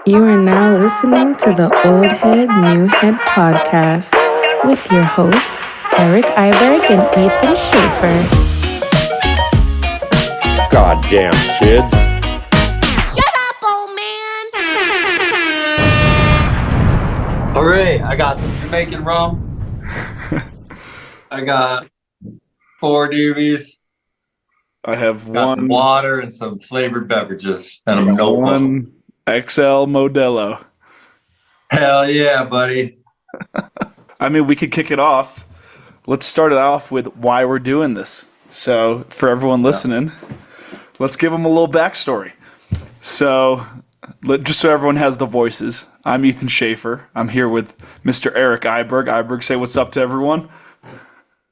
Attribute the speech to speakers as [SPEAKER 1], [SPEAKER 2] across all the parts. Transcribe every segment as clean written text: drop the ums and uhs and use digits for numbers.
[SPEAKER 1] You are now listening to the Old Head, New Head podcast with your hosts, Eric Iberg and Ethan Shafer.
[SPEAKER 2] Goddamn kids.
[SPEAKER 3] Shut up, old man!
[SPEAKER 4] All right, I got some Jamaican rum. I got 4 doobies.
[SPEAKER 5] I have
[SPEAKER 4] Got some
[SPEAKER 5] one
[SPEAKER 4] water and some flavored beverages. And a notebook.
[SPEAKER 5] one XL Modelo.
[SPEAKER 4] Hell yeah, buddy.
[SPEAKER 5] I mean, we could kick it off. Let's start it off with why we're doing this. So, for everyone listening, let's give them a little backstory. So, just so everyone has the voices, I'm Ethan Shafer. I'm here with Mr. Eric Iberg. Iberg, say what's up to everyone.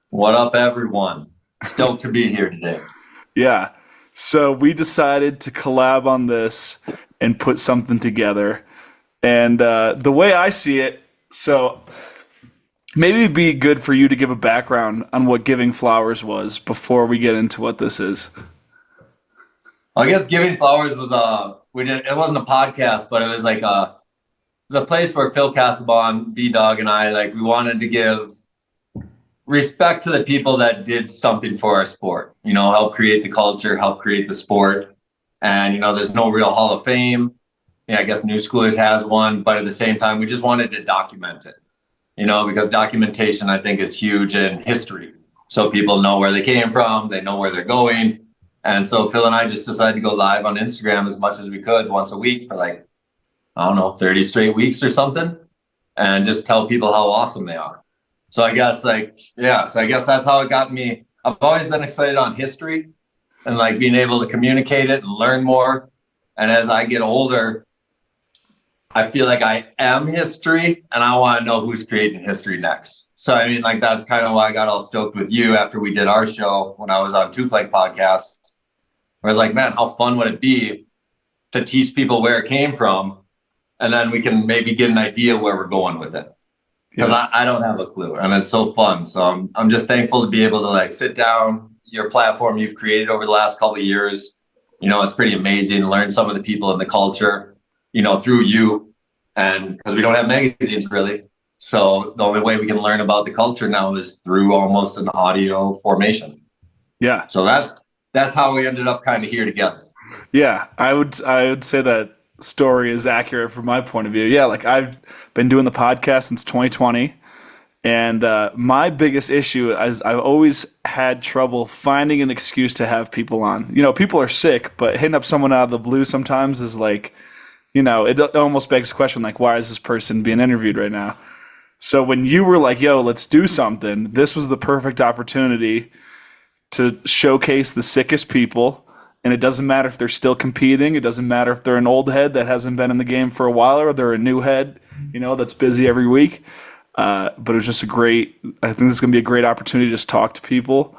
[SPEAKER 4] What up, everyone? Stoked to be here today.
[SPEAKER 5] Yeah. So we decided to collab on this and put something together. And the way I see it, so maybe it'd be good for you to give a background on what Giving Flowers was before we get into what this is.
[SPEAKER 4] I guess Giving Flowers was it wasn't a podcast, but it was like it was a place where Phil Casabon, B-Dog, and I we wanted to give respect to the people that did something for our sport, help create the culture, help create the sport. And, there's no real Hall of Fame. Yeah, I guess New Schoolers has one, but at the same time, we just wanted to document it, because documentation, I think, is huge in history. So people know where they came from, they know where they're going. And so Phil and I just decided to go live on Instagram as much as we could once a week for 30 straight weeks or something, and just tell people how awesome they are. So I guess that's how it got me. I've always been excited on history and being able to communicate it and learn more. And as I get older, I feel like I am history and I want to know who's creating history next. So, that's kind of why I got all stoked with you after we did our show when I was on Two Plank Podcast. I was like, man, how fun would it be to teach people where it came from? And then we can maybe get an idea where we're going with it. Because I don't have a clue, and it's so fun. So I'm just thankful to be able to sit down. Your platform you've created over the last couple of years, it's pretty amazing. Learn some of the people in the culture, through you, and because we don't have magazines really, so the only way we can learn about the culture now is through almost an audio formation.
[SPEAKER 5] Yeah.
[SPEAKER 4] So that's how we ended up kind of here together.
[SPEAKER 5] Yeah, I would say that story is accurate from my point of view. Yeah, I've been doing the podcast since 2020, and my biggest issue is I've always had trouble finding an excuse to have people on. People are sick, but hitting up someone out of the blue sometimes is it almost begs the question, why is this person being interviewed right now? So when you were like, yo, let's do something, this was the perfect opportunity to showcase the sickest people. And it doesn't matter if they're still competing. It doesn't matter if they're an old head that hasn't been in the game for a while or they're a new head, that's busy every week. But it was just I think this is going to be a great opportunity to just talk to people.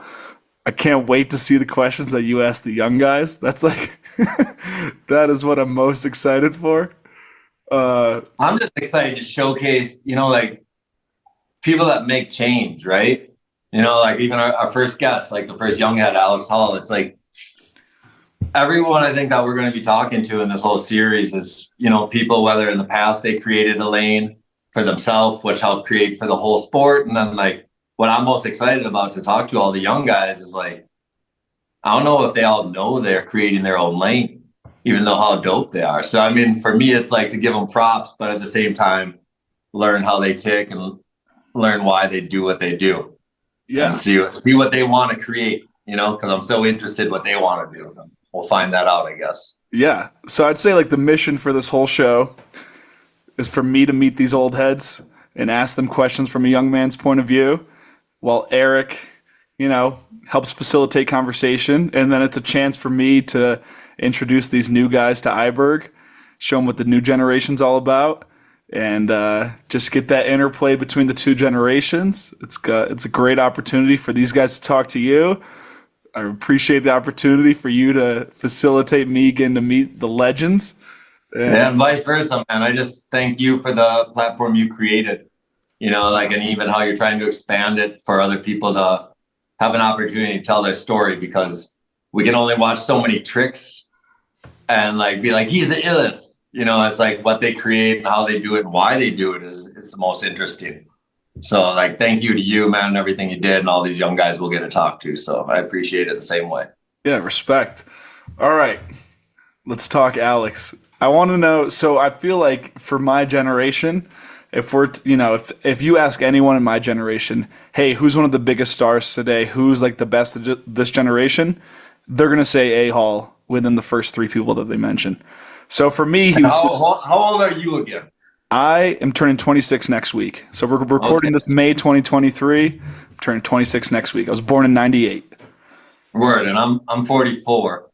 [SPEAKER 5] I can't wait to see the questions that you ask the young guys. That's that is what I'm most excited for.
[SPEAKER 4] I'm just excited to showcase, people that make change, right? Even our first guest, the first young head, Alex Hall, it's everyone I think that we're going to be talking to in this whole series is, people, whether in the past they created a lane for themselves, which helped create for the whole sport. And then what I'm most excited about to talk to all the young guys is I don't know if they all know they're creating their own lane, even though how dope they are. So, for me, it's to give them props, but at the same time, learn how they tick and learn why they do what they do.
[SPEAKER 5] Yeah.
[SPEAKER 4] And see what they want to create, because I'm so interested in what they want to do. We'll find that out, I guess.
[SPEAKER 5] Yeah. So I'd say the mission for this whole show is for me to meet these old heads and ask them questions from a young man's point of view, while Eric, helps facilitate conversation. And then it's a chance for me to introduce these new guys to Iberg, show them what the new generation's all about, and just get that interplay between the two generations. It's a great opportunity for these guys to talk to you. I appreciate the opportunity for you to facilitate me getting to meet the legends.
[SPEAKER 4] And vice versa, man. I just thank you for the platform you created, and even how you're trying to expand it for other people to have an opportunity to tell their story, because we can only watch so many tricks and be like, he's the illest. it's like what they create and how they do it and why they do it it's the most interesting. So like, thank you to you, man, and everything you did, and all these young guys we'll get to talk to. So I appreciate it the same way.
[SPEAKER 5] Yeah, respect. All right, let's talk Alex. I want to know, so I feel like for my generation, if you ask anyone in my generation, hey, who's one of the biggest stars today? Who's like the best of this generation? They're going to say A-Hall within the first 3 people that they mention. So for me, he was
[SPEAKER 4] how old are you again?
[SPEAKER 5] I am turning 26 next week. So we're recording this May 2023. I'm turning 26 next week. I was born in 98.
[SPEAKER 4] Word, and I'm 44.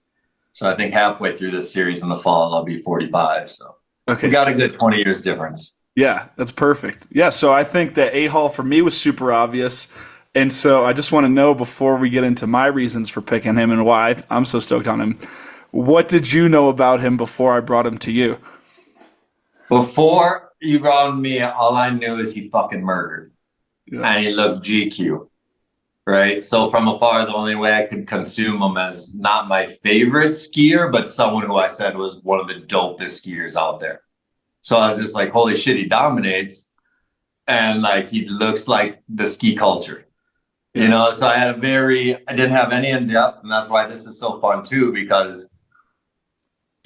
[SPEAKER 4] So I think halfway through this series in the fall, I'll be 45. So we got a good 20 years difference.
[SPEAKER 5] Yeah, that's perfect. Yeah, so I think that A-Hall for me was super obvious. And so I just want to know, before we get into my reasons for picking him and why I'm so stoked on him, what did you know about him before I brought him to you?
[SPEAKER 4] Before you brought him to me, all I knew is he fucking murdered. Yeah. And he looked GQ. Right? So from afar, the only way I could consume him as not my favorite skier, but someone who I said was one of the dopest skiers out there. So I was just like, holy shit, he dominates. And like, he looks like the ski culture, so I didn't have any in depth. And that's why this is so fun too, because,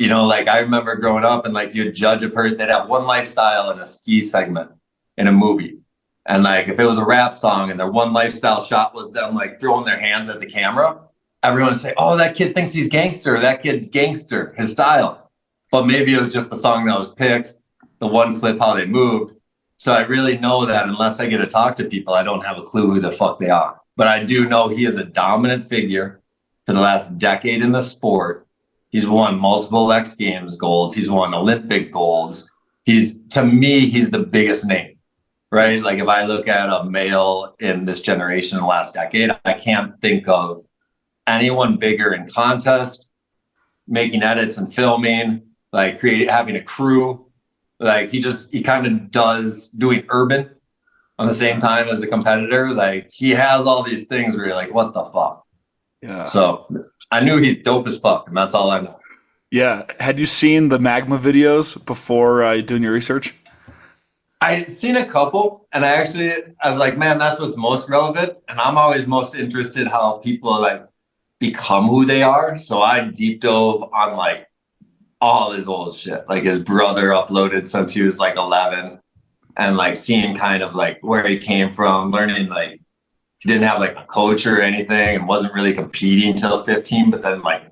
[SPEAKER 4] like I remember growing up and like you'd judge a person, they'd have one lifestyle in a ski segment in a movie. And like, if it was a rap song and their one lifestyle shot was them like throwing their hands at the camera, everyone would say, oh, that kid thinks he's gangster. That kid's gangster, his style. But maybe it was just the song that was picked, the one clip, how they moved. So I really know that unless I get to talk to people, I don't have a clue who the fuck they are. But I do know he is a dominant figure for the last decade in the sport. He's won multiple X Games golds. He's won Olympic golds. To me, he's the biggest name, right? Like if I look at a male in this generation in the last decade, I can't think of anyone bigger in contest, making edits and filming, like having a crew. Like he kind of does doing urban on the same time as a competitor. Like he has all these things where you're like, what the fuck? Yeah. So I knew he's dope as fuck, and that's all I know.
[SPEAKER 5] Yeah. Had you seen the MAGMA videos before doing your research?
[SPEAKER 4] I'd seen a couple, and I was like, man, that's what's most relevant. And I'm always most interested how people like become who they are. So I deep dove on like all his old shit. Like his brother uploaded since he was like 11, and like seeing kind of like where he came from, learning like he didn't have like a coach or anything and wasn't really competing until 15, but then like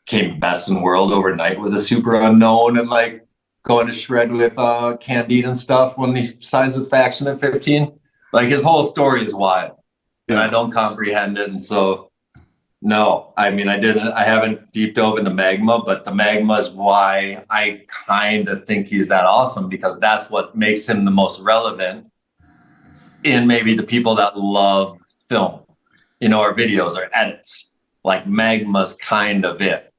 [SPEAKER 4] came best in the world overnight with a super unknown and like going to shred with Candide and stuff when he signs with Faction at 15. Like his whole story is wild. Yeah. And I don't comprehend it. And so no, I mean, I haven't deep dove into MAGMA, but the MAGMA is why I kind of think he's that awesome, because that's what makes him the most relevant in maybe the people that love film, or videos or edits. Like MAGMA's kind of it.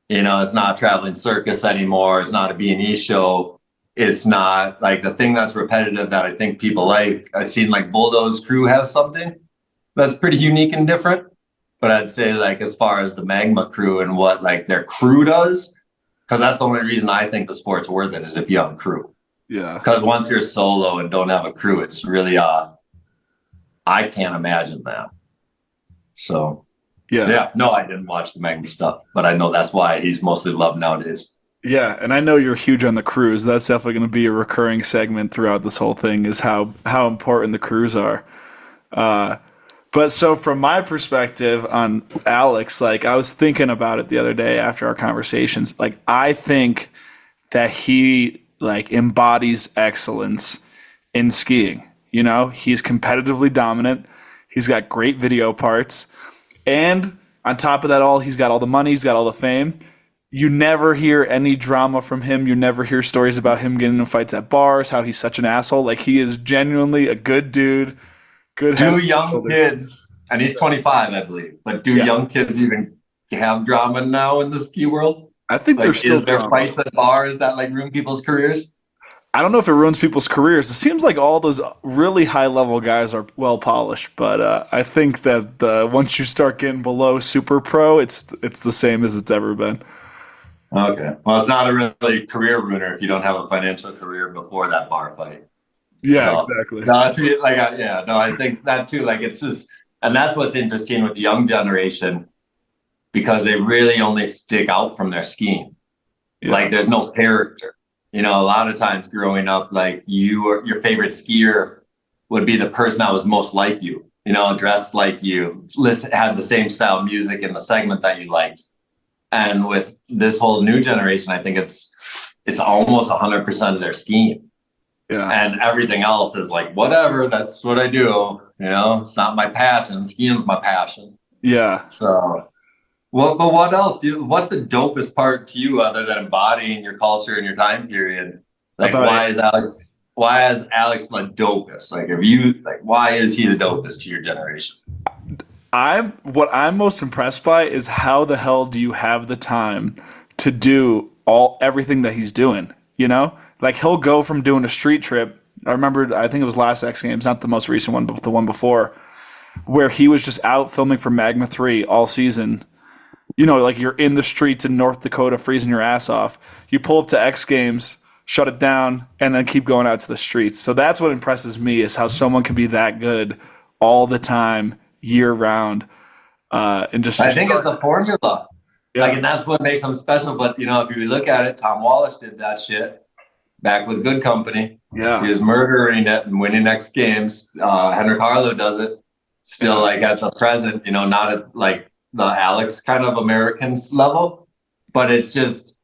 [SPEAKER 4] It's not a traveling circus anymore. It's not a B&E show. It's not like the thing that's repetitive that I think people like. I've seen like Bulldoze Crew has something that's pretty unique and different. But I'd say like as far as the MAGMA crew and what like their crew does, because that's the only reason I think the sport's worth it is if you have a crew. Yeah. Because once you're solo and don't have a crew, it's really I can't imagine that. So yeah. No, I didn't watch the MAGMA stuff, but I know that's why he's mostly loved nowadays.
[SPEAKER 5] Yeah, and I know you're huge on the crews. That's definitely going to be a recurring segment throughout this whole thing, is how important the crews are. But so from my perspective on Alex, like I was thinking about it the other day after our conversations, like I think that he like embodies excellence in skiing. He's competitively dominant. He's got great video parts. And on top of that all, he's got all the money, he's got all the fame. You never hear any drama from him. You never hear stories about him getting in fights at bars, how he's such an asshole. Like he is genuinely a good dude.
[SPEAKER 4] Do young kids, and he's 25, I believe, but do young kids even have drama now in the ski world?
[SPEAKER 5] I think there's still
[SPEAKER 4] there fights at bars that like ruin people's careers?
[SPEAKER 5] I don't know if it ruins people's careers. It seems like all those really high-level guys are well polished, but I think that once you start getting below super pro, it's the same as it's ever been.
[SPEAKER 4] Okay. Well, it's not a really career ruiner if you don't have a financial career before that bar fight.
[SPEAKER 5] Yeah,
[SPEAKER 4] So,
[SPEAKER 5] exactly.
[SPEAKER 4] no, I feel like, I think that too. Like, it's just, and that's what's interesting with the young generation because they really only stick out from their skiing.
[SPEAKER 5] Yeah.
[SPEAKER 4] Like, there's no character. You know, a lot of times growing up, like your favorite skier would be the person that was most like you. You know, dressed like you, had the same style of music in the segment that you liked. And with this whole new generation, I think it's almost 100% of their skiing.
[SPEAKER 5] Yeah.
[SPEAKER 4] And everything else is like, whatever, that's what I do. You know, it's not my passion. Skiing's my passion.
[SPEAKER 5] Yeah.
[SPEAKER 4] So, well, but what else what's the dopest part to you other than embodying your culture and your time period? Like, why is Alex the dopest? Like, why is he the dopest to your generation?
[SPEAKER 5] What I'm most impressed by is how the hell do you have the time to do everything that he's doing, you know? Like, he'll go from doing a street trip. I think it was last X Games, not the most recent one, but the one before, where he was just out filming for MAGMA 3 all season. You know, like, you're in the streets in North Dakota freezing your ass off. You pull up to X Games, shut it down, and then keep going out to the streets. So that's what impresses me, is how someone can be that good all the time, year round. And just
[SPEAKER 4] I think it's the formula.
[SPEAKER 5] Yeah.
[SPEAKER 4] Like, and that's what makes him special. But, you know, if you look at it, Tom Wallace did that shit back with Good Company.
[SPEAKER 5] Yeah.
[SPEAKER 4] He was murdering it and winning X Games. Henrik Harlow does it still, like, at the present, you know, not at like the Alex kind of Americans level, but it's just,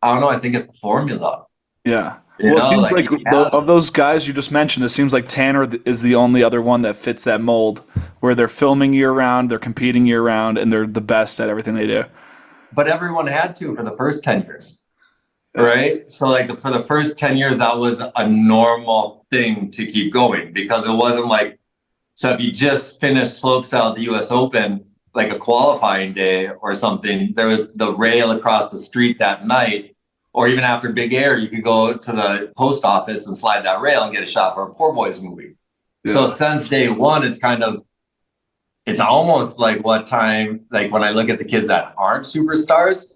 [SPEAKER 4] I don't know. I think it's the formula.
[SPEAKER 5] Yeah.
[SPEAKER 4] Well,
[SPEAKER 5] it seems like of those guys you just mentioned, it seems like Tanner is the only other one that fits that mold, where they're filming year round, they're competing year round, and they're the best at everything they do.
[SPEAKER 4] But everyone had to for the first 10 years, right? So, like, for the first 10 years, that was a normal thing to keep going, because it wasn't like, so if you just finished slopestyle at the US Open, like a qualifying day or something, there was the rail across the street that night. Or even after Big Air, you could go to the post office and slide that rail and get a shot for a Poor Boys movie. Yeah. So since day one, it's almost like what time, like when I look at the kids that aren't superstars,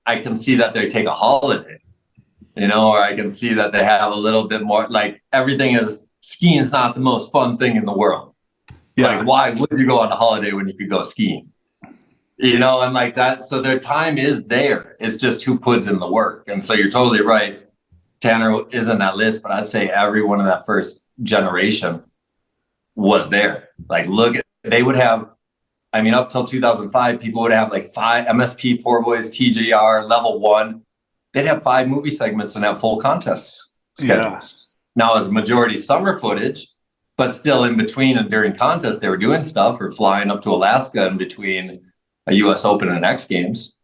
[SPEAKER 4] I can see that they take a holiday, you know, or I can see that they have a little bit more, like, skiing is not the most fun thing in the world. Yeah. Like, why would you go on a holiday when you could go skiing? You know, and like that. So their time is there. It's just who puts in the work. And so you're totally right. Tanner is in that list, but I'd say everyone in that first generation was there. Like, they would have, I mean, up till 2005, people would have like 5 MSP, Poor Boys, TJR, level 1. They'd have 5 movie segments and have full contests schedules. Yeah. Now, as majority summer footage, but still in between and during contests, they were doing stuff, or flying up to Alaska in between a US Open and X Games.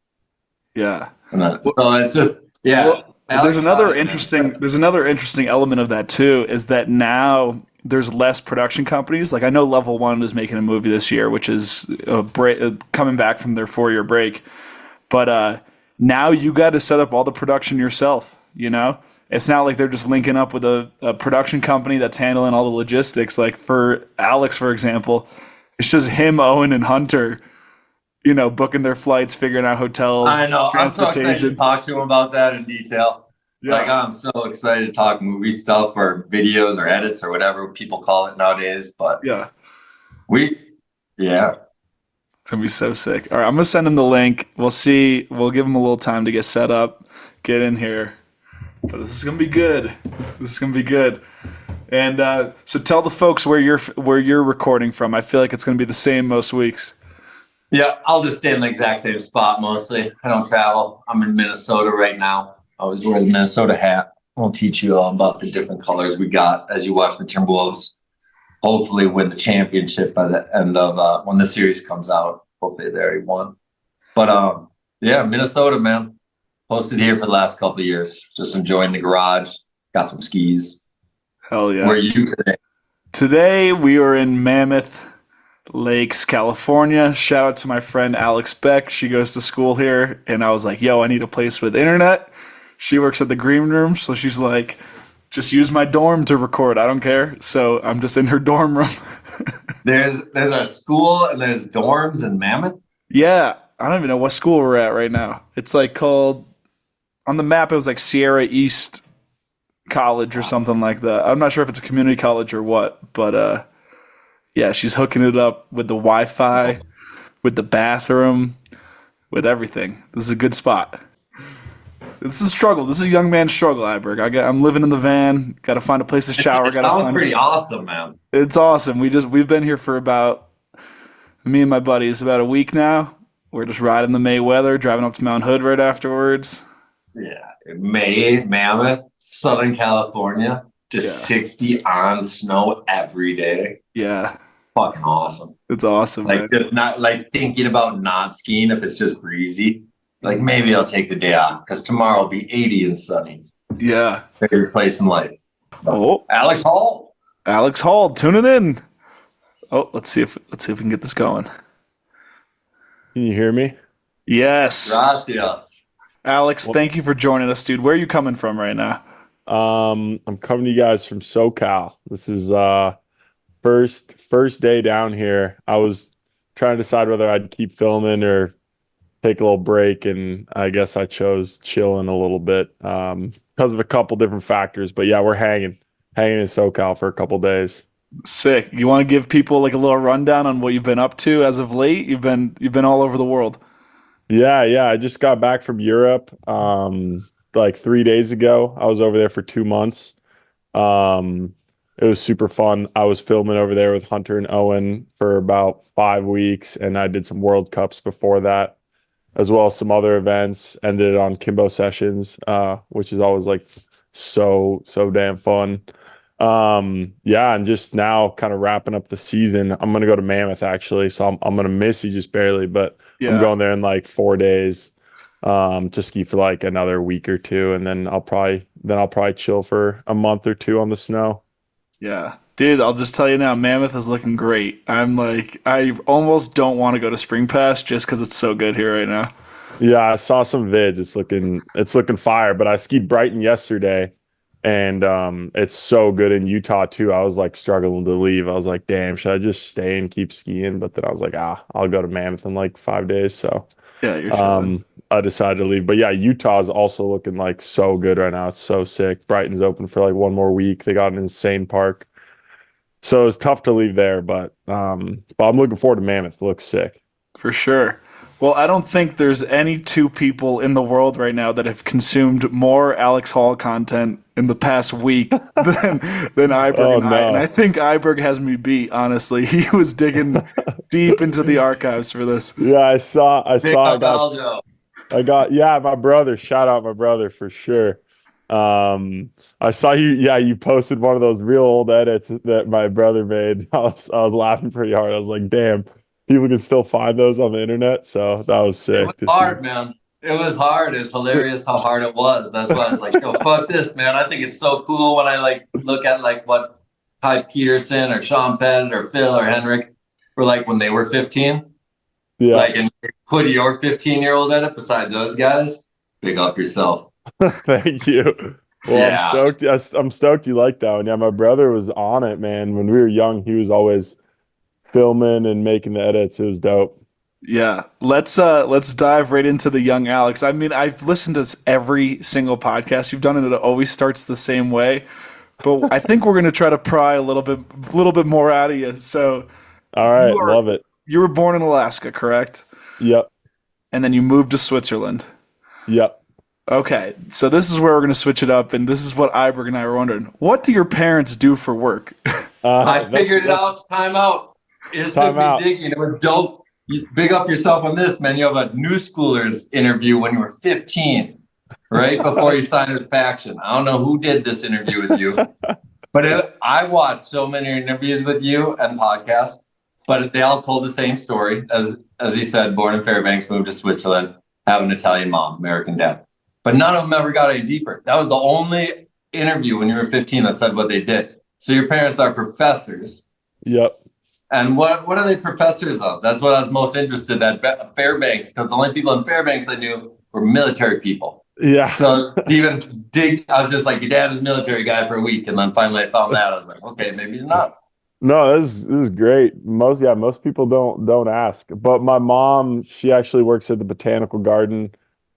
[SPEAKER 5] Yeah.
[SPEAKER 4] So it's just, yeah.
[SPEAKER 5] Well, there's another interesting element of that too, is that now there's less production companies. Like, I know Level 1 is making a movie this year, which is coming back from their 4-year break. But now you got to set up all the production yourself, you know? It's not like they're just linking up with a production company that's handling all the logistics. Like, for Alex, for example, it's just him, Owen, and Hunter, you know, booking their flights, figuring out hotels.
[SPEAKER 4] I know. I'm so excited to talk to him about that in detail. Yeah. Like, I'm so excited to talk movie stuff, or videos, or edits, or whatever people call it nowadays. But
[SPEAKER 5] yeah, it's gonna be so sick. All right, I'm gonna send him the link. We'll see. We'll give him a little time to get set up, get in here. But this is gonna be good. And so tell the folks where you're recording from. I feel like it's gonna be the same most weeks.
[SPEAKER 4] Yeah, I'll just stay in the exact same spot mostly. I don't travel. I'm in Minnesota right now. I always wear the Minnesota hat. I'll teach you all about the different colors we got as you watch the Timberwolves hopefully win the championship by the end of when the series comes out. Hopefully they already won. But yeah, Minnesota, man. Posted here for the last couple of years. Just enjoying the garage. Got some skis.
[SPEAKER 5] Hell yeah.
[SPEAKER 4] Where are you today?
[SPEAKER 5] Today we are in Mammoth Lakes, California. Shout out to my friend Alex Beck. She goes to school here, and I was like, yo, I need a place with internet. She works at the green room, so she's like, just use my dorm to record. I don't care. So I'm just in her dorm room.
[SPEAKER 4] There's a school and there's dorms in Mammoth?
[SPEAKER 5] Yeah. I don't even know what school we're at right now. It's like called, on the map, it was like Sierra East College or something like that. I'm not sure if it's a community college or what, but yeah, she's hooking it up with the Wi-Fi, with the bathroom, with everything. This is a good spot. This is a struggle. This is a young man's struggle, Iberg. I'm living in the van. Got to find a place to shower.
[SPEAKER 4] It sounds pretty awesome, man.
[SPEAKER 5] It's awesome. We've been here for about, me and my buddies, about a week now. We're just riding the May weather, driving up to Mount Hood right afterwards.
[SPEAKER 4] Yeah, Mammoth, Southern California, just 60 on snow every day.
[SPEAKER 5] Yeah,
[SPEAKER 4] fucking awesome.
[SPEAKER 5] It's awesome.
[SPEAKER 4] Like, just not like thinking about not skiing if it's just breezy. Like, maybe I'll take the day off because tomorrow will be 80 and sunny.
[SPEAKER 5] Yeah,
[SPEAKER 4] Favorite place in life.
[SPEAKER 5] Oh,
[SPEAKER 4] Alex Hall.
[SPEAKER 5] Alex Hall, tuning in. Oh, let's see if we can get this going.
[SPEAKER 2] Can you hear me?
[SPEAKER 5] Yes.
[SPEAKER 4] Gracias.
[SPEAKER 5] Alex, thank you for joining us, dude. Where are you coming from right now?
[SPEAKER 2] I'm coming to you guys from SoCal. This is first day down here. I was trying to decide whether I'd keep filming or take a little break, and I guess I chose chilling a little bit because of a couple different factors. But yeah, we're hanging in SoCal for a couple days.
[SPEAKER 5] Sick. You want to give people like a little rundown on what you've been up to as of late? You've been all over the world.
[SPEAKER 2] Yeah. I just got back from Europe like 3 days ago. I was over there for 2 months. It was super fun. I was filming over there with Hunter and Owen for about 5 weeks, and I did some World Cups before that, as well as some other events. Ended it on Kimbo Sessions, which is always like so damn fun. Yeah, and just now kind of wrapping up the season. I'm gonna go to Mammoth actually, so I'm gonna miss you just barely, but I'm going there in like 4 days to ski for like another week or two, and then I'll probably chill for a month or two on the snow.
[SPEAKER 5] Yeah. Dude, I'll just tell you now, Mammoth is looking great. I almost don't want to go to Spring Pass just because it's so good here right now.
[SPEAKER 2] Yeah, I saw some vids. It's looking fire, but I skied Brighton yesterday, and it's so good in Utah too. I was like struggling to leave. I was like, damn, should I just stay and keep skiing? But then I was like, I'll go to Mammoth in like 5 days. So
[SPEAKER 5] yeah, you're chilling.
[SPEAKER 2] I decided to leave. But yeah, Utah is also looking like so good right now. It's so sick. Brighton's open for like one more week. They got an insane park. So it's tough to leave there, but I'm looking forward to Mammoth. It looks sick.
[SPEAKER 5] For sure. Well, I don't think there's any two people in the world right now that have consumed more Alex Hall content in the past week than Iberg and I. And I think Iberg has me beat, honestly. He was digging deep into the archives for this.
[SPEAKER 2] Yeah, I saw my brother. Shout out my brother for sure. I saw you posted one of those real old edits that my brother made. I was laughing pretty hard. I was like, damn, people can still find those on the internet. So that was sick.
[SPEAKER 4] It was hard, man. It was hard. It was hilarious how hard it was. That's why I was like, yo, fuck this, man. I think it's so cool when I like look at like what Ty Peterson or Sean Penn or Phil or Henrik were like when they were 15.
[SPEAKER 2] Yeah.
[SPEAKER 4] Like, and put your 15-year-old edit beside those guys. Big up yourself.
[SPEAKER 2] Thank you. Well, yeah. I'm stoked you like that one. Yeah, my brother was on it, man. When we were young, he was always filming and making the edits. It was dope.
[SPEAKER 5] Yeah, let's dive right into the young Alex. I mean, I've listened to every single podcast you've done, and it always starts the same way. But I think we're gonna try to pry a little bit more out of you. So,
[SPEAKER 2] all right, love it.
[SPEAKER 5] You were born in Alaska, correct?
[SPEAKER 2] Yep.
[SPEAKER 5] And then you moved to Switzerland.
[SPEAKER 2] Yep.
[SPEAKER 5] Okay, so this is where we're going to switch it up, and this is what Iberg and I were wondering. What do your parents do for work?
[SPEAKER 4] I figured it out. Time out. It just took me digging. It was dope. You big up yourself on this, man. You have a New Schoolers interview when you were 15, right before you signed with Faction. I don't know who did this interview with you, but I watched so many interviews with you and podcasts, but they all told the same story. As you said, born in Fairbanks, moved to Switzerland, have an Italian mom, American dad. But none of them ever got any deeper. That was the only interview when you were 15 that said what they did. So your parents are professors.
[SPEAKER 2] Yep.
[SPEAKER 4] And what are they professors of? That's what I was most interested at Fairbanks, because the only people in Fairbanks I knew were military people.
[SPEAKER 2] Yeah.
[SPEAKER 4] So to even dig, I was just like, your dad was a military guy for a week. And then finally I found that. I was like, okay, maybe he's not.
[SPEAKER 2] No, this is great. Most people don't ask. But my mom, she actually works at the botanical garden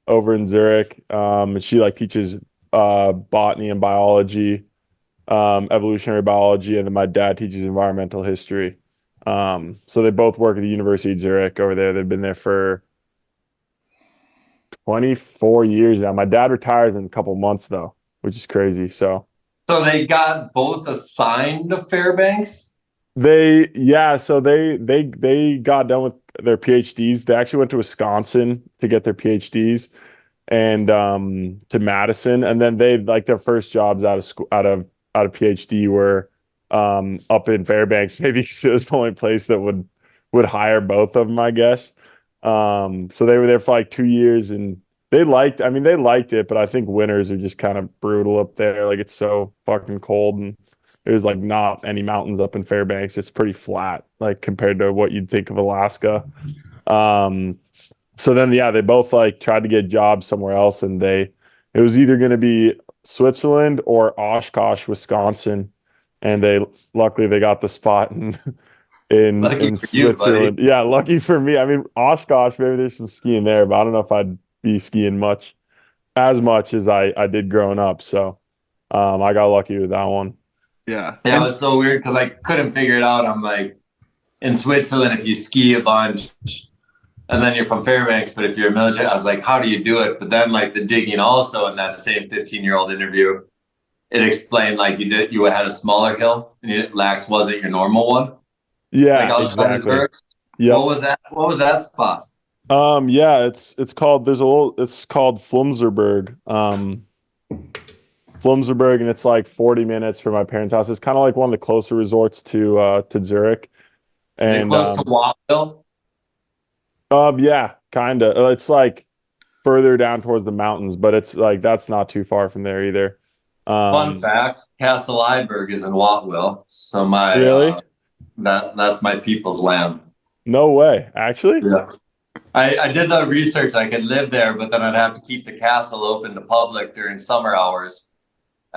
[SPEAKER 2] over in Zurich. And she like teaches botany and biology, evolutionary biology, and then my dad teaches environmental history. So they both work at the University of Zurich over there. They've been there for 24 years now. My dad retires in a couple months though, which is crazy. So
[SPEAKER 4] they got both assigned to Fairbanks.
[SPEAKER 2] They got done with their PhDs. They actually went to Wisconsin to get their PhDs and to Madison, and then they like their first jobs out of school out of PhD were up in Fairbanks, maybe because it was the only place that would hire both of them, I guess. So they were there for like 2 years and they liked it, but I think winters are just kind of brutal up there. Like it's so fucking cold and there's like not any mountains up in Fairbanks. It's pretty flat, like compared to what you'd think of Alaska. So then, yeah, they both like tried to get jobs somewhere else, and it was either going to be Switzerland or Oshkosh, Wisconsin, and luckily they got the spot in Switzerland. Yeah, lucky for me. I mean, Oshkosh, maybe there's some skiing there, but I don't know if I'd be skiing as much as I did growing up. So I got lucky with that one.
[SPEAKER 5] Yeah.
[SPEAKER 4] Yeah, it was so weird because I couldn't figure it out. I'm like, in Switzerland, if you ski a bunch and then you're from Fairbanks, but if you're military, I was like, how do you do it? But then like the digging also in that same 15-year-old interview, it explained like you had a smaller hill and Lax wasn't your normal one.
[SPEAKER 2] Yeah,
[SPEAKER 4] like
[SPEAKER 2] exactly. Yeah.
[SPEAKER 4] What was that spot?
[SPEAKER 2] Yeah, it's called Flumserberg. Flumserberg, and it's like 40 minutes from my parents' house. It's kind of like one of the closer resorts to Zurich.
[SPEAKER 4] Is it close to Watteville?
[SPEAKER 2] Yeah, kind of. It's like further down towards the mountains, but it's like that's not too far from there either.
[SPEAKER 4] Fun fact: Castle Iberg is in Watteville, so
[SPEAKER 2] really
[SPEAKER 4] that's my people's land.
[SPEAKER 2] No way, actually.
[SPEAKER 4] Yeah. I did the research. I could live there, but then I'd have to keep the castle open to public during summer hours.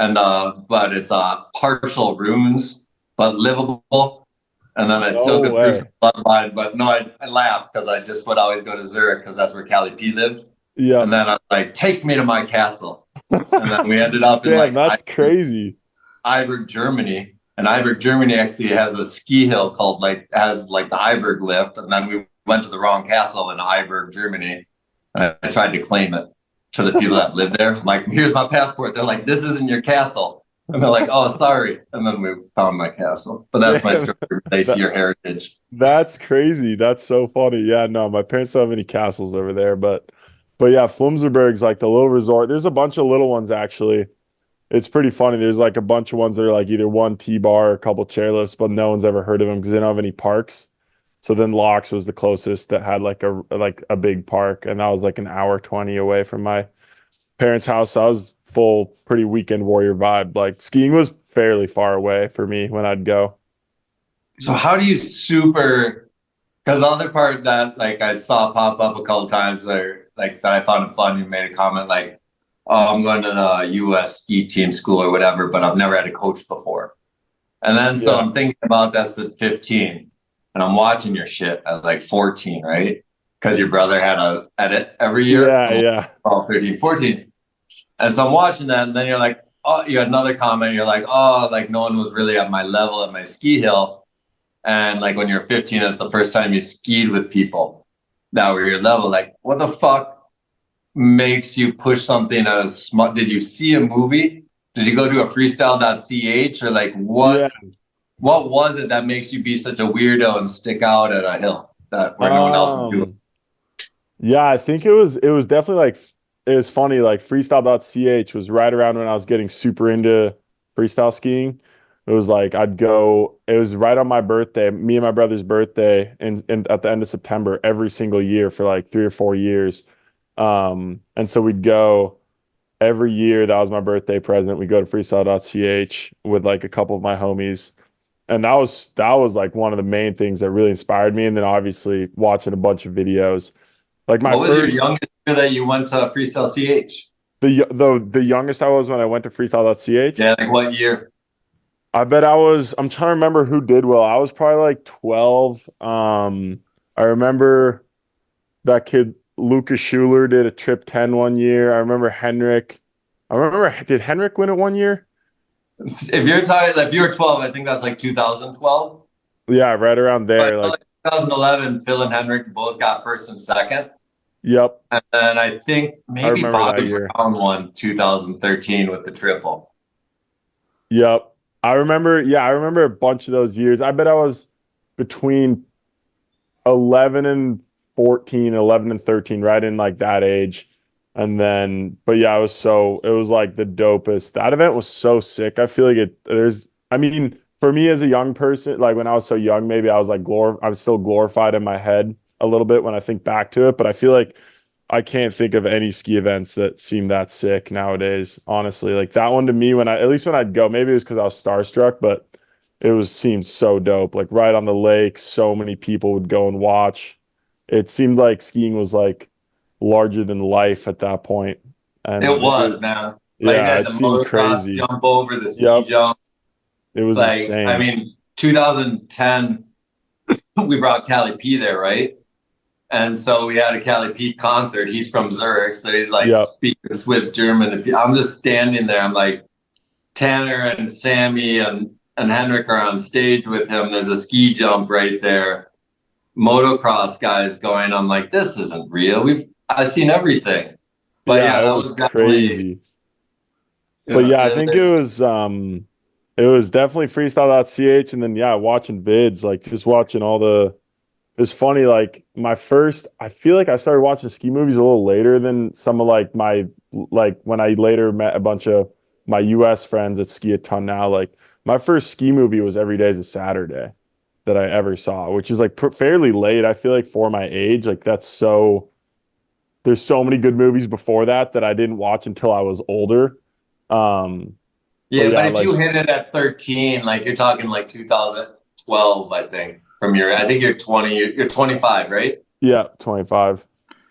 [SPEAKER 4] And but it's partial rooms, but livable. And then I still could prove the bloodline. But no, I laughed because I just would always go to Zurich because that's where Callie P lived.
[SPEAKER 2] Yeah.
[SPEAKER 4] And then I was like, take me to my castle. And then we ended up in
[SPEAKER 2] that's crazy.
[SPEAKER 4] Iberg, Germany. And Iberg, Germany actually has a ski hill called has the Iberg lift. And then we went to the wrong castle in Iberg, Germany. And I tried to claim it to the people that live there. I'm like, here's my passport. They're like, this isn't your castle. And they're like, oh, sorry. And then we found my castle. But that's my story related to your heritage.
[SPEAKER 2] That's crazy. That's so funny. Yeah, no, my parents don't have any castles over there. But yeah, Flumserberg's like the little resort. There's a bunch of little ones, actually. It's pretty funny. There's like a bunch of ones that are like either one T-bar or a couple chairlifts, but no one's ever heard of them because they don't have any parks. So then Locks was the closest that had like a big park, and that was like an hour 20 away from my parents' house. So I was full, pretty weekend warrior vibe. Like skiing was fairly far away for me when I'd go.
[SPEAKER 4] So how do you because the other part that like I saw pop up a couple times where like that I found it fun, you made a comment like, oh, I'm going to the US ski team school or whatever, but I've never had a coach before. And then so I'm thinking about this at 15. And I'm watching your shit at like 14, right? Because your brother had a edit every year.
[SPEAKER 2] Yeah.
[SPEAKER 4] 13, 14. And so I'm watching that, and then you're like, oh, you had another comment. You're like, oh, like no one was really at my level at my ski hill. And like when you're 15, it's the first time you skied with people that were your level. Like, what the fuck makes you push something as smart? Did you see a movie? Did you go to a freestyle.ch or like what? Yeah. What was it that makes you be such a weirdo and stick out at a hill where no one else is doing?
[SPEAKER 2] Yeah, I think it was definitely like, it was funny, like freestyle.ch was right around when I was getting super into freestyle skiing. It was like it was right on my birthday, me and my brother's birthday, and at the end of September every single year for like 3 or 4 years. And so we'd go every year. That was my birthday present. We'd go to freestyle.ch with like a couple of my homies. And that was like one of the main things that really inspired me. And then obviously watching a bunch of videos. Like what
[SPEAKER 4] was your youngest year that you went to Freestyle CH?
[SPEAKER 2] The youngest I was when I went to Freestyle.ch?
[SPEAKER 4] Yeah, like what year?
[SPEAKER 2] I bet I'm trying to remember who did well. I was probably like 12. I remember that kid Lucas Schuler did a trip 10 one year. I remember Henrik. Did Henrik win it one year?
[SPEAKER 4] If you were 12, I think that's like 2012.
[SPEAKER 2] Yeah, right around
[SPEAKER 4] But
[SPEAKER 2] there. Like,
[SPEAKER 4] like 2011, Phil and Henrik both got first and second.
[SPEAKER 2] yep,
[SPEAKER 4] And then I think
[SPEAKER 2] I
[SPEAKER 4] maybe
[SPEAKER 2] remember that
[SPEAKER 4] Bobby
[SPEAKER 2] year.
[SPEAKER 4] Brown won 2013 with the triple.
[SPEAKER 2] Yep. I remember, yeah, I remember a bunch of those years. I bet I was between 11 and 14, 11 and 13, right in like that age. And then, but yeah, it was like the dopest. That event was so sick. I feel like I mean, for me as a young person, like when I was so young, maybe I was like, I was still glorified in my head a little bit when I think back to it. But I feel like I can't think of any ski events that seem that sick nowadays, honestly. Like that one to me, at least when I'd go, maybe it was because I was starstruck, but seemed so dope. Like right on the lake, so many people would go and watch. It seemed like skiing was like larger than life at that point.
[SPEAKER 4] It
[SPEAKER 2] And
[SPEAKER 4] was, man. Like
[SPEAKER 2] yeah,
[SPEAKER 4] that,
[SPEAKER 2] it
[SPEAKER 4] the
[SPEAKER 2] seemed
[SPEAKER 4] motocross
[SPEAKER 2] crazy.
[SPEAKER 4] jump over, the ski
[SPEAKER 2] Yep,
[SPEAKER 4] jump.
[SPEAKER 2] it was
[SPEAKER 4] Like, I
[SPEAKER 2] insane.
[SPEAKER 4] mean, 2010, we brought Callie P there, right? And so we had a Callie P concert. He's from Zurich, so he's like
[SPEAKER 2] Yep.
[SPEAKER 4] speaking Swiss German. I'm just standing there. I'm like, Tanner and Sammy and Henrik are on stage with him. There's a ski jump right there. Motocross guys going. I'm like, this isn't real. I've seen everything. But yeah,
[SPEAKER 2] Yeah, it
[SPEAKER 4] that
[SPEAKER 2] was
[SPEAKER 4] was definitely.
[SPEAKER 2] crazy. But yeah, I think it was definitely freestyle.ch, and then yeah, watching vids, like just watching it's funny, like I feel like I started watching ski movies a little later than some of like when I later met a bunch of my US friends that ski a ton now. Like my first ski movie was Every Day is a Saturday that I ever saw, which is like fairly late. I feel like for my age, like there's so many good movies before that I didn't watch until I was older. Um,
[SPEAKER 4] Yeah, but
[SPEAKER 2] yeah,
[SPEAKER 4] if
[SPEAKER 2] like
[SPEAKER 4] you hit it at 13, like you're talking like 2012, I think. I think you're 20, you're 25, right?
[SPEAKER 2] yeah, 25.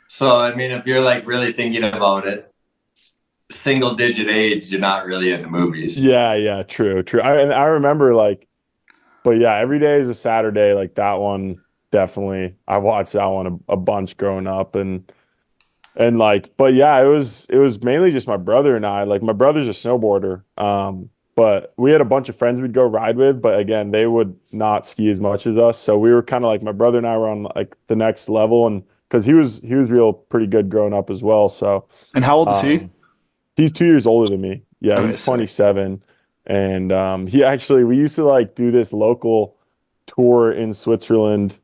[SPEAKER 4] So I mean, if you're like really thinking about it, single digit age, you're not really into movies.
[SPEAKER 2] Yeah, true. And I remember like, but yeah, Every Day is a Saturday. Like that one, definitely. I watched that one a bunch growing up, and like, but yeah, it was mainly just my brother and I. Like my brother's a snowboarder, but we had a bunch of friends we'd go ride with. But again, they would not ski as much as us, so we were kind of like my brother and I were on like the next level, and because he was real pretty good growing up as well. So,
[SPEAKER 5] And how old is he?
[SPEAKER 2] um, he's 2 years older than me. Yeah,
[SPEAKER 5] Okay,
[SPEAKER 2] he's
[SPEAKER 5] sick.
[SPEAKER 2] 27. And we used to like do this local tour in Switzerland.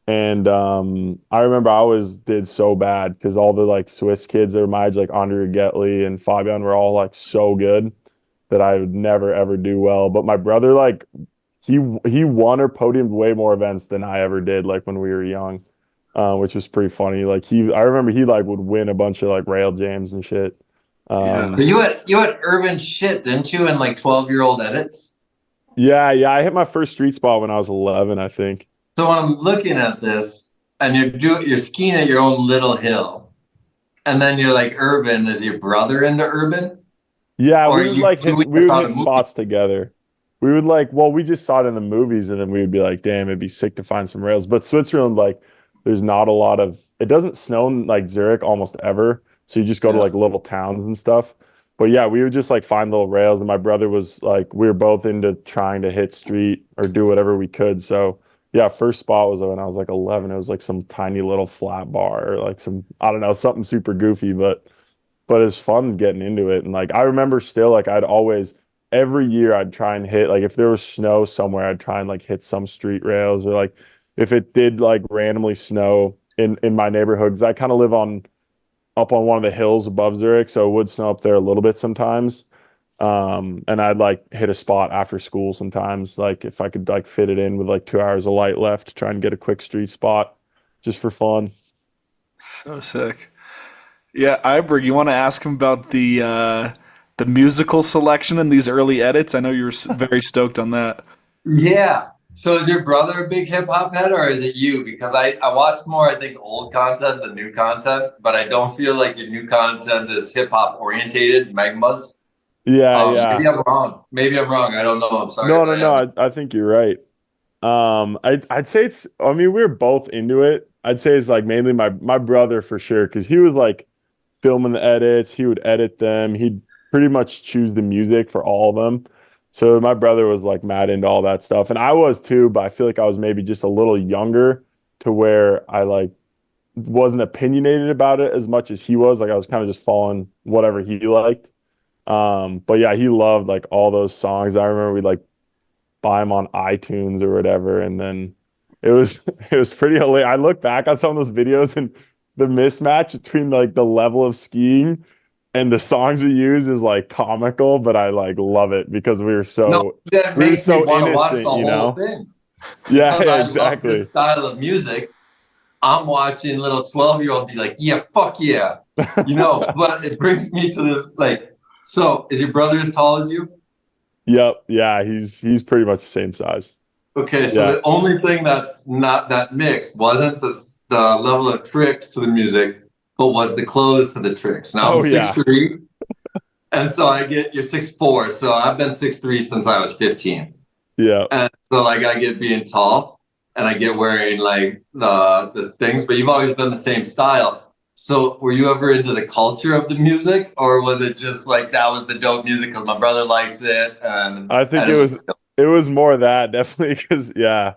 [SPEAKER 2] And I remember I always did so bad because all the like Swiss kids that were my age, like Andre Getli and Fabian, were all like so good that I would never ever do well. But my brother, like, he won or podiumed way more events than I ever did, like when we were young, which was pretty funny. Like I remember he like would win a bunch of like rail jams and shit.
[SPEAKER 5] Yeah.
[SPEAKER 4] But you had urban shit, didn't you, in like 12-year-old edits?
[SPEAKER 2] Yeah, I hit my first street spot when I was 11, I think.
[SPEAKER 4] So when I'm looking at this, and you're skiing at your own little hill, and then you're like urban. Is your brother into urban?
[SPEAKER 2] Yeah,
[SPEAKER 4] Or
[SPEAKER 2] we
[SPEAKER 4] just
[SPEAKER 2] would
[SPEAKER 4] saw the
[SPEAKER 2] hit
[SPEAKER 4] movie?
[SPEAKER 2] spots together. We would like, well, we just saw it in the movies, and then we would be like, damn, it'd be sick to find some rails. But Switzerland, like, there's not a lot of it doesn't snow in like Zurich almost ever. So you just go to
[SPEAKER 4] Yeah.
[SPEAKER 2] like little towns and stuff. But yeah, we would just like find little rails, and my brother was like, we were both into trying to hit street or do whatever we could. So yeah, first spot was when I was like 11. It was like some tiny little flat bar or like some, I don't know, something super goofy, but it's fun getting into it. And like I remember still like every year I'd try and hit, like if there was snow somewhere, I'd try and like hit some street rails, or like if it did like randomly snow in my neighborhood, because I kind of live on up on one of the hills above Zurich, so it would snow up there a little bit sometimes. And I'd like hit a spot after school sometimes, like if I could like fit it in with like 2 hours of light left to try and get a quick street spot just for fun.
[SPEAKER 5] So sick. Yeah, Iberg, you want to ask him about the musical selection in these early edits? I know you were very stoked on that.
[SPEAKER 4] Yeah. So is your brother a big hip hop head, or is it you? Because I watched more, I think, old content than new content, but I don't feel like your new content is hip hop orientated, Magmas.
[SPEAKER 2] Yeah, yeah.
[SPEAKER 4] Maybe I'm wrong. Maybe I'm wrong. I don't know. I'm sorry
[SPEAKER 2] No,
[SPEAKER 4] if
[SPEAKER 2] no,
[SPEAKER 4] I
[SPEAKER 2] no.
[SPEAKER 4] am.
[SPEAKER 2] I think you're right. I'd say it's. I mean, we're both into it. I'd say it's like mainly my brother for sure, because he would like filming the edits. He would edit them. He'd pretty much choose the music for all of them. So my brother was like mad into all that stuff, and I was too. But I feel like I was maybe just a little younger to where I like wasn't opinionated about it as much as he was. Like I was kind of just following whatever he liked. But yeah, he loved like all those songs. I remember we like buy them on iTunes or whatever. And then it was it was pretty hilarious. I look back on some of those videos and the mismatch between like the level of skiing and the songs we use is like comical, but I like love it because
[SPEAKER 4] No, that
[SPEAKER 2] we were
[SPEAKER 4] makes me
[SPEAKER 2] so
[SPEAKER 4] want to watch the
[SPEAKER 2] innocent, you
[SPEAKER 4] whole
[SPEAKER 2] know?
[SPEAKER 4] thing
[SPEAKER 2] Yeah,
[SPEAKER 4] because
[SPEAKER 2] yeah,
[SPEAKER 4] I love
[SPEAKER 2] exactly.
[SPEAKER 4] this style of music. I'm watching little 12-year-old be like, yeah, fuck yeah. But it brings me to this like, so is your brother as tall as you?
[SPEAKER 2] Yep, yeah, he's pretty much the same size.
[SPEAKER 4] Okay, so
[SPEAKER 2] Yeah.
[SPEAKER 4] the only thing that's not that mixed wasn't the level of tricks to the music, but was the clothes to the tricks. Now I'm
[SPEAKER 2] Oh
[SPEAKER 4] six
[SPEAKER 2] yeah.
[SPEAKER 4] three, and so I get you're 6'4", so I've been 6'3" since I was 15.
[SPEAKER 2] Yeah.
[SPEAKER 4] And so like I get being tall and I get wearing like the things, but you've always been the same style. So were you ever into the culture of the music, or was it just like that was the dope music because my brother likes it
[SPEAKER 2] I think
[SPEAKER 4] and it was
[SPEAKER 2] it was more that definitely because yeah,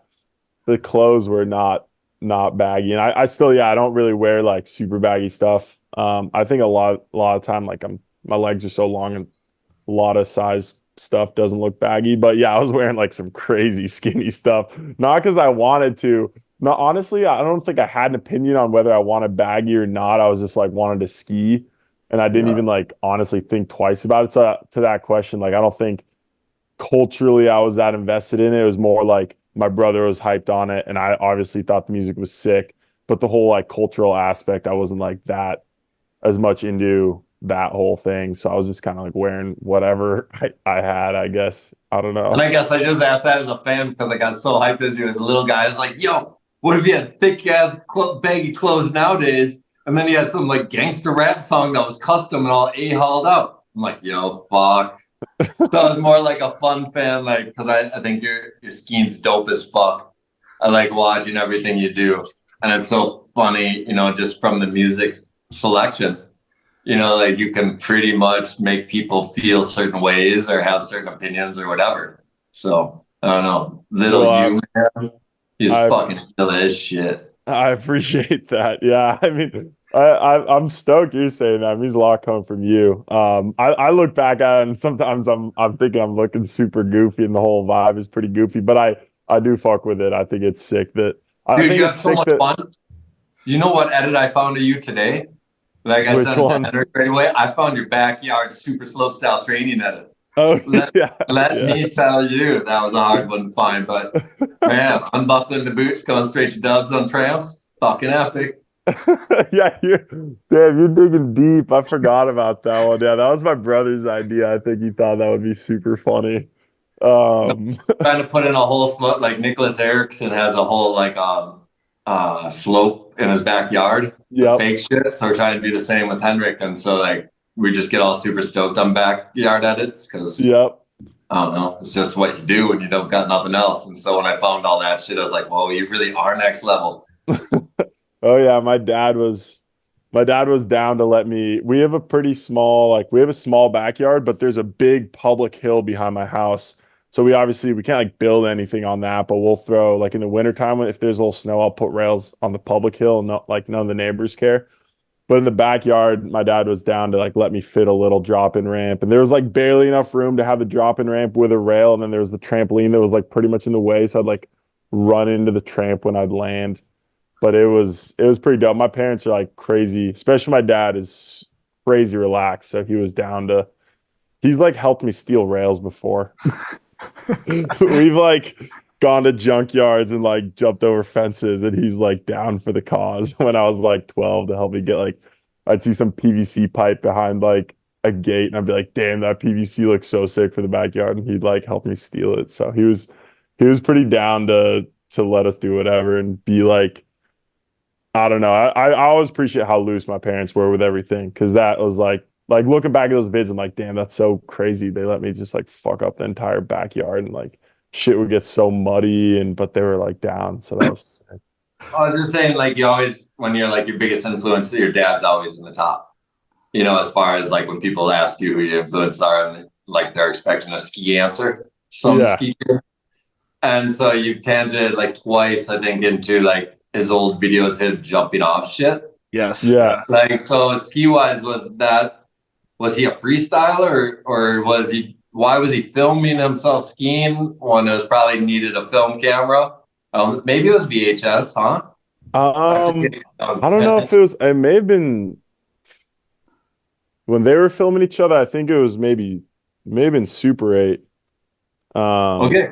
[SPEAKER 2] the clothes were not baggy. And I still yeah, I don't really wear like super baggy stuff. I think a lot of time like my legs are so long and a lot of size stuff doesn't look baggy. But yeah, I was wearing like some crazy skinny stuff. Not because I wanted to. No, honestly, I don't think I had an opinion on whether I wanted baggy or not. I was just like wanted to ski. And I didn't
[SPEAKER 4] yeah.
[SPEAKER 2] even like honestly think twice about it. So to that question, like I don't think culturally I was that invested in it. It was more like my brother was hyped on it and I obviously thought the music was sick. But the whole like cultural aspect, I wasn't like that as much into that whole thing. So I was just kind of like wearing whatever I had, I guess. I don't
[SPEAKER 4] And
[SPEAKER 2] know.
[SPEAKER 4] I guess I just asked that as a fan because I got so hyped as you as a little guy. I was like, yo, what if you had thick ass baggy clothes nowadays? And then you had some like gangster rap song that was custom and all hauled up. I'm like, yo, fuck. So I was more like a fun fan, like because I think your skiing's dope as fuck. I like watching everything you do, and it's so funny, just from the music selection. Like you can pretty much make people feel certain ways or have certain opinions or whatever. So I don't know, little
[SPEAKER 2] Well,
[SPEAKER 4] you man, he's
[SPEAKER 2] I
[SPEAKER 4] fucking still as shit.
[SPEAKER 2] I appreciate that. Yeah, I mean, I'm stoked you're saying that. It means a lot coming from you. I look back at it and sometimes I'm thinking I'm looking super goofy and the whole vibe is pretty goofy, but I do fuck with it. I think it's sick that I
[SPEAKER 4] Dude,
[SPEAKER 2] think
[SPEAKER 4] you have
[SPEAKER 2] it's
[SPEAKER 4] so
[SPEAKER 2] sick
[SPEAKER 4] much
[SPEAKER 2] that
[SPEAKER 4] fun. You know what edit I found of you today? Like I
[SPEAKER 2] which
[SPEAKER 4] said to
[SPEAKER 2] one?
[SPEAKER 4] Henrik right away, I found your backyard super slope style training edit.
[SPEAKER 2] Oh
[SPEAKER 4] Let,
[SPEAKER 2] yeah,
[SPEAKER 4] let
[SPEAKER 2] yeah.
[SPEAKER 4] me tell you, that was a hard one to find. But man, unbuckling the boots, going straight to dubs on tramps, fucking epic.
[SPEAKER 2] Yeah, damn, you're digging deep. I forgot about that one. Yeah, that was my brother's idea. I think he thought that would be super funny.
[SPEAKER 4] No,
[SPEAKER 2] Um,
[SPEAKER 4] trying to put in a whole slope like Nicholas Erickson has a whole like slope in his backyard, the
[SPEAKER 2] yep,
[SPEAKER 4] fake shit. So we're trying to do the same with Henrik, and so like we just get all super stoked on backyard edits because
[SPEAKER 2] yep.
[SPEAKER 4] I don't know, it's just what you do when you don't got nothing else. And so when I found all that shit, I was like, whoa, you really are next level.
[SPEAKER 2] Oh yeah, my dad was down to let me. We have a pretty small, like we have a small backyard, but there's a big public hill behind my house. So we can't like build anything on that, but we'll throw like in the wintertime if there's a little snow, I'll put rails on the public hill and not like none of the neighbors care. But in the backyard, my dad was down to like let me fit a little drop-in ramp. And there was like barely enough room to have the drop-in ramp with a rail. And then there was the trampoline that was like pretty much in the way. So I'd like run into the tramp when I'd land. But it was pretty dope. My parents are like crazy, especially my dad is crazy relaxed. So he was down to he's like helped me steal rails before. We've like gone to junkyards and like jumped over fences and he's like down for the cause when I was like 12 to help me get like I'd see some PVC pipe behind like a gate and I'd be like, damn, that PVC looks so sick for the backyard. And he'd like help me steal it. So he was pretty down to let us do whatever and be like, I don't know. I always appreciate how loose my parents were with everything because that was like like looking back at those vids, I'm like, damn, that's so crazy. They let me just like fuck up the entire backyard and like shit would get so muddy but they were like down. So that was sick.
[SPEAKER 4] I was just saying, like, you always, when you're like your biggest influence, your dad's always in the top. As far as like when people ask you who your influences are, and like they're expecting a ski answer, ski. And so you tangented like twice, I think, into like his old videos, him jumping off shit.
[SPEAKER 5] Yes.
[SPEAKER 2] Yeah.
[SPEAKER 4] Like, so ski wise, was he a freestyler or why was he filming himself skiing when it was probably needed a film camera? Maybe it was VHS, huh?
[SPEAKER 2] I don't know if it may have been when they were filming each other. I think it was maybe been Super 8.
[SPEAKER 4] Okay.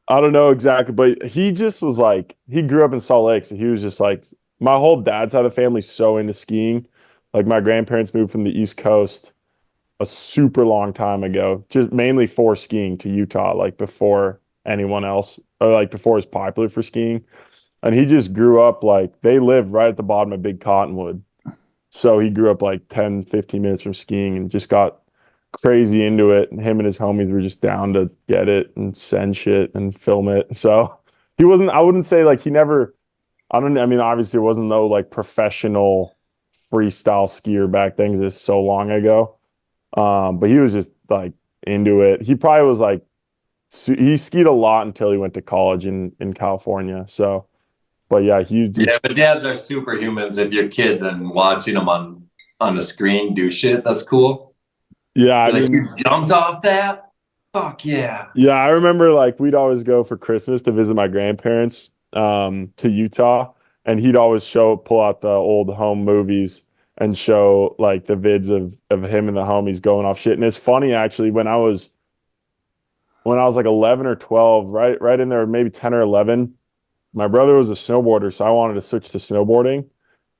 [SPEAKER 2] I don't know exactly, but he just was like, he grew up in Salt Lake, so he was just like, my whole dad's side of the family's so into skiing. Like my grandparents moved from the East Coast a super long time ago, just mainly for skiing to Utah, like before anyone else, or like before it was popular for skiing. And he just grew up like they lived right at the bottom of Big Cottonwood. So he grew up like 10, 15 minutes from skiing and just got crazy into it. And him and his homies were just down to get it and send shit and film it. So I wouldn't say like I mean, obviously it wasn't no like professional freestyle skier back then because it's so long ago. But he was just like into it. He probably was like, he skied a lot until he went to college in California. So, but yeah,
[SPEAKER 4] but dads are superhumans. If you're kids and watching them on the screen do shit, that's cool.
[SPEAKER 2] Yeah, I mean,
[SPEAKER 4] you jumped off that. Fuck yeah.
[SPEAKER 2] Yeah, I remember like we'd always go for Christmas to visit my grandparents to Utah, and he'd always pull out the old home movies and show like the vids of him and the homies going off shit. And it's funny actually when I was like 11 or 12, right in there, maybe 10 or 11, my brother was a snowboarder, so I wanted to switch to snowboarding.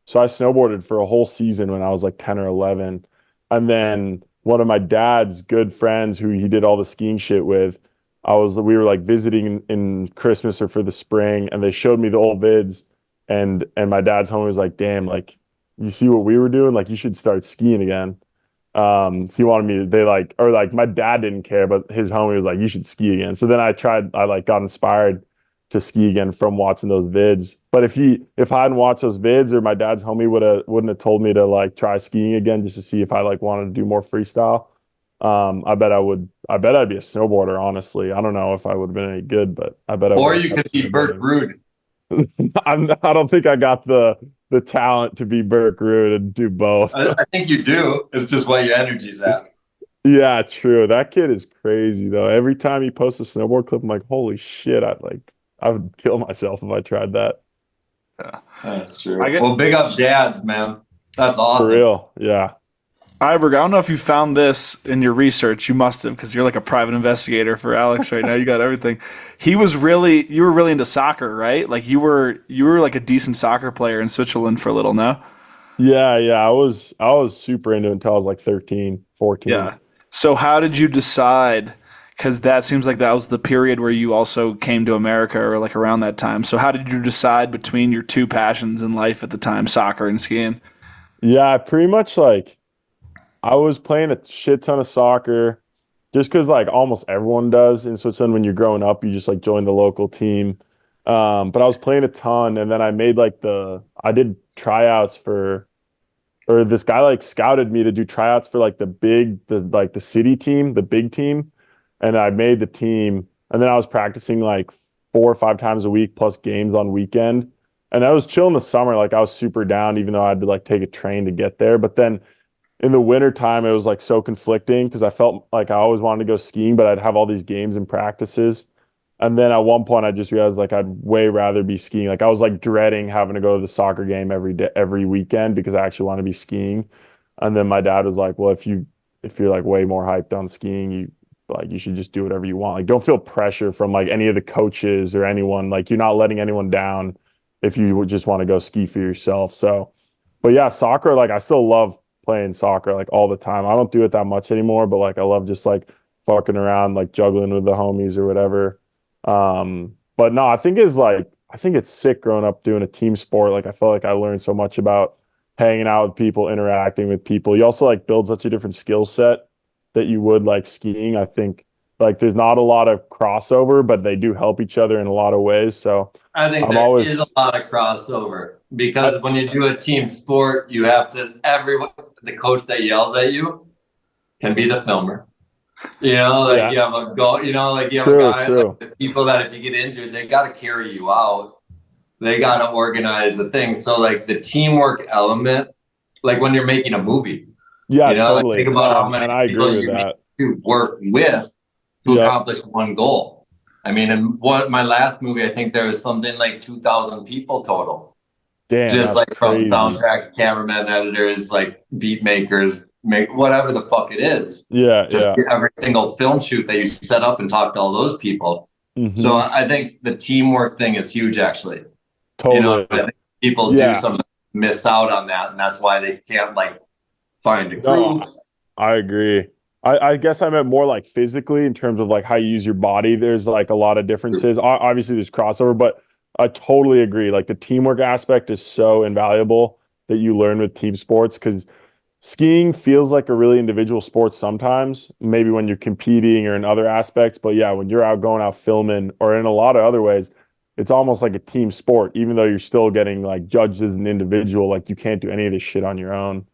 [SPEAKER 2] So I snowboarded for a whole season when I was like 10 or 11. And then one of my dad's good friends who he did all the skiing shit with, we were like visiting in Christmas or for the spring, and they showed me the old vids, and my dad's homie was like, damn, like you see what we were doing? Like you should start skiing again. He wanted me to, my dad didn't care, but his homie was like, you should ski again. So then I like got inspired to ski again from watching those vids. But if I hadn't watched those vids, or my dad's homie wouldn't have told me to like try skiing again just to see if I like wanted to do more freestyle. I bet I'd be a snowboarder, honestly. I don't know if I would have been any good, but I bet I would.
[SPEAKER 4] Or you could be Burt Rude.
[SPEAKER 2] I don't think I got the talent to be Burke Rude and do both.
[SPEAKER 4] I think you do. It's just what your energy's at.
[SPEAKER 2] Yeah, true. That kid is crazy though. Every time he posts a snowboard clip, I'm like, holy shit, I would kill myself if I tried that.
[SPEAKER 4] Yeah, that's true. Well, big up dads, man. That's awesome.
[SPEAKER 2] For real, yeah.
[SPEAKER 5] Iberg, I don't know if you found this in your research. You must have, because you're like a private investigator for Alex right now. You got everything. You were really into soccer, right? Like you were like a decent soccer player in Switzerland for a little, no?
[SPEAKER 2] Yeah. I was super into it until I was like 13, 14.
[SPEAKER 5] Yeah. So how did you decide? Because that seems like that was the period where you also came to America, or like around that time. So how did you decide between your two passions in life at the time, soccer and skiing?
[SPEAKER 2] Yeah, pretty much like I was playing a shit ton of soccer just because like almost everyone does in Switzerland. When you're growing up, you just like join the local team. But I was playing a ton, and then I made I did tryouts or this guy like scouted me to do tryouts for like the city team, the big team. And I made the team, and then I was practicing like 4 or 5 times a week plus games on weekend. And I was chill in the summer. Like I was super down, even though I had to like take a train to get there. But then in the winter time, it was like so conflicting because I felt like I always wanted to go skiing, but I'd have all these games and practices. And then at one point I just realized like I'd way rather be skiing. Like I was like dreading having to go to the soccer game every weekend because I actually want to be skiing. And then my dad was like, well, if you're like way more hyped on skiing, you should just do whatever you want. Like don't feel pressure from like any of the coaches or anyone. Like you're not letting anyone down if you just want to go ski for yourself. So, but yeah, soccer, like I still love playing soccer like all the time. I don't do it that much anymore, but like I love just like fucking around, like juggling with the homies or whatever. But no, I think it's sick growing up doing a team sport. Like I felt like I learned so much about hanging out with people, interacting with people. You also like build such a different skill set that you would like skiing. I think like there's not a lot of crossover, but they do help each other in a lot of ways. So
[SPEAKER 4] I think
[SPEAKER 2] I'm
[SPEAKER 4] there is a
[SPEAKER 2] always
[SPEAKER 4] lot of crossover because when you do a team sport, you have to the coach that yells at you can be the filmer. You know, like
[SPEAKER 2] Yeah.
[SPEAKER 4] you have a goal, you know, like you have
[SPEAKER 2] True,
[SPEAKER 4] a guy,
[SPEAKER 2] true.
[SPEAKER 4] like the people that if you get injured, they got to carry you out. They got to organize the thing. So like the teamwork element, like when you're making a movie,
[SPEAKER 2] Yeah,
[SPEAKER 4] you know, like
[SPEAKER 2] totally.
[SPEAKER 4] think about
[SPEAKER 2] No,
[SPEAKER 4] how many
[SPEAKER 2] and I
[SPEAKER 4] people
[SPEAKER 2] agree with
[SPEAKER 4] you need
[SPEAKER 2] that.
[SPEAKER 4] to work with to
[SPEAKER 2] Yeah.
[SPEAKER 4] accomplish one goal. I mean, in my last movie, I think there was something like 2,000 people total.
[SPEAKER 2] Damn,
[SPEAKER 4] Just
[SPEAKER 2] that's
[SPEAKER 4] like from
[SPEAKER 2] crazy.
[SPEAKER 4] soundtrack, cameramen, editors, like beat makers, make whatever the fuck it is.
[SPEAKER 2] Yeah,
[SPEAKER 4] Just
[SPEAKER 2] yeah.
[SPEAKER 4] every single film shoot that you set up and talk to all those people.
[SPEAKER 2] Mhm.
[SPEAKER 4] So I think the teamwork thing is huge, actually.
[SPEAKER 2] Totally.
[SPEAKER 4] You know, I think people
[SPEAKER 2] Yeah.
[SPEAKER 4] do something, miss out on that, and that's why they can't like find a crew.
[SPEAKER 2] No, I agree. I guess I meant more like physically in terms of like how you use your body. There's like a lot of differences. Obviously, there's crossover, but I totally agree. Like the teamwork aspect is so invaluable that you learn with team sports because skiing feels like a really individual sport sometimes, maybe when you're competing or in other aspects. But yeah, when you're out going out filming or in a lot of other ways, it's almost like a team sport, even though you're still getting like judged as an individual. Like you can't do any of this shit on your own.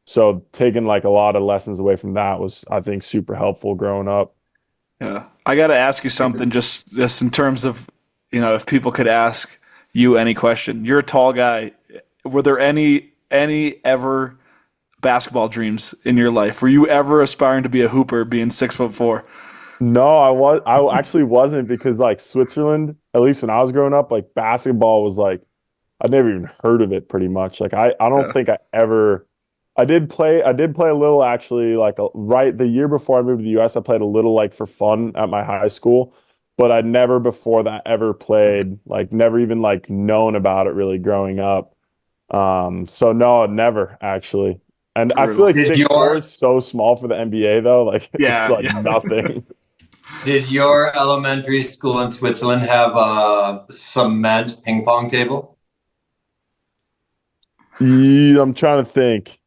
[SPEAKER 2] So taking like a lot of lessons away from that was, I think, super helpful growing up.
[SPEAKER 5] Yeah. I got to ask you something just in terms of, you know, if people could ask you any question. You're a tall guy. Were there any ever basketball dreams in your life? Were you ever aspiring to be a hooper being 6'4"?
[SPEAKER 2] No, I actually wasn't because like Switzerland, at least when I was growing up, like basketball was like I'd never even heard of it pretty much. Like I don't
[SPEAKER 5] Yeah.
[SPEAKER 2] think I did play a little actually like right the year before I moved to the US I played a little like for fun at my high school, but I'd never before that ever played, like never even like known about it really growing up. So no, never actually. And I feel like
[SPEAKER 4] Did
[SPEAKER 2] 6'4"
[SPEAKER 4] your
[SPEAKER 2] is so small for the NBA though. Like it's
[SPEAKER 5] Yeah,
[SPEAKER 2] like
[SPEAKER 5] yeah.
[SPEAKER 2] nothing.
[SPEAKER 4] did your elementary school in Switzerland have a cement ping pong table?
[SPEAKER 2] Yeah, I'm trying to think.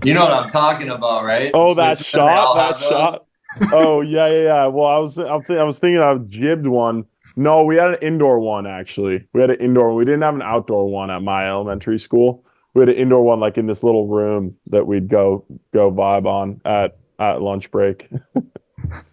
[SPEAKER 4] You know what I'm talking about, right?
[SPEAKER 2] Oh, that
[SPEAKER 4] Switzerland, they
[SPEAKER 2] shot,
[SPEAKER 4] all
[SPEAKER 2] that
[SPEAKER 4] have those.
[SPEAKER 2] shot. Oh, yeah, yeah, yeah. Well, I was thinking I jibbed one. No, we had an indoor one actually. We had an indoor. We didn't have an outdoor one at my elementary school. We had an indoor one like in this little room that we'd go vibe on at lunch break.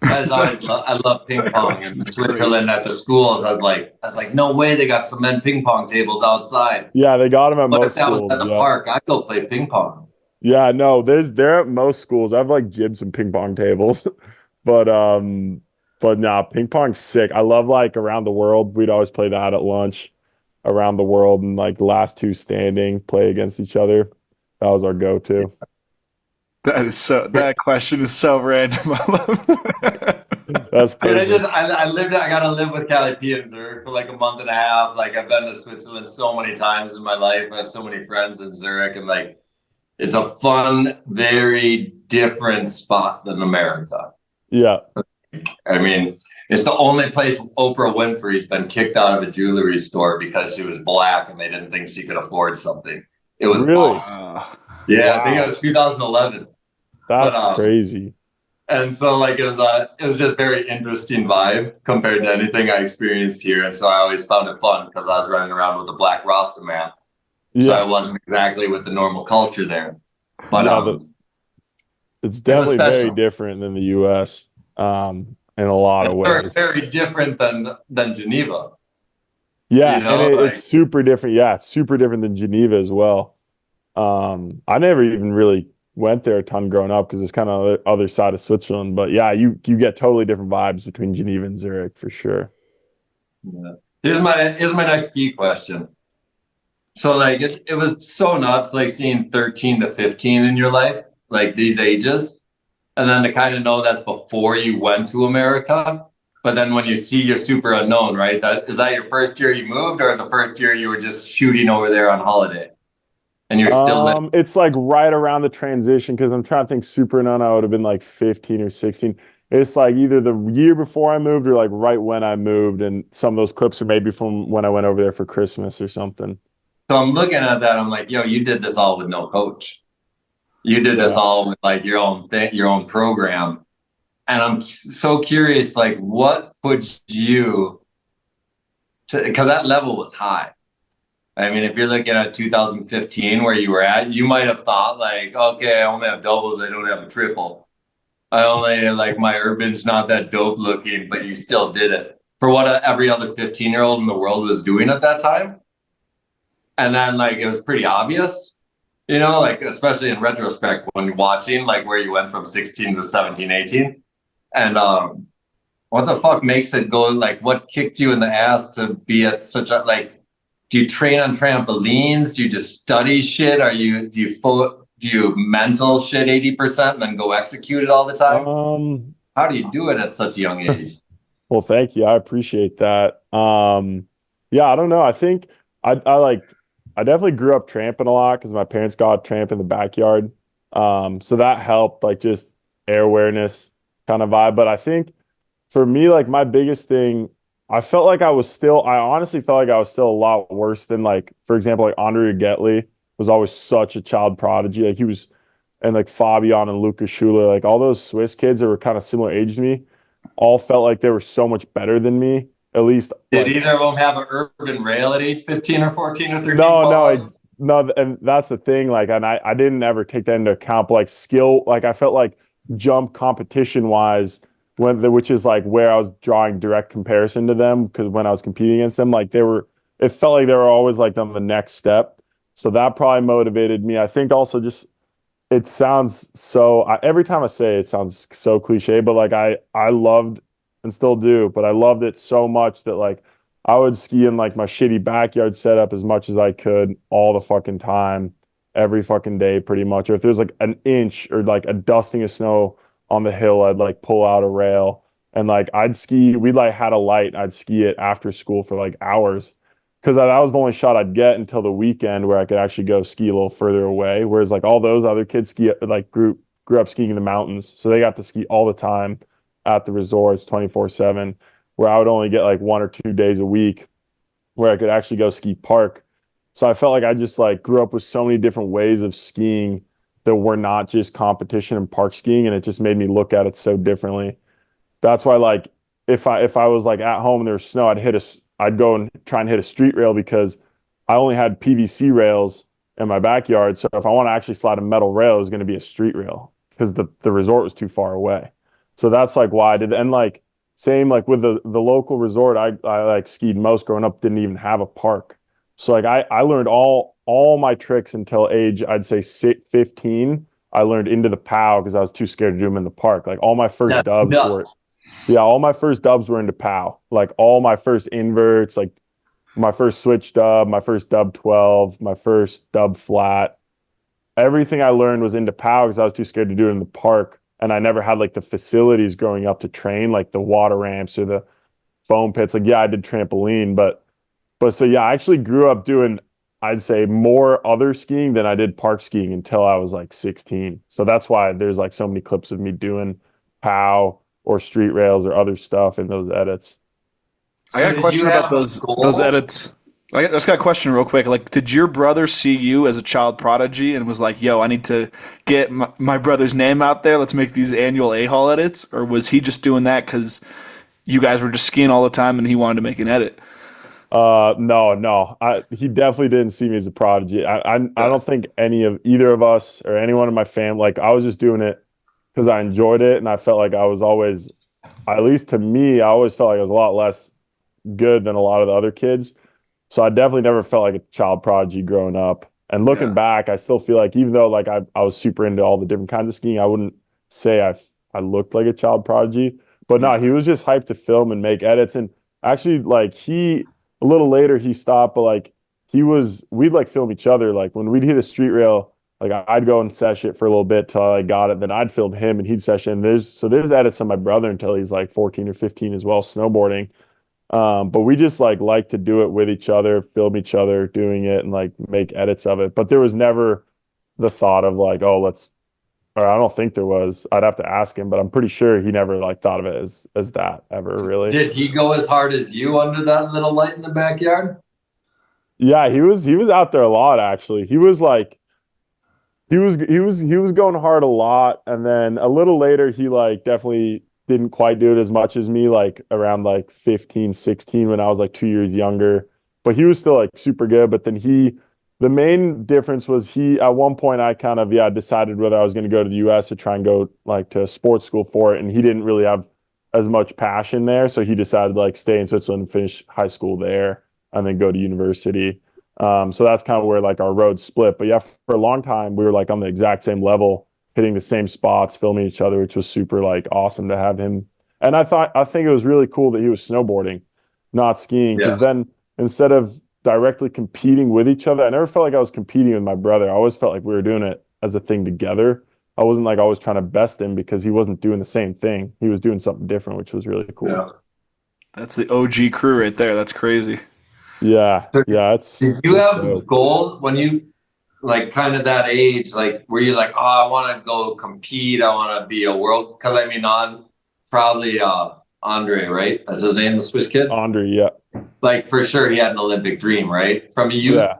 [SPEAKER 4] I love ping pong in Switzerland at the schools. I was like, no way they got cement ping pong tables outside.
[SPEAKER 2] Yeah, they got them at
[SPEAKER 4] But if
[SPEAKER 2] most
[SPEAKER 4] that was
[SPEAKER 2] schools.
[SPEAKER 4] at the
[SPEAKER 2] Yeah.
[SPEAKER 4] park, I'd go play ping pong.
[SPEAKER 2] Yeah, no, they're at most schools. I've like jibbed some ping pong tables. But nah, ping pong's sick. I love like around the world. We'd always play that at lunch around the world and like last two standing play against each other. That was our go-to.
[SPEAKER 5] That question is so random. I love
[SPEAKER 2] That's
[SPEAKER 4] I mean,
[SPEAKER 2] perfect.
[SPEAKER 4] I got to live with Calliope in Zurich for like a month and a half. Like I've been to Switzerland so many times in my life. I have so many friends in Zurich, and like it's a fun, very different spot than America.
[SPEAKER 2] Yeah.
[SPEAKER 4] I mean, it's the only place Oprah Winfrey's been kicked out of a jewelry store because she was black and they didn't think she could afford something. It was
[SPEAKER 2] Really?
[SPEAKER 4] awesome. Yeah, I think
[SPEAKER 2] Wow.
[SPEAKER 4] it was 2011.
[SPEAKER 2] That's crazy.
[SPEAKER 4] And so like it was just very interesting vibe compared to anything I experienced here. And so I always found it fun because I was running around with a black Rasta man. So I
[SPEAKER 2] Yeah.
[SPEAKER 4] wasn't exactly with the normal culture there. But
[SPEAKER 2] Yeah, it's definitely very
[SPEAKER 4] special.
[SPEAKER 2] different than the US in a lot of
[SPEAKER 4] it's
[SPEAKER 2] ways.
[SPEAKER 4] very different than Geneva.
[SPEAKER 2] Yeah,
[SPEAKER 4] You know,
[SPEAKER 2] and
[SPEAKER 4] like-
[SPEAKER 2] it's super different. Yeah, it's super different than Geneva as well. I never even really went there a ton growing up because it's kind of the other side of Switzerland. But yeah, you get totally different vibes between Geneva and Zurich for sure.
[SPEAKER 4] Yeah. Here's my next ski question. So like it was so nuts like seeing 13 to 15 in your life, like these ages. And then to kind of know that's before you went to America. But then when you see you're super unknown, right? Is that your first year you moved or the first year you were just shooting over there on holiday? And you're still there?
[SPEAKER 2] It's like right around the transition because I'm trying to think super none. I would have been like 15 or 16. It's like either the year before I moved or like right when I moved. And some of those clips are maybe from when I went over there for Christmas or something.
[SPEAKER 4] So I'm looking at that. I'm like, yo, you did this all with no coach. You did this all with like your own thing, your own program. And I'm so curious, like, what pushed you to, because that level was high. I mean, if you're looking at 2015 where you were at, you might have thought like, okay, I only have doubles, I don't have a triple. I only like my urban's not that dope looking, but you still did it for what every other 15-year-old in the world was doing at that time. And then like it was pretty obvious, you know, like especially in retrospect when watching like where you went from 16 to 17, 18. And what the fuck makes it go, like what kicked you in the ass to be at such a, like, do you train on trampolines? Do you just study shit? Do you mental shit 80% and then go execute it all the time? How do you do it at such a young age?
[SPEAKER 2] Well, thank you. I appreciate that. Yeah, I don't know. I think I definitely grew up tramping a lot because my parents got tramp in the backyard. So that helped, like just air awareness kind of vibe. But I think for me, like my biggest thing, I honestly felt like I was still a lot worse than like, for example, like Andre Gettley was always such a child prodigy. Like he was, and like Fabian and Lucas Schuler, like all those Swiss kids that were kind of similar age to me, all felt like they were so much better than me. At least
[SPEAKER 4] did either of them have an urban rail at age 15 or 14 or 13?
[SPEAKER 2] No, and that's the thing. Like, and I didn't ever take that into account. But like skill, like I felt like jump competition wise, which is like where I was drawing direct comparison to them because when I was competing against them, like it felt like they were always like on the next step. So that probably motivated me. I think also just it sounds so. Every time I say it, it sounds so cliche, but like I loved and still do, but I loved it so much that like I would ski in like my shitty backyard setup as much as I could all the fucking time, every fucking day pretty much. Or if there's like an inch or like a dusting of snow on the hill, I'd like pull out a rail and like I'd ski. We like had a light, I'd ski it after school for like hours because that was the only shot I'd get until the weekend where I could actually go ski a little further away. Whereas like all those other kids grew up skiing in the mountains, so they got to ski all the time at the resorts 24/7, where I would only get like 1 or 2 days a week where I could actually go ski park. So I felt like I just like grew up with so many different ways of skiing that were not just competition and park skiing, and it just made me look at it so differently. That's why like if I was like at home and there was snow, I'd go and try and hit a street rail because I only had PVC rails in my backyard. So if I want to actually slide a metal rail, it was going to be a street rail because the resort was too far away. So that's like why I did. And like same like with the local resort I like skied most growing up didn't even have a park. So like I learned all my tricks until age I'd say 15. I learned into the POW because I was too scared to do them in the park. Like all my first dubs were all my first dubs were into POW. Like all my first inverts, like my first switch dub, my first dub 12, my first dub flat. Everything I learned was into POW because I was too scared to do it in the park. And I never had like the facilities growing up to train, like the water ramps or the foam pits. Like, yeah, I did trampoline, but so yeah, I actually grew up doing, I'd say, more other skiing than I did park skiing until I was like 16. So that's why there's like so many clips of me doing POW or street rails or other stuff in those edits.
[SPEAKER 5] I got a question about those edits. I just got a question real quick. Like, did your brother see you as a child prodigy and was like, yo, I need to get my brother's name out there. Let's make these annual A-Hall edits? Or was he just doing that because you guys were just skiing all the time and he wanted to make an edit?
[SPEAKER 2] No. He definitely didn't see me as a prodigy. I don't think either of us or anyone in my family, like I was just doing it because I enjoyed it. And I felt like I was always, at least to me, I always felt like I was a lot less good than a lot of the other kids. So I definitely never felt like a child prodigy growing up. And looking back, I still feel like even though like I was super into all the different kinds of skiing, I wouldn't say I looked like a child prodigy. But no, he was just hyped to film and make edits. And actually like a little later he stopped, but like we'd like film each other. Like when we'd hit a street rail, like I'd go and sesh it for a little bit till I got it. Then I'd film him and he'd session. There's edits on my brother until he's like 14 or 15 as well, snowboarding. But we just like to do it with each other, film each other doing it and like make edits of it. But there was never the thought of like, oh, or I don't think there was. I'd have to ask him, but I'm pretty sure he never like thought of it as that ever really.
[SPEAKER 4] Did he go as hard as you under that little light in the backyard?
[SPEAKER 2] Yeah, he was out there a lot actually. He was like he was going hard a lot, and then a little later he like definitely didn't quite do it as much as me, like around like 15, 16 when I was like 2 years younger. But he was still like super good. But then the main difference was he at one point I kind of decided whether I was going to go to the US to try and go like to sports school for it, and he didn't really have as much passion there, so he decided to like stay in Switzerland and finish high school there and then go to university. So that's kind of where like our roads split. But yeah, for a long time we were like on the exact same level, hitting the same spots, filming each other, which was super like awesome to have him. And I think it was really cool that he was snowboarding, not skiing,
[SPEAKER 4] Yeah.
[SPEAKER 2] because then instead of directly competing with each other, I never felt like I was competing with my brother. I always felt like we were doing it as a thing together. I wasn't like always trying to best him because he wasn't doing the same thing. He was doing something different, which was really cool.
[SPEAKER 4] Yeah.
[SPEAKER 5] That's the OG crew right there. That's crazy.
[SPEAKER 2] Yeah,
[SPEAKER 4] So
[SPEAKER 2] yeah,
[SPEAKER 4] did you
[SPEAKER 2] it's
[SPEAKER 4] have
[SPEAKER 2] dope.
[SPEAKER 4] goals when you like kind of that age? Like, were you like, oh, I want to go compete. I want to be a world. Because I mean, probably Andre, right? That's his name, the Swiss kid.
[SPEAKER 2] Andre, yeah,
[SPEAKER 4] Like for sure, he had an Olympic dream, right? From a youth
[SPEAKER 2] yeah.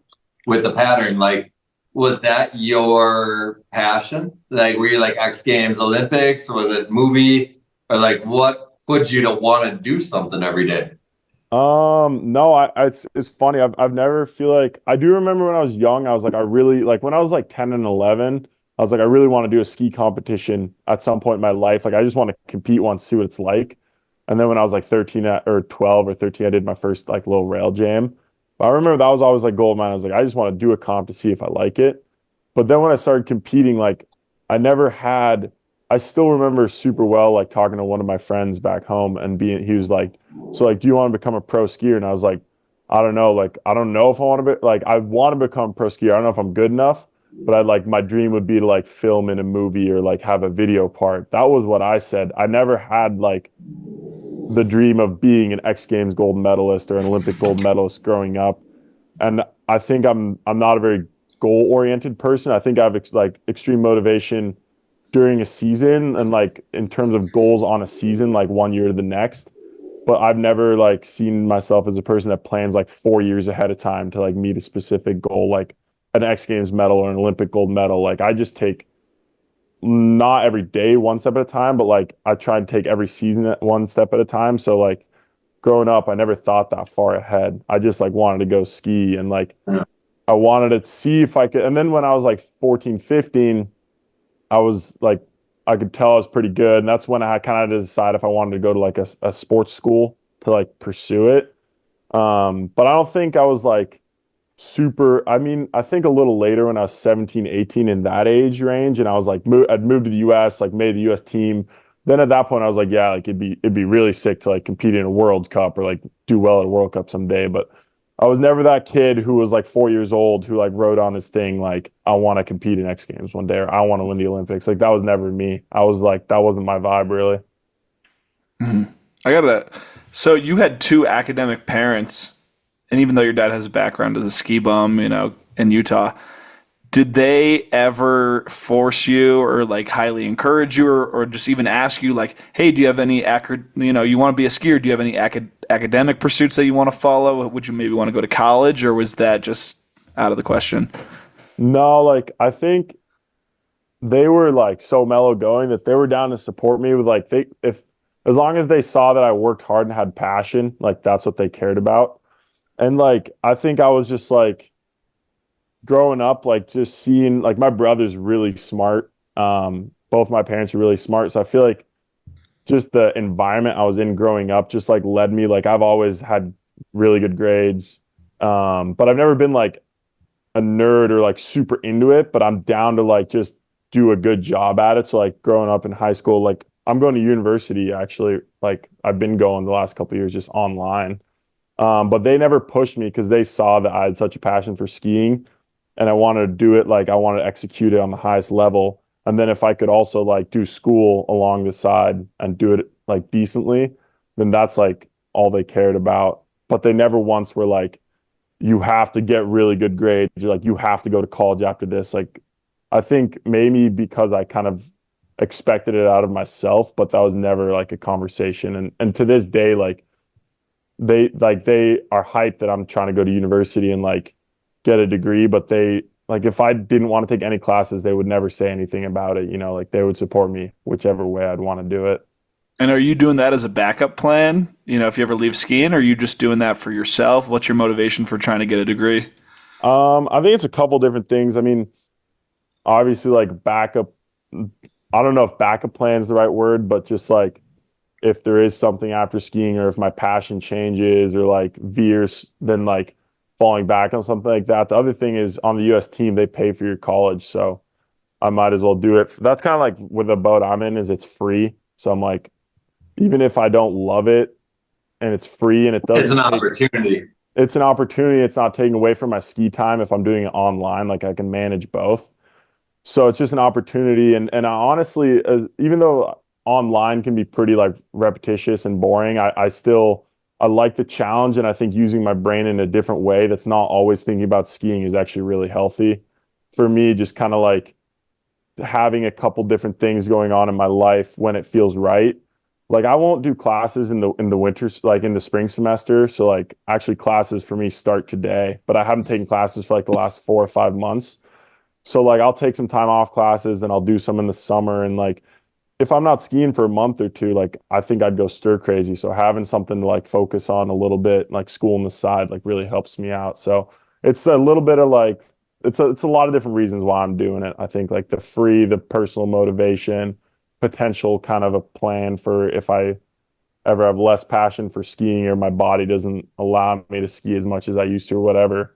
[SPEAKER 4] with the pattern. Like, was that your passion? Like, were you like X Games, Olympics? Was it movie? Or like, what put you to want to do something every day?
[SPEAKER 2] No, it's funny. I've never feel like I do remember when I was young, I was like, I really like when I was like 10 and 11, I was like, I really want to do a ski competition at some point in my life. Like, I just want to compete once, see what it's like. And then when I was like 13 or 12 or 13, I did my first like little rail jam. But I remember that was always like goal of mine. I was like, I just want to do a comp to see if I like it. But then when I started competing, like I never had, I still remember super well, like talking to one of my friends back home and he was like, so like, do you want to become a pro skier? And I was I don't know. Like, I don't know if I want to be like, I want to become a pro skier. I don't know if I'm good enough, but I'd like, my dream would be to like film in a movie or like have a video part. That was what I said. I never had like the dream of being an X Games gold medalist or an Olympic gold medalist growing up. And I think I'm not a very goal oriented person. I think I have like extreme motivation during a season and like in terms of goals on a season, like one year to the next. But I've never like seen myself as a person that plans like 4 years ahead of time to like meet a specific goal, like an X Games medal or an Olympic gold medal. Like I just take not every day one step at a time, but like I try to take every season at one step at a time. So like growing up, I never thought that far ahead. I just like wanted to go ski and like I wanted to see if I could. And then when I was like 14, 15, I was like, I could tell I was pretty good. And that's when I kind of had to decide if I wanted to go to like a sports school to like pursue it. But I don't think I was like super, I mean, I think a little later when I was 17, 18 in that age range, and I was like, I'd moved to the US, like made the US team. Then at that point, I was like, yeah, like it'd be really sick to like compete in a World Cup or like do well at a World Cup someday. But I was never that kid who was like 4 years old who like wrote on his thing like I want to compete in X Games one day or I want to win the Olympics. Like that was never me. I was like that wasn't my vibe really.
[SPEAKER 5] Mhm. I gotta. So you had two academic parents, and even though your dad has a background as a ski bum, in Utah, did they ever force you or like highly encourage you or just even ask you like, hey, do you have any you want to be a skier? Do you have any academic pursuits that you want to follow? Would you maybe want to go to college, or was that just out of the question?
[SPEAKER 2] No, like I think they were like so mellow going that they were down to support me with like they if as long as they saw that I worked hard and had passion, like that's what they cared about. And like I think I was just like growing up, like just seeing like my brother's really smart. Both my parents are really smart. So I feel like just the environment I was in growing up just like led me like I've always had really good grades. But I've never been like a nerd or like super into it, but I'm down to like just do a good job at it. So like growing up in high school, like I'm going to university actually, like I've been going the last couple of years just online. But they never pushed me because they saw that I had such a passion for skiing and I wanted to do it like I wanted to execute it on the highest level. And then if I could also like do school along the side and do it like decently, then that's like all they cared about. But they never once were like, you have to get really good grades. You're like, you have to go to college after this. Like, I think maybe because I kind of expected it out of myself, but that was never like a conversation. And to this day, like they are hyped that I'm trying to go to university and like get a degree, but they like if I didn't want to take any classes, they would never say anything about it, like they would support me whichever way I'd want to do it.
[SPEAKER 5] And are you doing that as a backup plan? If you ever leave skiing, or are you just doing that for yourself? What's your motivation for trying to get a degree?
[SPEAKER 2] I think it's a couple different things. I mean, obviously like backup, I don't know if backup plan is the right word, but just like if there is something after skiing or if my passion changes or like veers, then like falling back on something like that. The other thing is on the US team, they pay for your college. So I might as well do it. That's kind of like with the boat I'm in is it's free. So I'm like, even if I don't love it and it's free and it
[SPEAKER 4] It's
[SPEAKER 2] doesn't
[SPEAKER 4] an opportunity.
[SPEAKER 2] it's an opportunity. It's not taking away from my ski time if I'm doing it online. Like I can manage both. So it's just an opportunity. And I honestly, even though online can be pretty like repetitious and boring, I like the challenge. And I think using my brain in a different way that's not always thinking about skiing is actually really healthy for me. Just kind of like having a couple different things going on in my life when it feels right. Like I won't do classes in the winter, like in the spring semester. So like actually classes for me start today, but I haven't taken classes for like the last 4 or 5 months. So like I'll take some time off classes, then I'll do some in the summer. And like if I'm not skiing for a month or two, like I think I'd go stir crazy. So having something to like focus on a little bit, like school on the side, like really helps me out. So it's a little bit of like it's a lot of different reasons why I'm doing it. I think like the personal motivation, potential kind of a plan for if I ever have less passion for skiing or my body doesn't allow me to ski as much as I used to or whatever.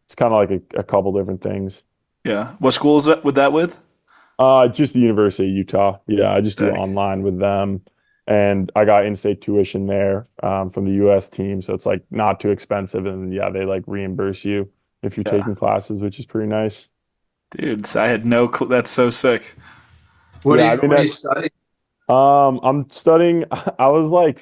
[SPEAKER 2] It's kind of like a couple different things.
[SPEAKER 5] Yeah. What school is that with?
[SPEAKER 2] Just the University of Utah. Yeah, I just do
[SPEAKER 5] Okay.
[SPEAKER 2] online with them, and I got in-state tuition there from the U.S. team, so it's like not too expensive, and yeah, they like reimburse you if you're
[SPEAKER 5] Yeah.
[SPEAKER 2] taking classes, which is pretty nice.
[SPEAKER 5] Dude, I had no clue. That's so sick.
[SPEAKER 4] What do
[SPEAKER 2] Yeah, I
[SPEAKER 4] you
[SPEAKER 2] mean
[SPEAKER 4] what do you study?
[SPEAKER 2] I'm studying. I was like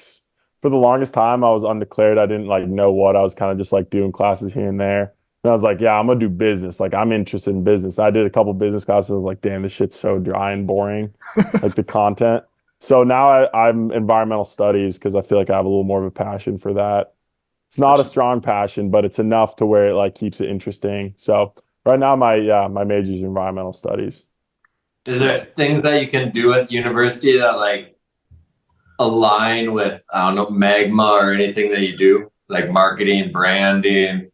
[SPEAKER 2] for the longest time I was undeclared. I didn't like know what I was kind of just like doing classes here and there. And I was like, yeah, I'm gonna do business. Like I'm interested in business. I did a couple business classes. I was like, damn, this shit's so dry and boring, like the content. So now I'm environmental studies because I feel like I have a little more of a passion for that. It's not a strong passion, but it's enough to where it like keeps it interesting. So right now my major is environmental studies.
[SPEAKER 4] Is there things that you can do at university that like align with, I don't know, MAGMA or anything that you do, like marketing, branding,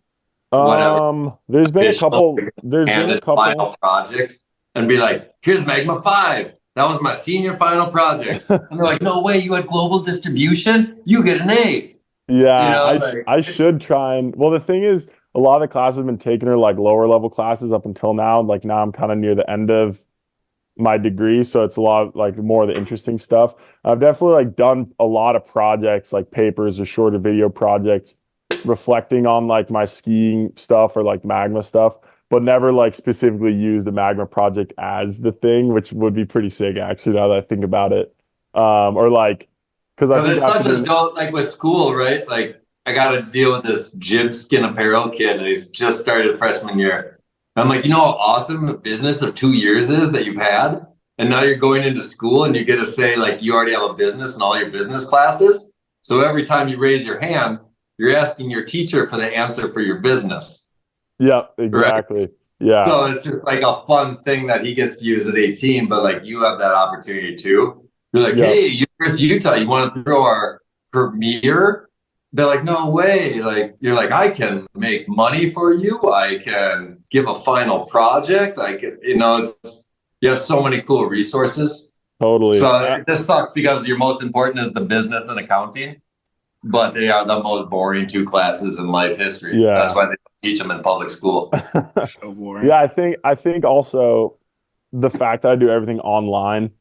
[SPEAKER 4] whatever,
[SPEAKER 2] There's been a
[SPEAKER 4] official,
[SPEAKER 2] couple. There's been
[SPEAKER 4] and
[SPEAKER 2] a
[SPEAKER 4] then
[SPEAKER 2] couple.
[SPEAKER 4] final project and be like, here's MAGMA 5. That was my senior final project. And they're like, no way, you had global distribution? You get an A.
[SPEAKER 2] Yeah,
[SPEAKER 4] Like
[SPEAKER 2] I should try and well the thing is a lot of the classes have been taken are like lower level classes up until now. Like now I'm kind of near the end of my degree, so it's a lot like more of the interesting stuff. I've definitely like done a lot of projects like papers or shorter video projects reflecting on like my skiing stuff or like magma stuff, but never like specifically use the magma project as the thing, which would be pretty sick actually now that I think about it. Or like because I
[SPEAKER 4] because
[SPEAKER 2] think
[SPEAKER 4] it's
[SPEAKER 2] after
[SPEAKER 4] such a
[SPEAKER 2] doing
[SPEAKER 4] dope, like with school, right? Like I got to deal with this jib skin apparel kid, and he's just started freshman year. And I'm like, you know how awesome the business of 2 years is that you've had, and now you're going into school and you get to say like you already have a business in all your business classes. So every time you raise your hand, you're asking your teacher for the answer for your business,
[SPEAKER 2] yeah,
[SPEAKER 4] right?
[SPEAKER 2] exactly. Yeah,
[SPEAKER 4] So it's just like a fun thing that he gets to use at 18, but like you have that opportunity too. You're like,
[SPEAKER 2] yeah.
[SPEAKER 4] hey, University of Utah, you want to throw our premiere? They're like, no way. Like you're like, I can make money for you. I can give a final project. Like it's you have so many cool resources.
[SPEAKER 2] Totally.
[SPEAKER 4] So this sucks because your most important is the business and accounting, but they are the most boring two classes in life history. That's
[SPEAKER 2] Yeah.
[SPEAKER 4] why they don't teach them in public school.
[SPEAKER 5] So boring.
[SPEAKER 2] Yeah, I think also the fact that I do everything online,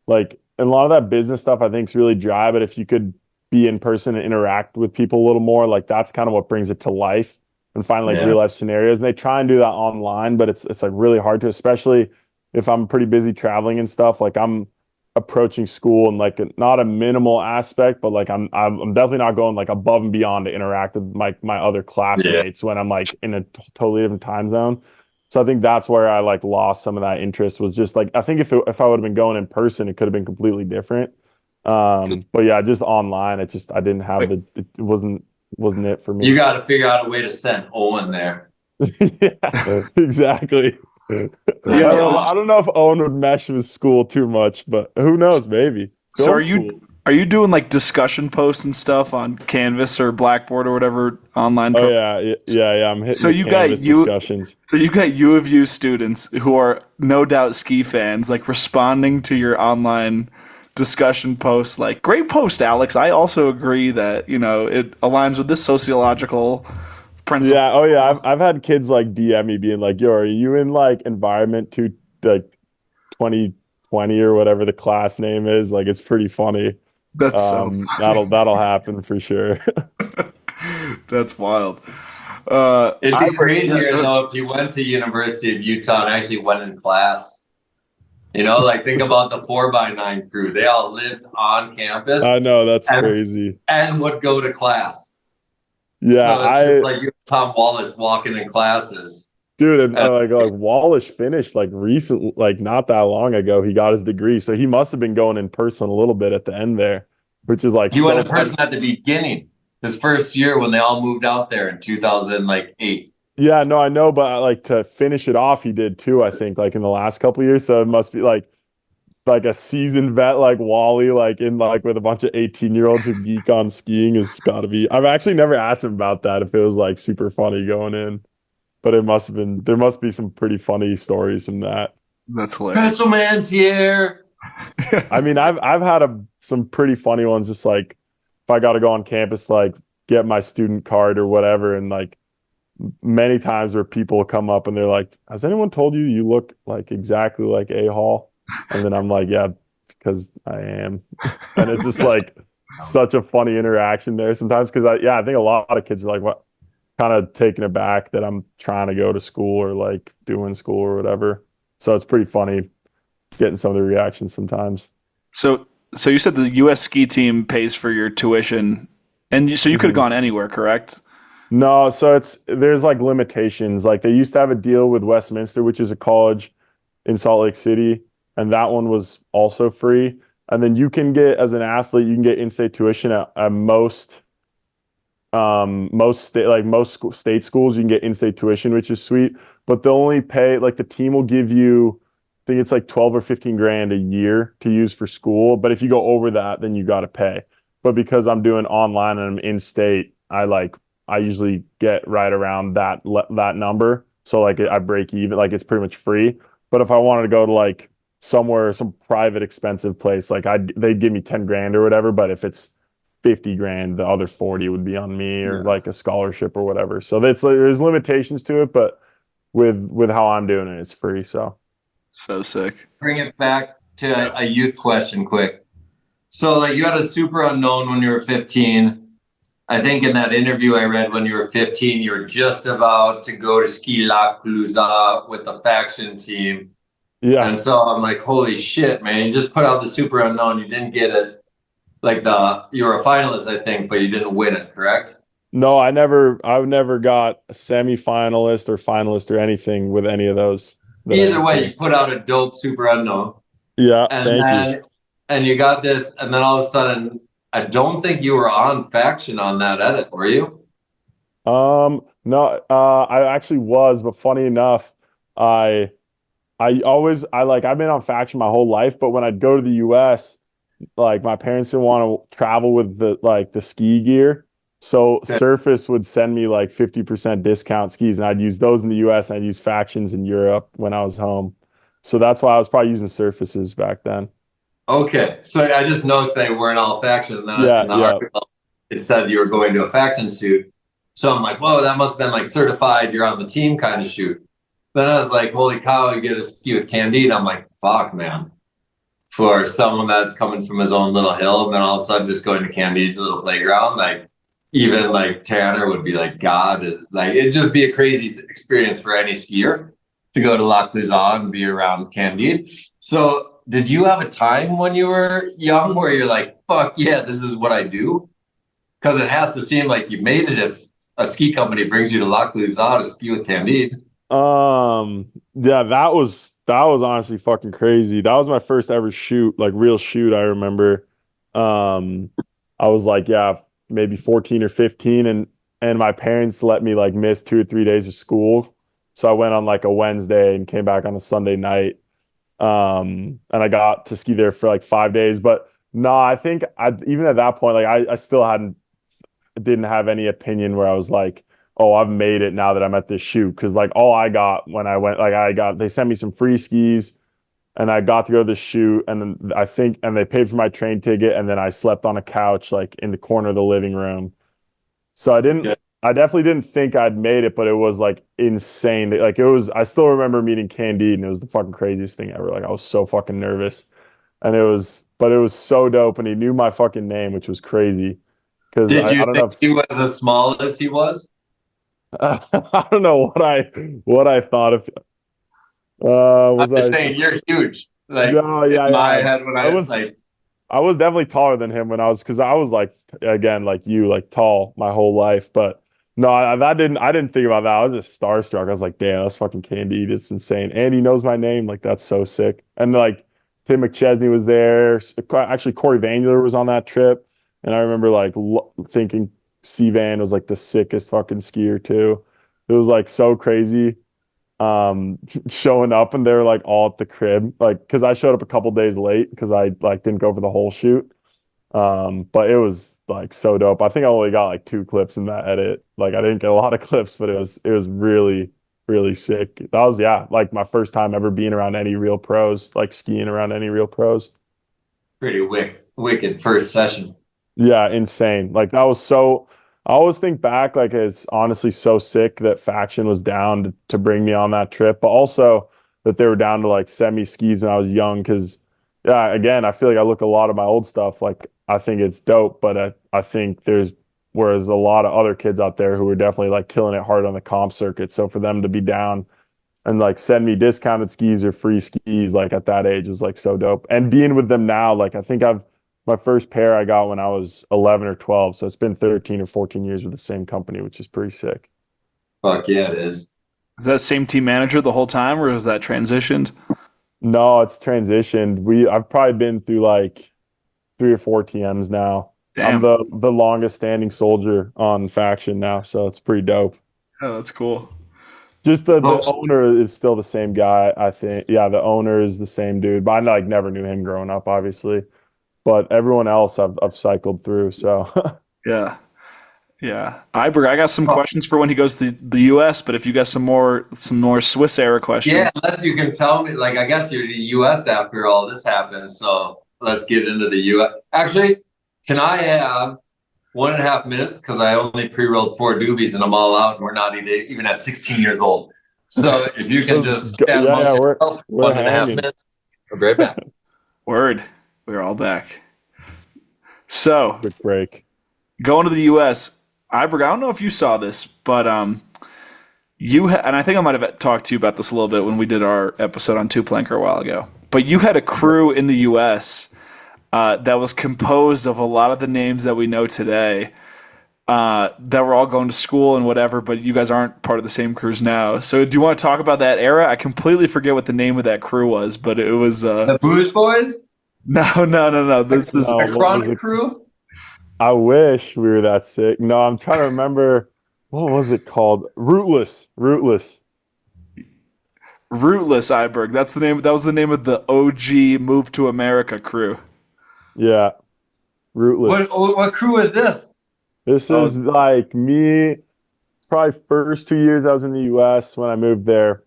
[SPEAKER 2] like and a lot of that business stuff I think is really dry, but if you could be in person and interact with people a little more, like that's kind of what brings it to life and find like
[SPEAKER 4] Yeah.
[SPEAKER 2] real life scenarios. And they try and do that online, but it's like really hard to, especially if I'm pretty busy traveling and stuff. Like I'm approaching school in like not a minimal aspect, but like I'm definitely not going like above and beyond to interact with my other
[SPEAKER 4] Yeah.
[SPEAKER 2] classmates when I'm like in a totally different time zone. So I think that's where I like lost some of that interest was just like I think if I would have been going in person, it could have been completely different. But yeah, just online, I didn't have
[SPEAKER 5] Wait,
[SPEAKER 2] it wasn't wasn't it for me.
[SPEAKER 4] You got to figure out a way to send Owen there.
[SPEAKER 2] Yeah, exactly.
[SPEAKER 5] Yeah.
[SPEAKER 2] I don't know if Owen would mesh with school too much, but who knows? Maybe.
[SPEAKER 5] So
[SPEAKER 2] Film
[SPEAKER 5] are you doing like discussion posts and stuff on Canvas or Blackboard or whatever online?
[SPEAKER 2] Oh yeah. I'm hitting
[SPEAKER 5] So
[SPEAKER 2] the
[SPEAKER 5] you
[SPEAKER 2] Canvas discussions.
[SPEAKER 5] So you got U of U students who are no doubt ski fans, like responding to your online discussion posts, like, great post, Alex. I also agree that, it aligns with this sociological principle.
[SPEAKER 2] Yeah. Oh yeah. I've had kids like DM me being like, "Yo, are you in like environment to like 2020 or whatever the class name is?" Like, it's pretty funny.
[SPEAKER 5] That's
[SPEAKER 2] That'll happen for sure.
[SPEAKER 5] that's wild.
[SPEAKER 4] It'd be crazier though if you went to University of Utah and actually went in class. Like think about the 4x9 crew. They all lived on campus.
[SPEAKER 2] I know, that's crazy.
[SPEAKER 4] And would go to class.
[SPEAKER 2] Yeah,
[SPEAKER 4] so it's just like you have Tom Wallace walking in classes.
[SPEAKER 2] Dude, and like Wallace finished like recently, like not that long ago. He got his degree, so he must have been going in person a little bit at the end there, which is like
[SPEAKER 4] he went in person at the beginning, his first year when they all moved out there in 2008.
[SPEAKER 2] Yeah, no, I know, but like to finish it off, he did too. I think like in the last couple of years, so it must be like a seasoned vet like Wally, like in like with a bunch of 18-year-olds who geek on skiing has got to be. I've actually never asked him about that if it was like super funny going in. But it must have been. There must be some pretty funny stories from that.
[SPEAKER 5] That's hilarious.
[SPEAKER 4] Man's here.
[SPEAKER 2] I mean, I've had some pretty funny ones. Just like if I got to go on campus, like get my student card or whatever, and like many times where people come up and they're like, "Has anyone told you look like exactly like A Hall?" And then I'm like, "Yeah, because I am." And it's just like such a funny interaction there sometimes because I think a lot of kids are like, "What?" Kind of taken aback that I'm trying to go to school or like doing school or whatever. So it's pretty funny getting some of the reactions sometimes.
[SPEAKER 5] So you said the U.S. ski team pays for your tuition, and so you could have gone anywhere, correct?
[SPEAKER 2] No, so there's like limitations. Like they used to have a deal with Westminster, which is a college in Salt Lake City, and that one was also free. And then you can get, as an athlete, you can get in-state tuition at most state schools. You can get in-state tuition, which is sweet, but they'll only pay, like the team will give you, I think it's like 12 or 15 grand a year to use for school. But if you go over that, then you got to pay. But because I'm doing online and I'm in state, I usually get right around that number. So like I break even, like it's pretty much free. But if I wanted to go to like somewhere, some private expensive place, like they'd give me 10 grand or whatever. But if it's 50 grand, the other 40 would be on me or like a scholarship or whatever. So there's limitations to it, but with how I'm doing it, it's free. So
[SPEAKER 5] sick.
[SPEAKER 4] Bring it back to a youth question quick. So like you had a super unknown when you were 15. I think in that interview I read when you were 15, you were just about to go to Ski Lac Pelousa with the faction team.
[SPEAKER 2] Yeah.
[SPEAKER 4] And so I'm like, holy shit, man, you just put out the super unknown. You didn't get it. Like you were a finalist, I think, but you didn't win it, correct?
[SPEAKER 2] No, I never got a semi-finalist or finalist or anything with any of those.
[SPEAKER 4] Either way, you put out a dope super unknown.
[SPEAKER 2] Yeah, thank you.
[SPEAKER 4] And you got this, and then all of a sudden, I don't think you were on faction on that edit, were you?
[SPEAKER 2] No, I actually was, but funny enough, I've been on faction my whole life, but when I'd go to the US, like my parents didn't want to travel with the ski gear. So Surface would send me like 50% discount skis, and I'd use those in the US and I'd use factions in Europe when I was home. So that's why I was probably using Surfaces back then.
[SPEAKER 4] Okay. So I just noticed they weren't all faction. And then in the article, it said you were going to a faction shoot. So I'm like, whoa, that must have been like certified, you're on the team kind of shoot. Then I was like, holy cow, you get a ski with Candide. I'm like, fuck, man. For someone that's coming from his own little hill and then all of a sudden just going to Candide's little playground, like even like Tanner would be like, God, like it'd just be a crazy experience for any skier to go to Lac Pelousa and be around Candide. So did you have a time when you were young where you're like, fuck yeah, this is what I do? Because it has to seem like you made it if a ski company brings you to Lac Pelousa to ski with Candide.
[SPEAKER 2] Yeah, that was honestly fucking crazy. That was my first ever shoot, like real shoot, I remember. I was like, yeah, maybe 14 or 15, and my parents let me like miss 2 or 3 days of school. So I went on like a Wednesday and came back on a Sunday night. And I got to ski there for like 5 days. But no, I think even at that point, like I still didn't have any opinion where I was like, oh, I've made it now that I'm at this shoot. Cause like all I got when I went, they sent me some free skis and I got to go to the shoot. And then and they paid for my train ticket. And then I slept on a couch, like in the corner of the living room. So I definitely didn't think I'd made it, but it was like insane. Like I still remember meeting Candide and it was the fucking craziest thing ever. Like I was so fucking nervous and but it was so dope. And he knew my fucking name, which was crazy. Cause
[SPEAKER 4] Did you
[SPEAKER 2] I don't
[SPEAKER 4] think
[SPEAKER 2] know
[SPEAKER 4] he was as small as he was?
[SPEAKER 2] I don't know what I thought of.
[SPEAKER 4] I'm
[SPEAKER 2] Was
[SPEAKER 4] just
[SPEAKER 2] I?
[SPEAKER 4] saying you're huge. Like
[SPEAKER 2] No,
[SPEAKER 4] in
[SPEAKER 2] yeah,
[SPEAKER 4] my
[SPEAKER 2] yeah.
[SPEAKER 4] head when I was like,
[SPEAKER 2] I was definitely taller than him because I was like, again, like you, like tall my whole life. But no, I didn't think about that. I was just starstruck. I was like, damn, that's fucking Candide. It's insane. And he knows my name. Like, that's so sick. And like, Tim McChesney was there. Actually, Corey Vangler was on that trip. And I remember like thinking C-Van was like the sickest fucking skier too. It was like so crazy showing up and they were like all at the crib like because I showed up a couple days late because I like didn't go for the whole shoot but it was like so dope. I think I only got like 2 clips in that edit. Like I didn't get a lot of clips, but it was really really sick. That was like my first time ever being around any real pros, like skiing around any real pros.
[SPEAKER 4] pretty wicked first session.
[SPEAKER 2] Yeah, insane. Like that was so I always think back like it's honestly so sick that Faction was down to bring me on that trip, but also that they were down to like send me skis when I was young because yeah, again, I feel like I look a lot of my old stuff like I think it's dope, but I think whereas a lot of other kids out there who were definitely like killing it hard on the comp circuit. So for them to be down and like send me discounted skis or free skis like at that age was like so dope. And being with them now, like I think my first pair I got when I was 11 or 12. So it's been 13 or 14 years with the same company, which is pretty sick.
[SPEAKER 4] Fuck yeah, it is.
[SPEAKER 5] Is that same team manager the whole time, or is that transitioned?
[SPEAKER 2] No, it's transitioned. I've probably been through like 3 or 4 TMs now. I'm
[SPEAKER 5] Damn.
[SPEAKER 2] the longest standing soldier on Faction now, so it's pretty dope.
[SPEAKER 5] Oh, that's cool.
[SPEAKER 2] Just the owner is still the same guy, I think. Yeah, the owner is the same dude, but I like never knew him growing up, obviously. But everyone else I've cycled through, so
[SPEAKER 5] Yeah. Yeah. Iberg, I got some questions for when he goes to the US, but if you got some more Swiss era questions.
[SPEAKER 4] Yeah, unless you can tell me, like, I guess you're the US after all this happened. So let's get into the US. Actually, can I have 1.5 minutes? Because I only pre-rolled 4 doobies and I'm all out and we're not even at 16 years old. So if you can just chat amongst yourself,
[SPEAKER 2] we're
[SPEAKER 4] 1.5
[SPEAKER 2] hanging.
[SPEAKER 4] minutes. I'll be right back.
[SPEAKER 5] Word. We're all back. So
[SPEAKER 2] Quick break.
[SPEAKER 5] going to the US, Iberg, I don't know if you saw this, but and I think I might have talked to you about this a little bit when we did our episode on Two Planker a while ago. But you had a crew in the US that was composed of a lot of the names that we know today that were all going to school and whatever, but you guys aren't part of the same crews now. So do you want to talk about that era? I completely forget what the name of that crew was, but it was
[SPEAKER 4] the Booze Boys?
[SPEAKER 5] No. This is
[SPEAKER 4] a Chronic crew?
[SPEAKER 2] I wish we were that sick. No, I'm trying to remember what was it called? Rootless.
[SPEAKER 5] Iberg. That's the name. That was the name of the OG Move to America crew.
[SPEAKER 2] Yeah. Rootless.
[SPEAKER 4] What crew is this?
[SPEAKER 2] This is like me, probably first 2 years I was in the US when I moved there,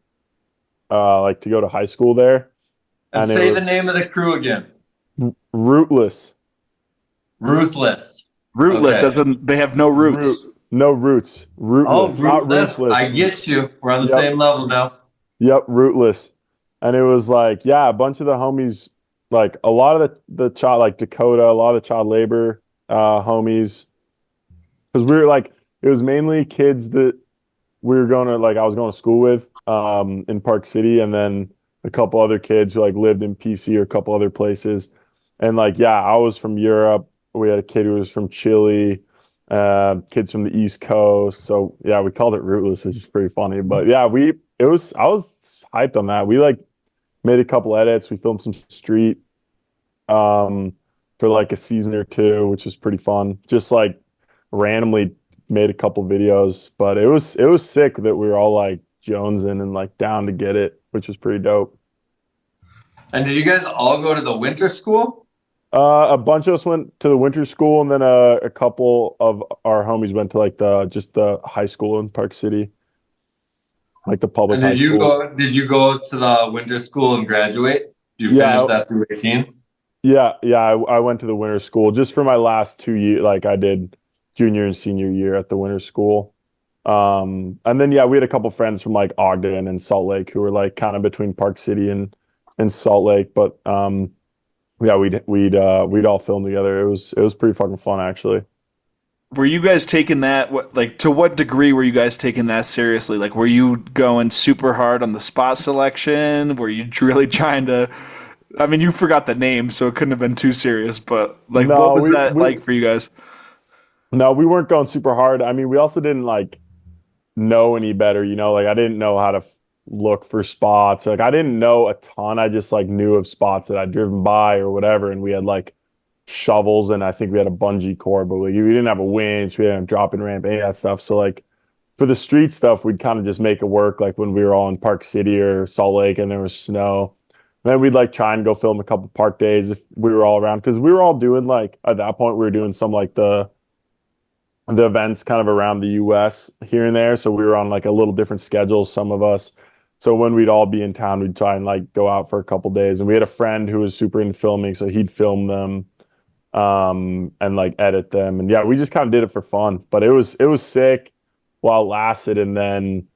[SPEAKER 2] like to go to high school there.
[SPEAKER 4] And say the name of the crew again.
[SPEAKER 2] Rootless.
[SPEAKER 4] Ruthless.
[SPEAKER 5] Rootless, as in they have no roots.
[SPEAKER 2] No roots. Rootless, not ruthless.
[SPEAKER 4] I get you. We're on the same level now.
[SPEAKER 2] Yep, rootless. And it was like, yeah, a bunch of the homies, like a lot of the child, like Dakota, a lot of the child labor homies. Because we were like, it was mainly kids that we were going to, like, I was going to school with in Park City, and then a couple other kids who like lived in PC or a couple other places. And like, yeah, I was from Europe. We had a kid who was from Chile, kids from the East Coast. So yeah, we called it Rootless, which is pretty funny. But yeah, I was hyped on that. We like made a couple edits. We filmed some street for like a season or two, which was pretty fun. Just like randomly made a couple videos, but it was sick that we were all like jonesing and like down to get it, which was pretty dope.
[SPEAKER 4] And did you guys all go to the winter school?
[SPEAKER 2] A bunch of us went to the winter school, and then a couple of our homies went to like the high school in Park City, like the public
[SPEAKER 4] And
[SPEAKER 2] high
[SPEAKER 4] did you
[SPEAKER 2] school.
[SPEAKER 4] go? Did you go to the winter school and graduate? Did you
[SPEAKER 2] Yeah,
[SPEAKER 4] finish that through 18?
[SPEAKER 2] yeah. I went to the winter school just for my last 2 years. Like I did junior and senior year at the winter school. And then yeah, we had a couple friends from like Ogden and Salt Lake who were like kind of between Park City and Salt Lake, but yeah, we'd all film together. It was pretty fucking fun actually.
[SPEAKER 5] Were you guys taking that, to what degree were you guys taking that seriously? Like, were you going super hard on the spot selection? Were you really trying to, I mean, you forgot the name, so it couldn't have been too serious, but like,
[SPEAKER 2] No,
[SPEAKER 5] what was
[SPEAKER 2] we
[SPEAKER 5] that
[SPEAKER 2] we
[SPEAKER 5] like for you guys?
[SPEAKER 2] no, we weren't going super hard. I mean, we also didn't like know any better, like I didn't know how to look for spots. Like I didn't know a ton. I just like knew of spots that I'd driven by or whatever, and we had like shovels, and I think we had a bungee cord, but we didn't have a winch, we didn't have a dropping ramp, any of that stuff. So like for the street stuff, we'd kind of just make it work. Like when we were all in Park City or Salt Lake and there was snow, then we'd like try and go film a couple park days if we were all around, because we were all doing like at that point we were doing some like the events kind of around the US here and there. So we were on like a little different schedule, some of us. So when we'd all be in town, we'd try and like go out for a couple days. And we had a friend who was super into filming, so he'd film them and like edit them. And yeah, we just kind of did it for fun. But it was sick while it lasted, and then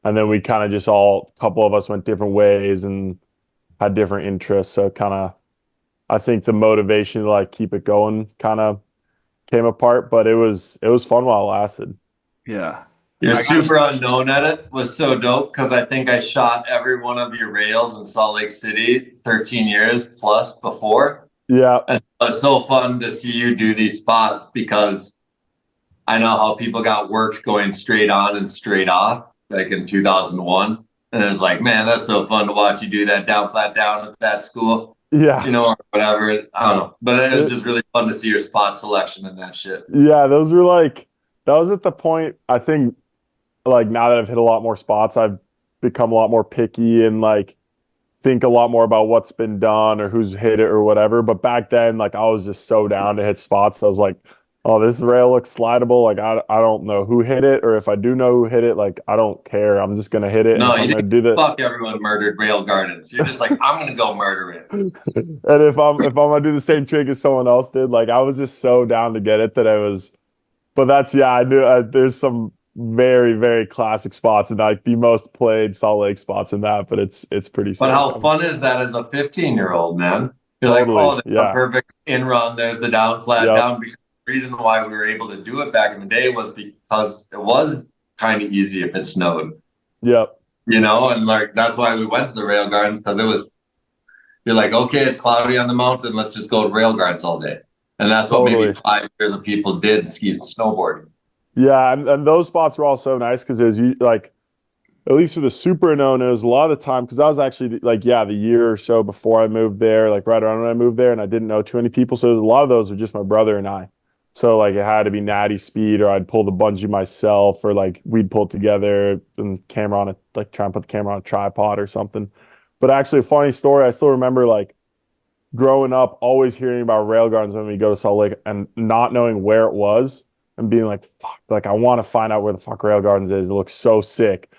[SPEAKER 2] we kind of just all a couple of us went different ways and had different interests. So kind of I think the motivation to like keep it going kind of came apart, but it was fun while it lasted.
[SPEAKER 5] Yeah.
[SPEAKER 4] Your super unknown edit was so dope because I think I shot every one of your rails in Salt Lake City 13 years plus before.
[SPEAKER 2] Yeah.
[SPEAKER 4] And it was so fun to see you do these spots because I know how people got worked going straight on and straight off, like in 2001. And it was like, man, that's so fun to watch you do that down, flat down at that school,
[SPEAKER 2] Yeah.
[SPEAKER 4] or whatever. I don't know. But it was just really fun to see your spot selection and that shit.
[SPEAKER 2] Yeah, those were like that was at the point I think like now that I've hit a lot more spots, I've become a lot more picky and like think a lot more about what's been done or who's hit it or whatever. But back then, like I was just so down to hit spots. I was like, oh, this rail looks slidable. Like I don't know who hit it, or if I do know who hit it, like I don't care. I'm just gonna hit it.
[SPEAKER 4] No,
[SPEAKER 2] and
[SPEAKER 4] you
[SPEAKER 2] if I'm gonna
[SPEAKER 4] didn't
[SPEAKER 2] do that.
[SPEAKER 4] fuck everyone murdered rail gardens. You're just like, I'm gonna go murder it.
[SPEAKER 2] And if I'm gonna do the same trick as someone else did, like I was just so down to get it that I was. But that's yeah, I knew there's some very very classic spots and like the most played Salt Lake spots in that, but it's pretty.
[SPEAKER 4] But
[SPEAKER 2] sick.
[SPEAKER 4] how fun is that as a 15-year-old, man? You're like,
[SPEAKER 2] Totally,
[SPEAKER 4] oh, there's
[SPEAKER 2] yeah.
[SPEAKER 4] a perfect in run. There's the down, flat
[SPEAKER 2] Yep.
[SPEAKER 4] down. Because the reason why we were able to do it back in the day was because it was kind of easy if it snowed,
[SPEAKER 2] Yep.
[SPEAKER 4] and like that's why we went to the rail gardens because you're like, okay, it's cloudy on the mountain. Let's just go to rail gardens all day. And that's what
[SPEAKER 2] Totally.
[SPEAKER 4] maybe 5 years of people did in skis and snowboarding.
[SPEAKER 2] Yeah, and those spots were all so nice because it was like, at least for the super known, it was a lot of the time because I was actually like, yeah, the year or so before I moved there, like right around when I moved there, and I didn't know too many people. So a lot of those were just my brother and I. So like it had to be natty speed, or I'd pull the bungee myself, or like we'd pull it together and camera on it, like try and put the camera on a tripod or something. But actually, a funny story, I still remember like growing up, always hearing about rail gardens when we go to Salt Lake and not knowing where it was and being like, fuck, like I want to find out where the fuck rail gardens is. It looks so sick.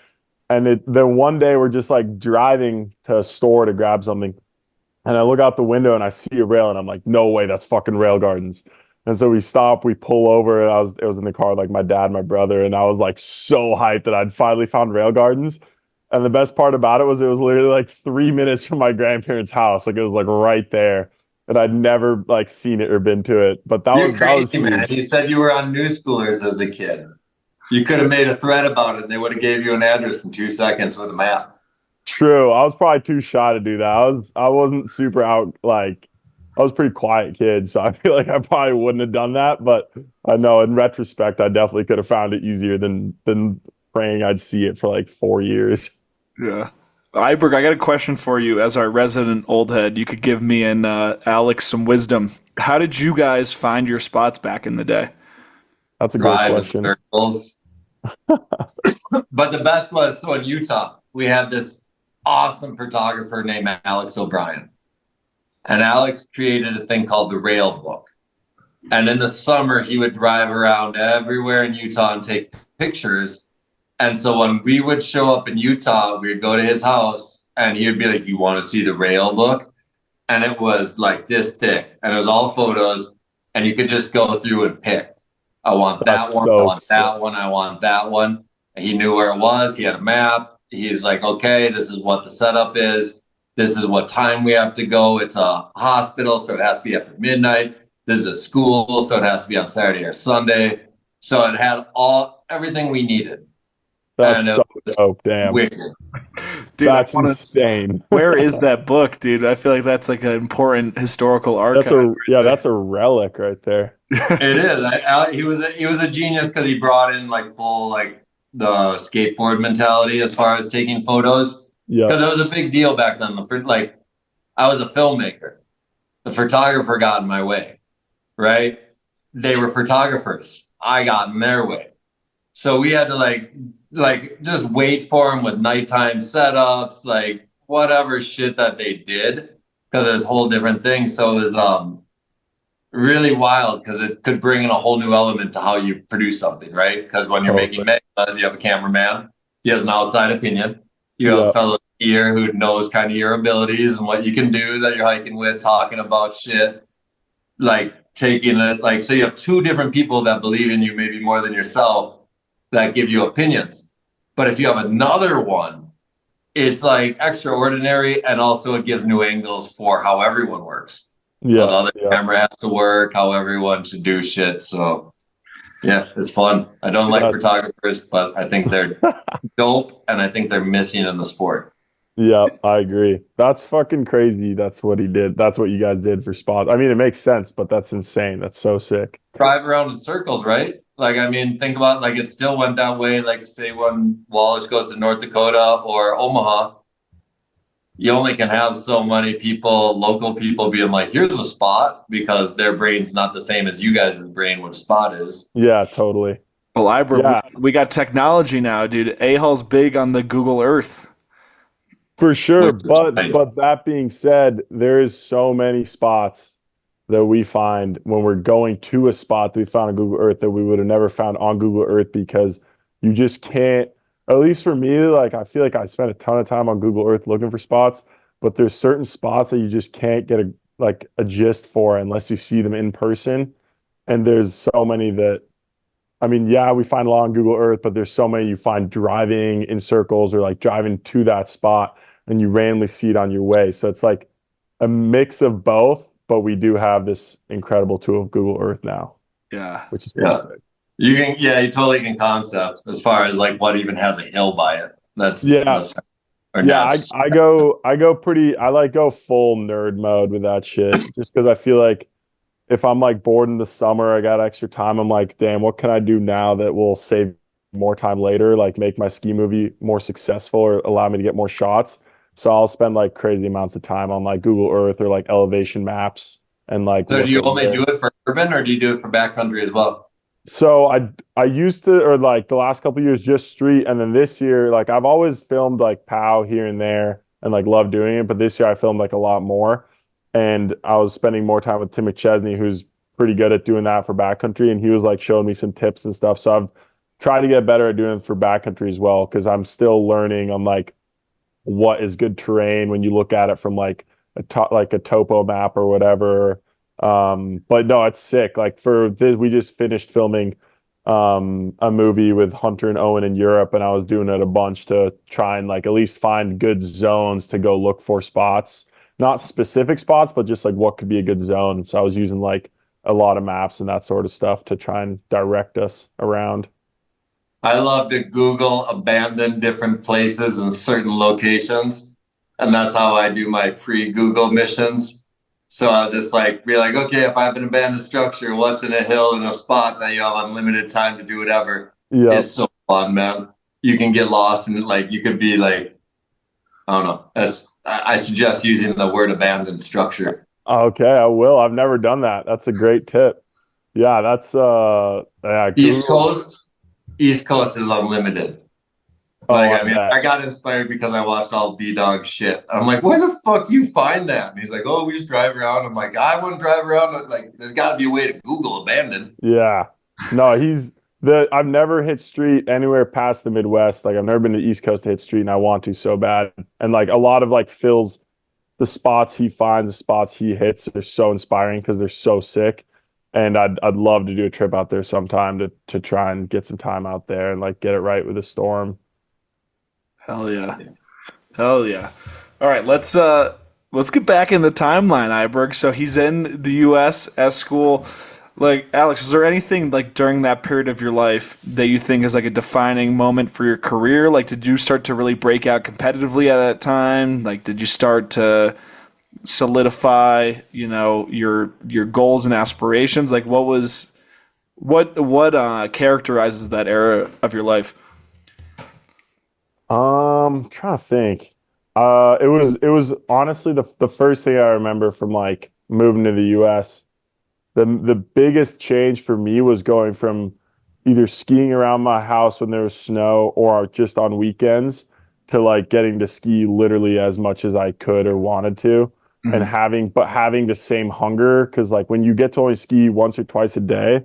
[SPEAKER 2] And then one day we're just like driving to a store to grab something. And I look out the window and I see a rail and I'm like, no way, that's fucking rail gardens. And so we stop, we pull over, and it was in the car with like my dad, my brother, and I was like so hyped that I'd finally found rail gardens. And the best part about it was literally like 3 minutes from my grandparents' house. Like it was like right there. And I'd never like seen it or been to it. But that
[SPEAKER 4] You're
[SPEAKER 2] was
[SPEAKER 4] crazy, man.
[SPEAKER 2] huge.
[SPEAKER 4] You said you were on New Schoolers as a kid. You could have made a thread about it and they would have gave you an address in 2 seconds with a map.
[SPEAKER 2] True. I was probably too shy to do that. I wasn't super out like I was a pretty quiet kid, so I feel like I probably wouldn't have done that. But I know in retrospect, I definitely could have found it easier than praying I'd see it for like 4 years.
[SPEAKER 5] Yeah. Iberg, I got a question for you as our resident old head. You could give me and Alex some wisdom. How did you guys find your spots back in the day?
[SPEAKER 2] That's a great
[SPEAKER 4] drive in
[SPEAKER 2] question.
[SPEAKER 4] circles. But the best was, so in Utah, we had this awesome photographer named Alex O'Brien. And Alex created a thing called the Rail Book. And in the summer, he would drive around everywhere in Utah and take pictures. And so when we would show up in Utah, we would go to his house and he would be like, you want to see the Rail Book? And it was like this thick. And it was all photos. And you could just go through and pick. I want that one. I want that one. I want that one. And he knew where it was. He had a map. He's like, okay, this is what the setup is. This is what time we have to go. It's a hospital, so it has to be after midnight. This is a school, so it has to be on Saturday or Sunday. So it had everything we needed.
[SPEAKER 2] That's so dope, damn.
[SPEAKER 4] Wicked.
[SPEAKER 5] Dude,
[SPEAKER 2] that's insane.
[SPEAKER 5] Where is that book, dude? I feel like that's like an important historical archive.
[SPEAKER 2] That's a relic right there.
[SPEAKER 4] It is. He was a genius because he brought in like full like the skateboard mentality as far as taking photos. Yeah. Because it was a big deal back then. Like, I was a filmmaker. The photographer got in my way, right? They were photographers. I got in their way. So we had to like just wait for them with nighttime setups, like whatever shit that they did, because it was a whole different thing. So it was really wild because it could bring in a whole new element to how you produce something, right? Because when you're making MAGMAs, you have a cameraman. He has an outside opinion. You have a fellow skier who knows kind of your abilities and what you can do that you're hiking with, talking about shit, like taking it, like, so you have two different people that believe in you maybe more than yourself that give you opinions. But if you have another one, it's like extraordinary, and also it gives new angles for how everyone works. Yeah. How the other camera has to work, how everyone should do shit. So yeah, it's fun. I don't like photographers, but I think they're dope, and I think they're missing in the sport.
[SPEAKER 2] Yeah, I agree. That's fucking crazy. That's what he did. That's what you guys did for spots. I mean, it makes sense, but that's insane. That's so sick.
[SPEAKER 4] Drive around in circles, right? Like, I mean, think about, like, it still went that way. Like, say when Wallace goes to North Dakota or Omaha, you only can have so many people, local people, being like, here's a spot, because their brain's not the same as you guys' brain, which spot is.
[SPEAKER 2] Yeah, totally.
[SPEAKER 5] Well, we got technology now, dude. A-Hall's big on the Google Earth.
[SPEAKER 2] For sure. But that being said, there is so many spots that we find when we're going to a spot that we found on Google Earth that we would have never found on Google Earth, because you just can't. At least for me, like, I feel like I spent a ton of time on Google Earth looking for spots, but there's certain spots that you just can't get a gist for unless you see them in person. And there's so many that, I mean, yeah, we find a lot on Google Earth, but there's so many you find driving in circles or like driving to that spot and you randomly see it on your way. So it's like a mix of both, but we do have this incredible tool of Google Earth now.
[SPEAKER 5] Yeah.
[SPEAKER 2] Which is pretty sick.
[SPEAKER 4] You totally can concept as far as like what even has a hill by it. I go full nerd mode with that shit, just because I feel like if I'm like bored in the summer, I got extra time, I'm like, damn, what can I do now that will save more time later, like make my ski movie more successful or allow me to get more shots? So I'll spend like crazy amounts of time on like Google Earth or like elevation maps and like. So do you only do it for urban, or do you do it for backcountry as well?
[SPEAKER 2] So I used to, or like the last couple of years, just street. And then this year, like I've always filmed like POW here and there and like love doing it. But this year I filmed like a lot more. And I was spending more time with Tim McChesney, who's pretty good at doing that for backcountry. And he was like showing me some tips and stuff. So I've tried to get better at doing it for backcountry as well, because I'm still learning on like what is good terrain when you look at it from like a topo map or whatever. But no, it's sick. Like for this, we just finished filming a movie with Hunter and Owen in Europe, and I was doing it a bunch to try and like at least find good zones to go look for spots, not specific spots, but just like what could be a good zone. So I was using like a lot of maps and that sort of stuff to try and direct us around.
[SPEAKER 4] I love to Google abandoned different places and certain locations, and that's how I do my pre-Google missions. So I'll just like be like, okay, if I have an abandoned structure, what's in a hill in a spot that you have unlimited time to do whatever? Yeah, it's so fun, man. You can get lost and like you could be like, I don't know. I suggest using the word abandoned structure.
[SPEAKER 2] Okay, I will. I've never done that. That's a great tip. Yeah, that's yeah,
[SPEAKER 4] East
[SPEAKER 2] Google.
[SPEAKER 4] Coast, East Coast is unlimited.
[SPEAKER 2] Oh,
[SPEAKER 4] Like,
[SPEAKER 2] I
[SPEAKER 4] I mean, I
[SPEAKER 2] bet.
[SPEAKER 4] got inspired because I watched all B Dog shit. I'm like, where the fuck do you find that? And he's like, oh, we just drive around. I'm like, I wouldn't drive around. Like, there's got to be a way to Google abandoned.
[SPEAKER 2] Yeah. No, he's the I've never hit street anywhere past the Midwest. Like I've never been to the East Coast to hit street and I want to so bad. And like a lot of like Phil's the spots he finds, the spots he hits are so inspiring because they're so sick. And I'd love to do a trip out there sometime to try and get some time out there and like get it right with the storm.
[SPEAKER 5] Hell yeah. Hell yeah. All right, let's get back in the timeline, Iberg. So he's in the US at school. Like, Alex, is there anything like during that period of your life that you think is like a defining moment for your career? Like, did you start to really break out competitively at that time? Like, did you start to solidify, your goals and aspirations? Like, what characterizes that era of your life?
[SPEAKER 2] Trying to think. It was honestly the first thing I remember from like moving to the US. The biggest change for me was going from either skiing around my house when there was snow or just on weekends to like getting to ski literally as much as I could or wanted to and
[SPEAKER 5] Mhm.
[SPEAKER 2] having the same hunger because like when you get to only ski once or twice a day,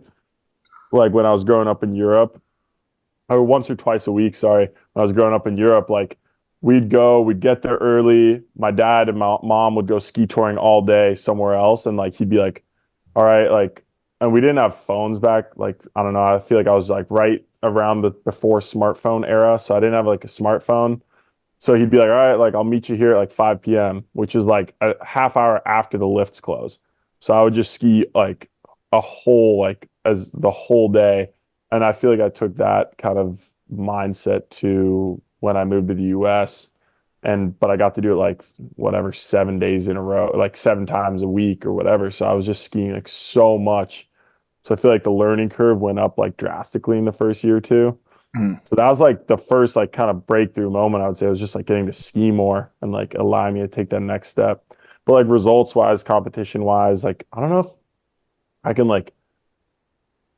[SPEAKER 2] like when I was growing up in Europe, or once or twice a week, sorry, when I was growing up in Europe, like we'd get there early. My dad and my mom would go ski touring all day somewhere else, and like he'd be like, "All right," like, and we didn't have phones back. Like I don't know, I feel like I was like right around the before smartphone era, so I didn't have like a smartphone. So he'd be like, "All right, like I'll meet you here at like 5 p.m.," which is like a half hour after the lifts close. So I would just ski like a whole like as the whole day. And I feel like I took that kind of mindset to when I moved to the US. And but I got to do it like whatever 7 days in a row, like 7 times a week or whatever. So I was just skiing like so much. So I feel like the learning curve went up like drastically in the first year or two.
[SPEAKER 5] Mhm.
[SPEAKER 2] So that was like the first like kind of breakthrough moment, I would say. It was just like getting to ski more and like allowing me to take that next step. But like results wise, competition wise, like I don't know if I can like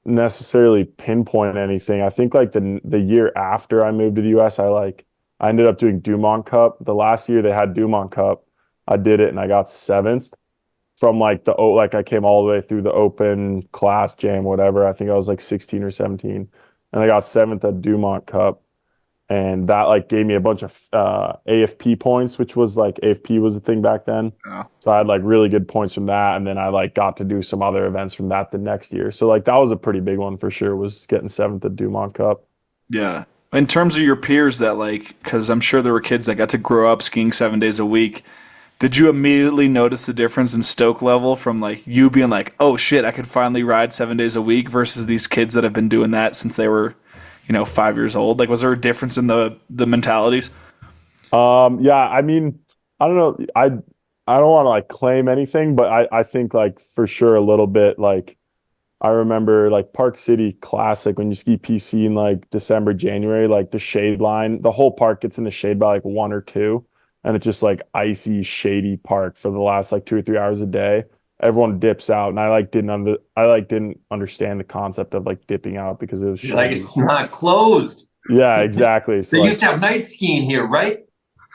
[SPEAKER 2] necessarily pinpoint anything. I think like the year after I moved to the US, I ended up doing Dumont Cup. The last year they had Dumont Cup, I did it and I got seventh from like like I came all the way through the open class jam, whatever. I think I was like 16 or 17. And I got seventh at Dumont Cup. And that like gave me a bunch of AFP points, which was like AFP was a thing back then.
[SPEAKER 5] Yeah.
[SPEAKER 2] So I had like really good points from that, and then I like got to do some other events from that the next year. So like that was a pretty big one for sure. Was getting seventh at Dumont Cup.
[SPEAKER 5] Yeah. In terms of your peers that like, because I'm sure there were kids that got to grow up skiing 7 days a week. Did you immediately notice the difference in stoke level from like you being like, oh shit, I could finally ride 7 days a week versus these kids that have been doing that since they were, 5 years old? Like, was there a difference in the mentalities?
[SPEAKER 2] Yeah, I mean, I don't know. I don't want to like claim anything, but I think like for sure a little bit like I remember like Park City Classic when you ski PC in like December, January, like the shade line, the whole park gets in the shade by like 1 or 2, and it's just like icy, shady park for the last like 2 or 3 hours a day. Everyone dips out, and I like didn't understand the concept of like dipping out because it was
[SPEAKER 4] You're like,
[SPEAKER 2] shady.
[SPEAKER 4] it's not closed.
[SPEAKER 2] Yeah, exactly.
[SPEAKER 4] They
[SPEAKER 2] So
[SPEAKER 4] used
[SPEAKER 2] like,
[SPEAKER 4] to have night skiing here, right?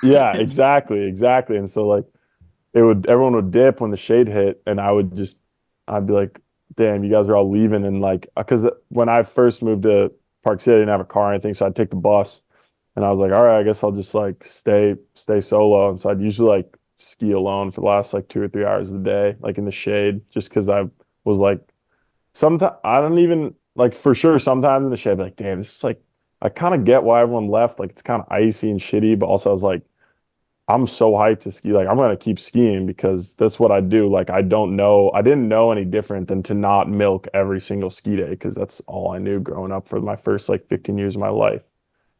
[SPEAKER 2] yeah, exactly. And so like everyone would dip when the shade hit, and I'd be like, damn, you guys are all leaving. And like, because when I first moved to Park City, I didn't have a car or anything. So I'd take the bus and I was like, all right, I guess I'll just like stay solo. And so I'd usually like ski alone for the last like 2 or 3 hours of the day, like in the shade, just because I was like, sometimes I don't even like for sure, sometimes in the shade, I'd be like, damn, this is like, I kind of get why everyone left. Like, it's kind of icy and shitty, but also I was like, I'm so hyped to ski. Like I'm gonna keep skiing because that's what I do. Like I didn't know any different than to not milk every single ski day because that's all I knew growing up for my first like 15 years of my life.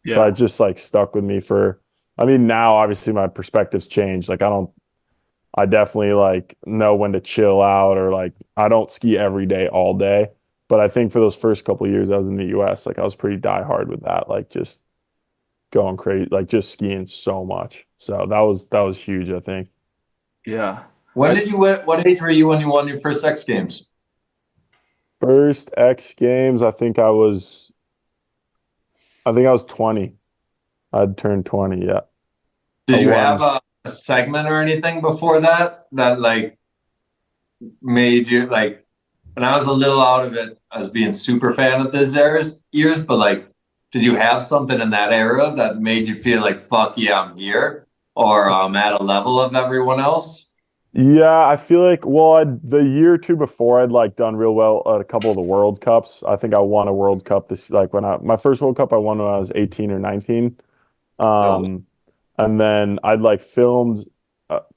[SPEAKER 2] So
[SPEAKER 5] Yeah.
[SPEAKER 2] I just like stuck with me for, I mean, now obviously my perspective's changed. Like I definitely like know when to chill out or like I don't ski every day all day. But I think for those first couple of years I was in the US, like I was pretty diehard with that. Like just going crazy, like just skiing so much. So that was huge, I think.
[SPEAKER 5] Yeah.
[SPEAKER 4] When did you win? What age were you when you won your first X Games?
[SPEAKER 2] first X Games, I think I was 20. I'd turned 20, yeah.
[SPEAKER 4] Did
[SPEAKER 2] I
[SPEAKER 4] you
[SPEAKER 2] won.
[SPEAKER 4] have a segment or anything before that like made you like? When I was a little out of it, I was being super fan of this years, but like, did you have something in that era that made you feel like, fuck yeah, I'm here, or I'm at a level of everyone else?
[SPEAKER 2] Yeah, I feel like, the year or two before, I'd like done real well at a couple of the World Cups. I think I won a World Cup like my first World Cup I won when I was 18 or 19.
[SPEAKER 4] No.
[SPEAKER 2] And then I'd like filmed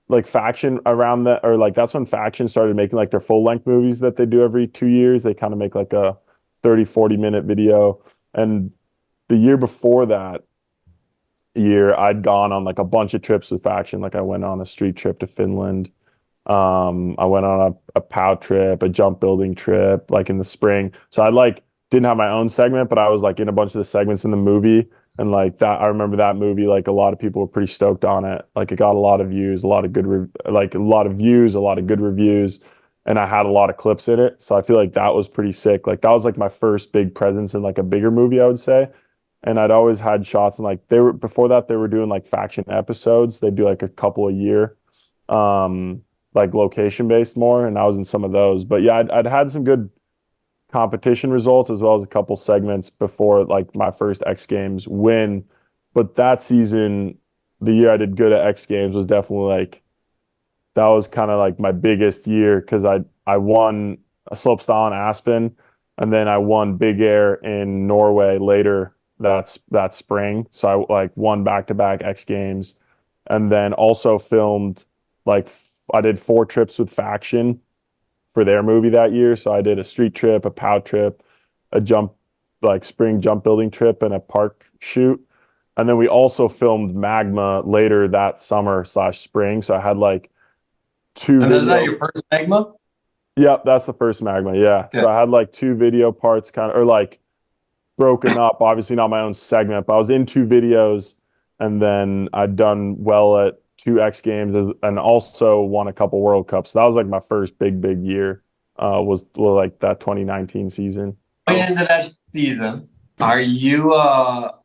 [SPEAKER 2] like Faction around that, or like that's when Faction started making like their full length movies that they do every 2 years. They kind of make like a 30-40 minute video. And the year before that year, I'd gone on like a bunch of trips with Faction. Like I went on a street trip to Finland. I went on a POW trip, a jump building trip, like in the spring. So I like didn't have my own segment, but I was like in a bunch of the segments in the movie. And like that, I remember that movie, like a lot of people were pretty stoked on it. Like it got a lot of views, a lot of like a lot of views, a lot of good reviews. And I had a lot of clips in it. So I feel like that was pretty sick. Like that was like my first big presence in like a bigger movie, I would say. And I'd always had shots, and like before that they were doing like Faction episodes. They'd do like a couple a year. Like location based more, and I was in some of those. But yeah, I'd had some good competition results as well as a couple segments before like my first X Games win. But that season, the year I did good at X Games was definitely like that was kind of like my biggest year because I won a slopestyle in Aspen, and then I won Big Air in Norway later that spring. So I like won back-to-back X Games, and then also filmed like I did 4 trips with Faction for their movie that year. So I did a street trip, a POW trip, a spring jump building trip, and a park shoot. And then we also filmed MAGMA later that summer/spring. So I had like two
[SPEAKER 4] And is that
[SPEAKER 2] video.
[SPEAKER 4] your first MAGMA?
[SPEAKER 2] Yep, that's the first MAGMA. Yeah.
[SPEAKER 4] Okay.
[SPEAKER 2] So I had like 2 video parts kind of, or like broken up, obviously not my own segment, but I was in 2 videos, and then I'd done well at 2 X Games and also won a couple World Cups. So that was like my first big year. Was like that 2019 season.
[SPEAKER 4] Going into that season, are you a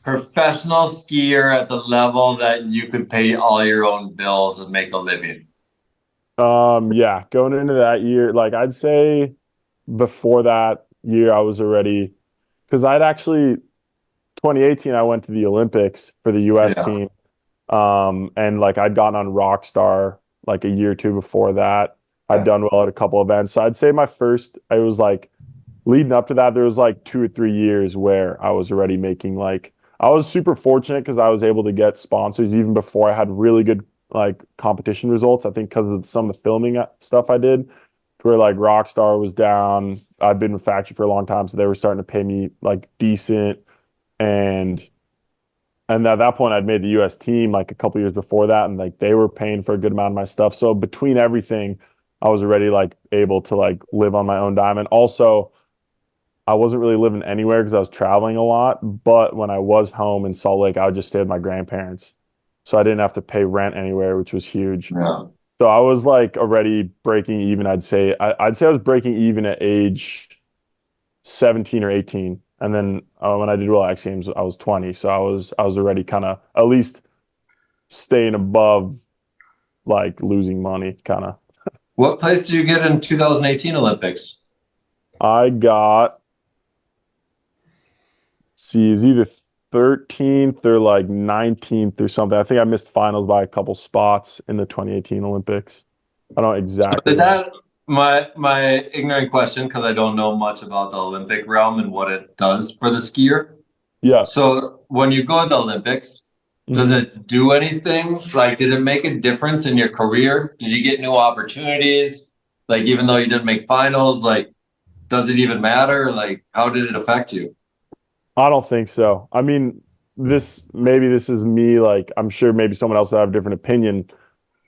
[SPEAKER 4] professional skier at the level that you could pay all your own bills and make a living?
[SPEAKER 2] Yeah, going into that year, like I'd say before that year, I was already because I'd actually 2018 I went to the Olympics for the US
[SPEAKER 4] Yeah.
[SPEAKER 2] team. And like I'd gotten on Rockstar like a year or two before that. I'd done well at a couple events. So I'd say I was like leading up to that, there was like 2 or 3 years where I was already making like I was super fortunate because I was able to get sponsors even before I had really good like competition results. I think because of some of the filming stuff I did, to where like Rockstar was down. I'd been with Factory for a long time, so they were starting to pay me like decent. And at that point, I'd made the U.S. team like a couple years before that, and like they were paying for a good amount of my stuff. So between everything, I was already like able to like live on my own dime. And also, I wasn't really living anywhere because I was traveling a lot. But when I was home in Salt Lake, I would just stay with my grandparents, so I didn't have to pay rent anywhere, which was huge.
[SPEAKER 4] Yeah.
[SPEAKER 2] So I was like already breaking even. I'd say I was breaking even at age 17 or 18. And then when I did well at X Games, I was 20. So I was already kind of at least staying above like losing money kind of.
[SPEAKER 4] What place did you get in 2018 Olympics?
[SPEAKER 2] I got, see, it was either 13th or like 19th or something. I think I missed finals by a couple spots in the 2018 Olympics. I don't exactly.
[SPEAKER 4] Did that my ignorant question, because I don't know much about the Olympic realm and what it does for the skier.
[SPEAKER 2] Yeah.
[SPEAKER 4] So when you go to the Olympics, does it do anything? Like, did it make a difference in your career? Did you get new opportunities? Like, even though you didn't make finals, like, does it even matter? Like, how did it affect you?
[SPEAKER 2] I don't think so. I mean, this is me. Like, I'm sure maybe someone else will have a different opinion.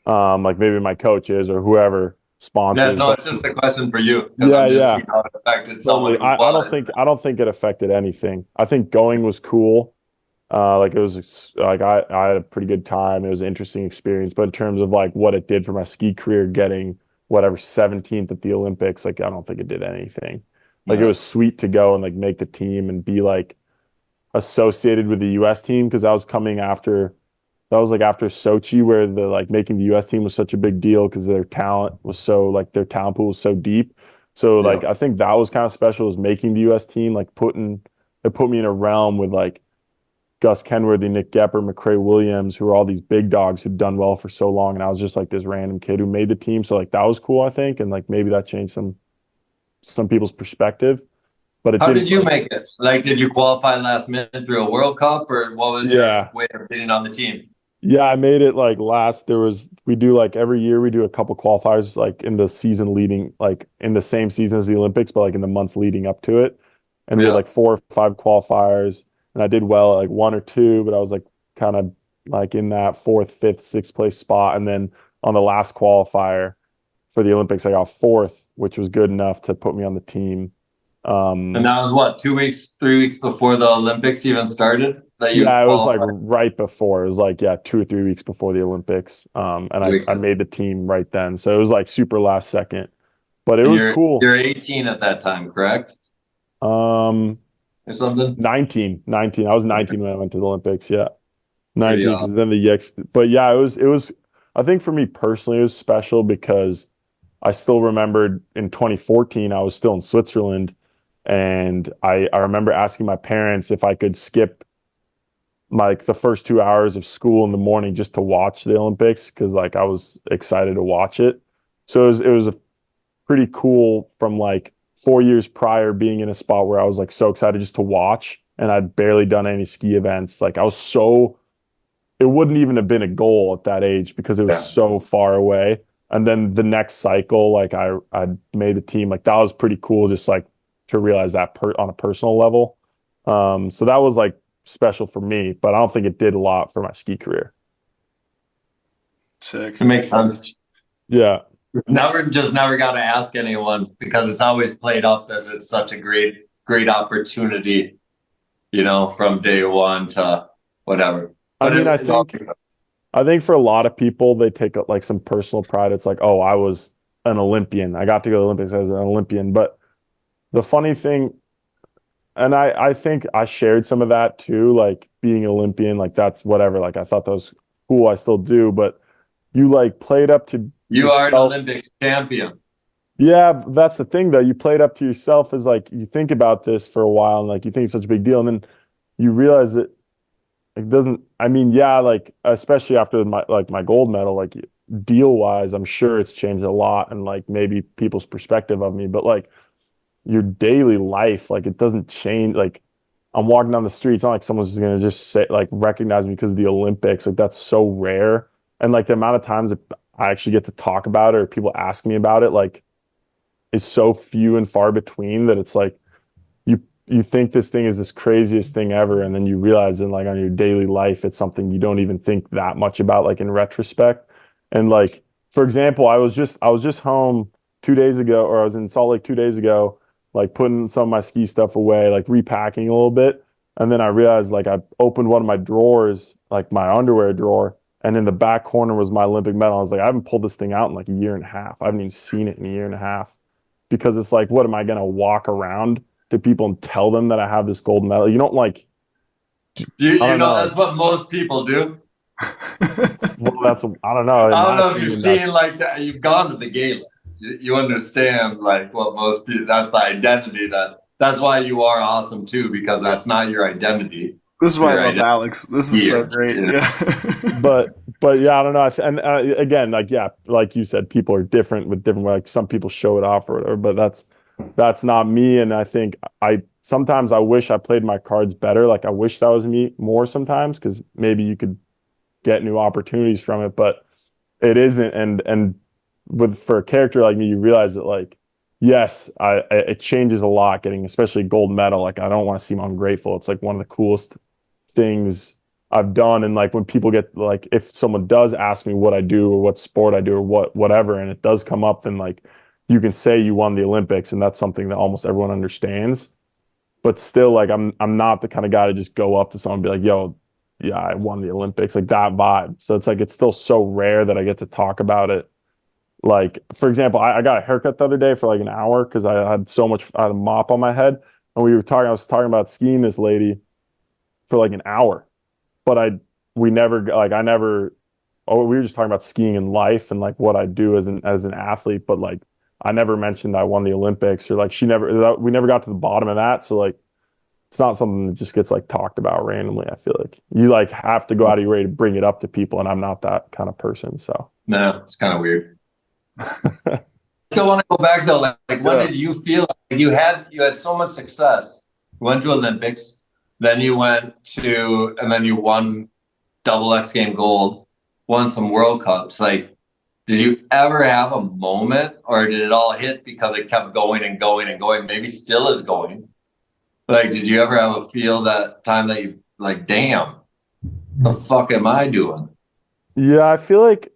[SPEAKER 2] Like maybe my coaches or whoever sponsors.
[SPEAKER 4] Yeah, no, it's just a question for you.
[SPEAKER 2] Yeah,
[SPEAKER 4] yeah. How it affected someone.
[SPEAKER 2] I don't think it affected anything. I think going was cool. Like it was like I had a pretty good time. It was an interesting experience. But in terms of like what it did for my ski career, getting whatever 17th at the Olympics. Like I don't think it did anything. Like it was sweet to go and like make the team and be like associated with the US team because that was like after Sochi where the like making the US team was such a big deal because their talent pool was so deep. So like I think that was kind of special was making the US team, like it put me in a realm with like Gus Kenworthy, Nick Gepper, McCrae Williams, who are all these big dogs who'd done well for so long. And I was just like this random kid who made the team. So like that was cool, I think. And like maybe that changed some people's perspective. But
[SPEAKER 4] how did you make it? Like, did you qualify last minute through a World Cup, or what was your way of getting on the team?
[SPEAKER 2] Yeah, I made it like we do like every year we do a couple qualifiers like in the season leading, like in the same season as the Olympics, but like in the months leading up to it. And we had like 4 or 5 qualifiers, and I did well at like 1 or 2, but I was like kind of like in that 4th, 5th, 6th place spot. And then on the last qualifier for the Olympics, I got 4th, which was good enough to put me on the team.
[SPEAKER 4] And that was what, 2 weeks, 3 weeks before the Olympics even started?
[SPEAKER 2] It was like right before. It was like 2 or 3 weeks before the Olympics. And I made the team right then. So it was like super last second. But it was cool.
[SPEAKER 4] You're 18 at that time, correct?
[SPEAKER 2] Or
[SPEAKER 4] something?
[SPEAKER 2] 19. I was 19 when I went to the Olympics. Yeah. 19 because then but yeah, it was I think for me personally it was special because I still remembered in 2014 I was still in Switzerland, and I remember asking my parents if I could skip like the first 2 hours of school in the morning just to watch the Olympics because like I was excited to watch it. So it was a pretty cool from like 4 years prior being in a spot where I was like so excited just to watch, and I'd barely done any ski events. Like it wouldn't even have been a goal at that age because it was so far away. And then the next cycle, like I made the team. Like that was pretty cool just like to realize that on a personal level. So that was like special for me, but I don't think it did a lot for my ski career.
[SPEAKER 5] Sick.
[SPEAKER 4] It makes sense.
[SPEAKER 2] Yeah.
[SPEAKER 4] Never got to ask anyone because it's always played up as it's such a great opportunity, from day one to whatever. But
[SPEAKER 2] I mean, I think for a lot of people, they take like some personal pride. It's like, oh, I was an Olympian. I got to go to the Olympics as an Olympian. But the funny thing, and I think I shared some of that too, like being Olympian, like that's whatever. Like I thought that was cool. I still do. But you like played up to
[SPEAKER 4] you are an Olympic champion.
[SPEAKER 2] Yeah, that's the thing though. You played up to yourself as like you think about this for a while and like you think it's such a big deal, and then you realize that it doesn't. I mean, yeah, like especially after my gold medal, like deal wise, I'm sure it's changed a lot, and like maybe people's perspective of me, but like your daily life, like it doesn't change. Like I'm walking down the street, it's not like someone's just gonna just say like recognize me because of the Olympics. Like that's so rare, and like the amount of times that I actually get to talk about it or people ask me about it, like it's so few and far between that it's like you think this thing is this craziest thing ever, and then you realize in like on your daily life it's something you don't even think that much about like in retrospect. And like for example, I was just home 2 days ago, or I was in Salt Lake 2 days ago, like putting some of my ski stuff away, like repacking a little bit, and then I realized like I opened one of my drawers, like my underwear drawer, and in the back corner was my Olympic medal. I was like, I haven't pulled this thing out in like a year and a half. I haven't even seen it in a year and a half, because it's like, what am I gonna walk around to people and tell them that I have this gold medal? You don't like.
[SPEAKER 4] You know that's what most people do.
[SPEAKER 2] Well, I don't know.
[SPEAKER 4] I don't know if you've seen like that. You've gone to the gala. You understand like what most people. That's the identity. That's why you are awesome too, because that's not your identity.
[SPEAKER 5] This is why I love Alex. This is so great. Yeah.
[SPEAKER 2] But yeah, I don't know. And again, like like you said, people are different with different. Like some people show it off or whatever, but that's not me. And I think sometimes I wish I played my cards better. Like I wish that was me more sometimes, because maybe you could get new opportunities from it, but it isn't. And for a character like me, you realize that like, yes, it changes a lot getting, especially gold medal. Like I don't want to seem ungrateful. It's like one of the coolest things I've done. And like when people get like, if someone does ask me what I do or what sport I do or whatever, and it does come up, then like you can say you won the Olympics, and that's something that almost everyone understands. But still, like I'm not the kind of guy to just go up to someone and be like, yo, yeah, I won the Olympics, like that vibe. So it's like it's still so rare that I get to talk about it like, for example, I got a haircut the other day for like an hour because I had I had a mop on my head, and I was talking about skiing this lady for like an hour, but we never, like, I never, oh, we were just talking about skiing in life and like what I do as an athlete, but like, I never mentioned I won the Olympics, or like we never got to the bottom of that. So like, it's not something that just gets like talked about randomly. I feel like you like have to go out of your way to bring it up to people, and I'm not that kind of person. So
[SPEAKER 4] No, it's kind of weird. So I want to go back though. Like when did you feel like you had so much success? You went to Olympics, then you and then you won double X game gold, won some World Cups. Like, did you ever have a moment, or did it all hit because it kept going and going and going? Maybe still is going. Like, did you ever have a feel that time that you like, damn, the fuck am I doing?
[SPEAKER 2] yeah, I feel like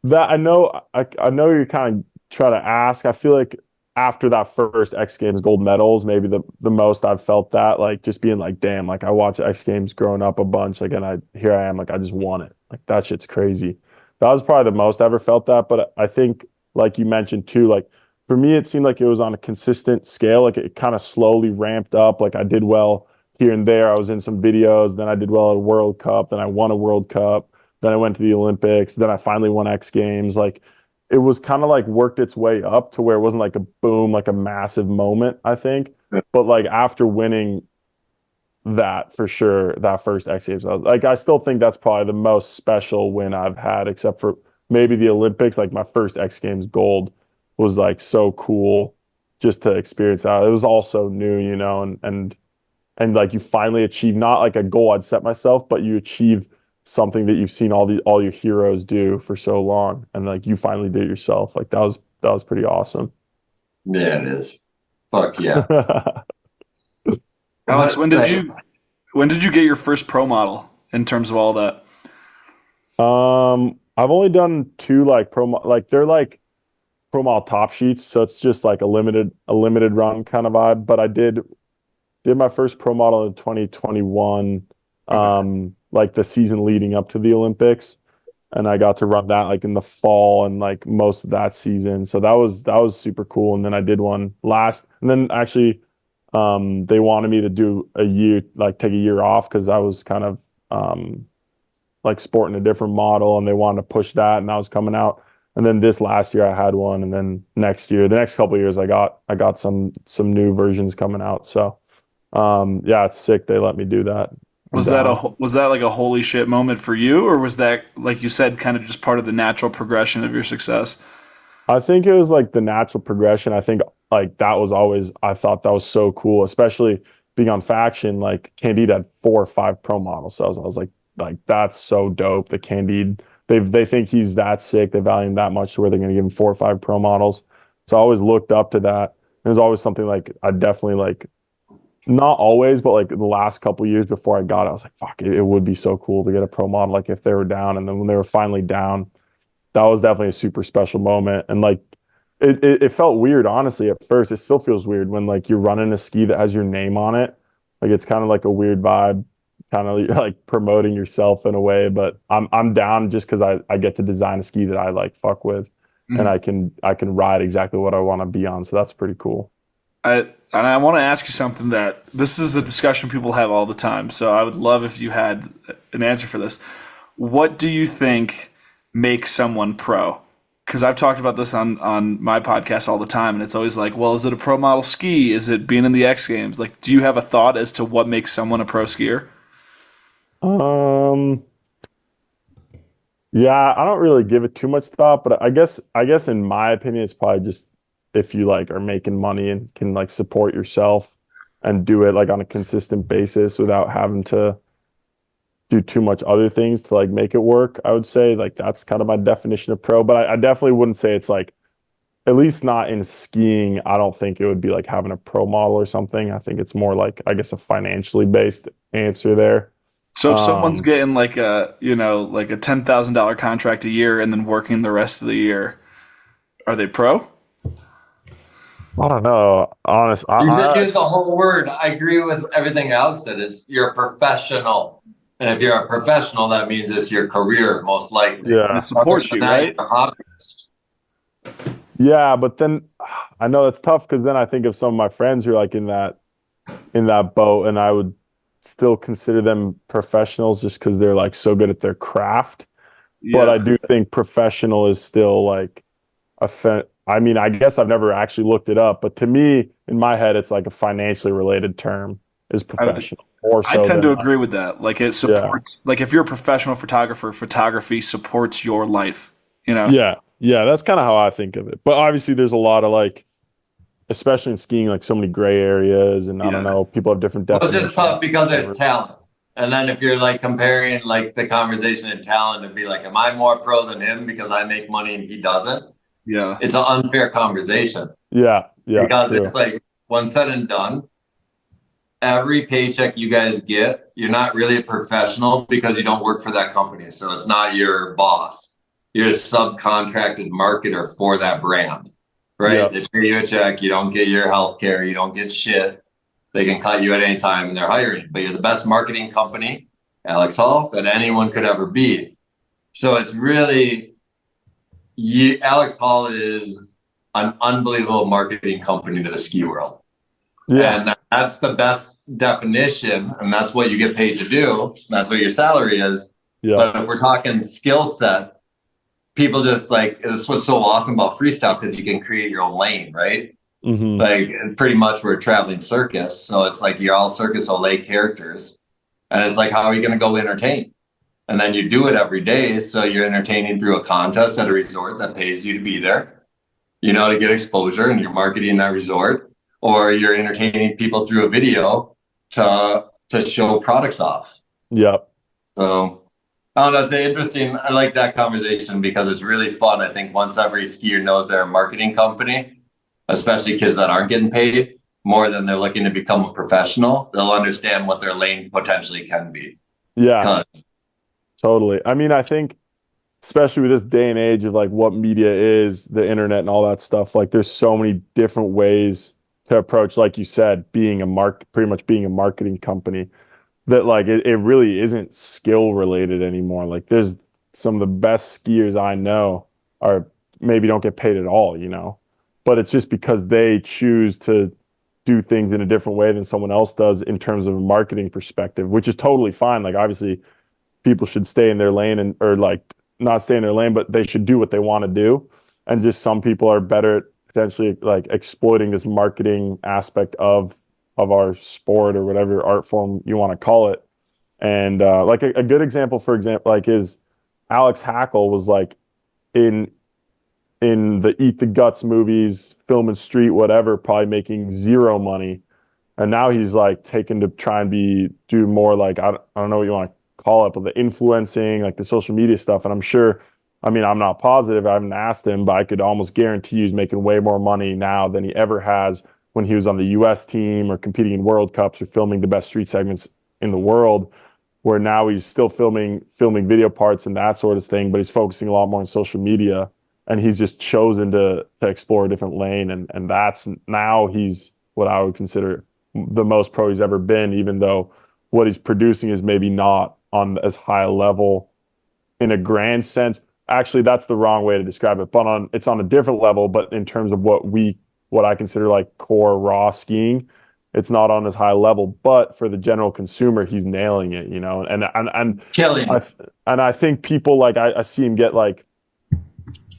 [SPEAKER 2] that. I know you're kind of trying to ask. I feel like after that first X Games gold medals, maybe the most I've felt that, like, just being like, damn, like I watched X Games growing up a bunch, like, and here I am, like I just won it. Like that shit's crazy. That was probably the most I ever felt that. But I think, like you mentioned too, like for me, it seemed like it was on a consistent scale. Like it kind of slowly ramped up. Like I did well here and there. I was in some videos. Then I did well at a World Cup. Then I won a World Cup. Then I went to the Olympics. Then I finally won X Games. Like it was kind of like worked its way up to where it wasn't like a boom, like a massive moment, I think. But like after winning that, for sure, that first X Games, I still think that's probably the most special win I've had, except for maybe the Olympics. Like my first X Games gold was like so cool just to experience that. It was all so new, and like you finally achieve not like a goal I'd set myself, but you achieve something that you've seen all your heroes do for so long, and like you finally did it yourself. Like that was pretty awesome.
[SPEAKER 4] Yeah, it is. Fuck yeah.
[SPEAKER 5] Alex, when did you get your first pro model in terms of all that?
[SPEAKER 2] I've only done two like they're like pro model top sheets, so it's just like a limited run kind of vibe. But I did my first pro model in 2021, like the season leading up to the Olympics, and I got to run that like in the fall and like most of that season. So that was super cool. And then I did one and then actually they wanted me to do a year, like take a year off because I was kind of like sporting a different model, and they wanted to push that, and that was coming out. And then this last year I had one, and then the next couple of years I got some new versions coming out. So yeah, it's sick they let me do that.
[SPEAKER 5] Was that like a holy shit moment for you, or was that, like you said, kind of just part of the natural progression of your success?
[SPEAKER 2] I think it was like the natural progression. I think like I thought that was so cool, especially being on Faction. Like Candide had 4 or 5 pro models, so I was like that's so dope. The Candide, they think he's that sick. They value him that much to where they're going to give him 4 or 5 pro models. So I always looked up to that. It was always something like I definitely like. Not always, but like the last couple years before I got it, I was like, fuck, it would be so cool to get a pro model, like if they were down. And then when they were finally down, that was definitely a super special moment. And like it felt weird, honestly, at first. It still feels weird when like you're running a ski that has your name on it. Like it's kind of like a weird vibe, kind of like promoting yourself in a way. But I'm down just because I get to design a ski that I like fuck with, and I can ride exactly what I want to be on. So that's pretty cool.
[SPEAKER 5] And I want to ask you something that this is a discussion people have all the time. So I would love if you had an answer for this. What do you think makes someone pro? Because I've talked about this on my podcast all the time, and it's always like, well, is it a pro model ski? Is it being in the X Games? Like, do you have a thought as to what makes someone a pro skier?
[SPEAKER 2] Yeah, I don't really give it too much thought, but I guess in my opinion, it's probably just if you like are making money and can like support yourself and do it like on a consistent basis without having to do too much other things to like make it work. I would say like that's kind of my definition of pro, but I definitely wouldn't say it's like, at least not in skiing. I don't think it would be like having a pro model or something. I think it's more like, I guess, a financially based answer there.
[SPEAKER 5] So if someone's getting like a $10,000 contract a year and then working the rest of the year, are they pro?
[SPEAKER 2] I don't know.
[SPEAKER 4] You said use the whole word. I agree with everything Alex said. You're a professional. And if you're a professional, that means it's your career, most likely.
[SPEAKER 2] Yeah.
[SPEAKER 5] It supports you, right?
[SPEAKER 4] You're a hobbyist.
[SPEAKER 2] Yeah, but then I know that's tough because then I think of some of my friends who are like in that boat, and I would still consider them professionals just because they're like so good at their craft. But I do think professional is still like I mean, I guess I've never actually looked it up, but to me, in my head, it's like a financially related term is professional. More so
[SPEAKER 5] I tend to
[SPEAKER 2] than
[SPEAKER 5] agree with that. Like it supports, like if you're a professional photographer, photography supports your life, you know?
[SPEAKER 2] Yeah, that's kind of how I think of it. But obviously, there's a lot of like, especially in skiing, like so many gray areas, and I don't know, people have different
[SPEAKER 4] Well, it's
[SPEAKER 2] definitions.
[SPEAKER 4] just tough because there's talent. And then if you're like comparing like the conversation in talent, it'd be like, am I more pro than him because I make money and he doesn't?
[SPEAKER 5] Yeah.
[SPEAKER 4] It's an unfair conversation.
[SPEAKER 2] Yeah,
[SPEAKER 4] Because
[SPEAKER 2] true.
[SPEAKER 4] it's like, when said and done, every paycheck you guys get, you're not really a professional because you don't work for that company. So it's not your boss. You're a subcontracted marketer for that brand, right?
[SPEAKER 2] Yep.
[SPEAKER 4] They pay you a check. You don't get your health care. You don't get shit. They can cut you at any time and they're hiring. But you're the best marketing company, Alex Hall, that anyone could ever be. So it's really, Alex Hall is an unbelievable marketing company to the ski world.
[SPEAKER 2] Yeah.
[SPEAKER 4] And that's the best definition. And that's what you get paid to do. That's what your salary is.
[SPEAKER 2] Yeah.
[SPEAKER 4] But if we're talking skill set, people just like, it's what's so awesome about freestyle because you can create your own lane, right?
[SPEAKER 2] Mm-hmm.
[SPEAKER 4] Like pretty much we're a traveling circus. So it's like you're all Circus Olay characters. And it's like, how are you going to go entertain? And then you do it every day. So you're entertaining through a contest at a resort that pays you to be there, you know, to get exposure, and you're marketing that resort, or you're entertaining people through a video to show products off.
[SPEAKER 2] Yep.
[SPEAKER 4] So I don't know, it's interesting. I like that conversation because it's really fun. I think once every skier knows they're a marketing company, especially kids that aren't getting paid more than they're looking to become a professional, they'll understand what their lane potentially can be.
[SPEAKER 2] Yeah, totally. I mean, I think especially with this day and age of like what media is, the internet and all that stuff, like there's so many different ways to approach, like you said, pretty much being a marketing company, that like it really isn't skill related anymore. Like there's some of the best skiers I know are maybe don't get paid at all, you know, but it's just because they choose to do things in a different way than someone else does in terms of a marketing perspective, which is totally fine. Like obviously people should stay in their lane or like not stay in their lane, but they should do what they want to do. And just some people are better at potentially like exploiting this marketing aspect of our sport or whatever art form you want to call it. And like a good example, for example, like is Alex Hackle was like in the Eat the Guts movies, filming street, whatever, probably making zero money. And now he's like taken to try and do more like, I don't know what you want to call it, but the influencing, like the social media stuff. And I'm sure, I mean, I'm not positive, I haven't asked him, but I could almost guarantee he's making way more money now than he ever has when he was on the US team or competing in World Cups or filming the best street segments in the world, where now he's still filming video parts and that sort of thing, but he's focusing a lot more on social media. And he's just chosen to explore a different lane. And that's now he's what I would consider the most pro he's ever been, even though what he's producing is maybe not on as high a level in a grand sense. Actually, that's the wrong way to describe it, but it's on a different level. But in terms of what I consider like core raw skiing, it's not on as high level. But for the general consumer, he's nailing it, you know, and
[SPEAKER 4] killing.
[SPEAKER 2] And I think people like I see him get like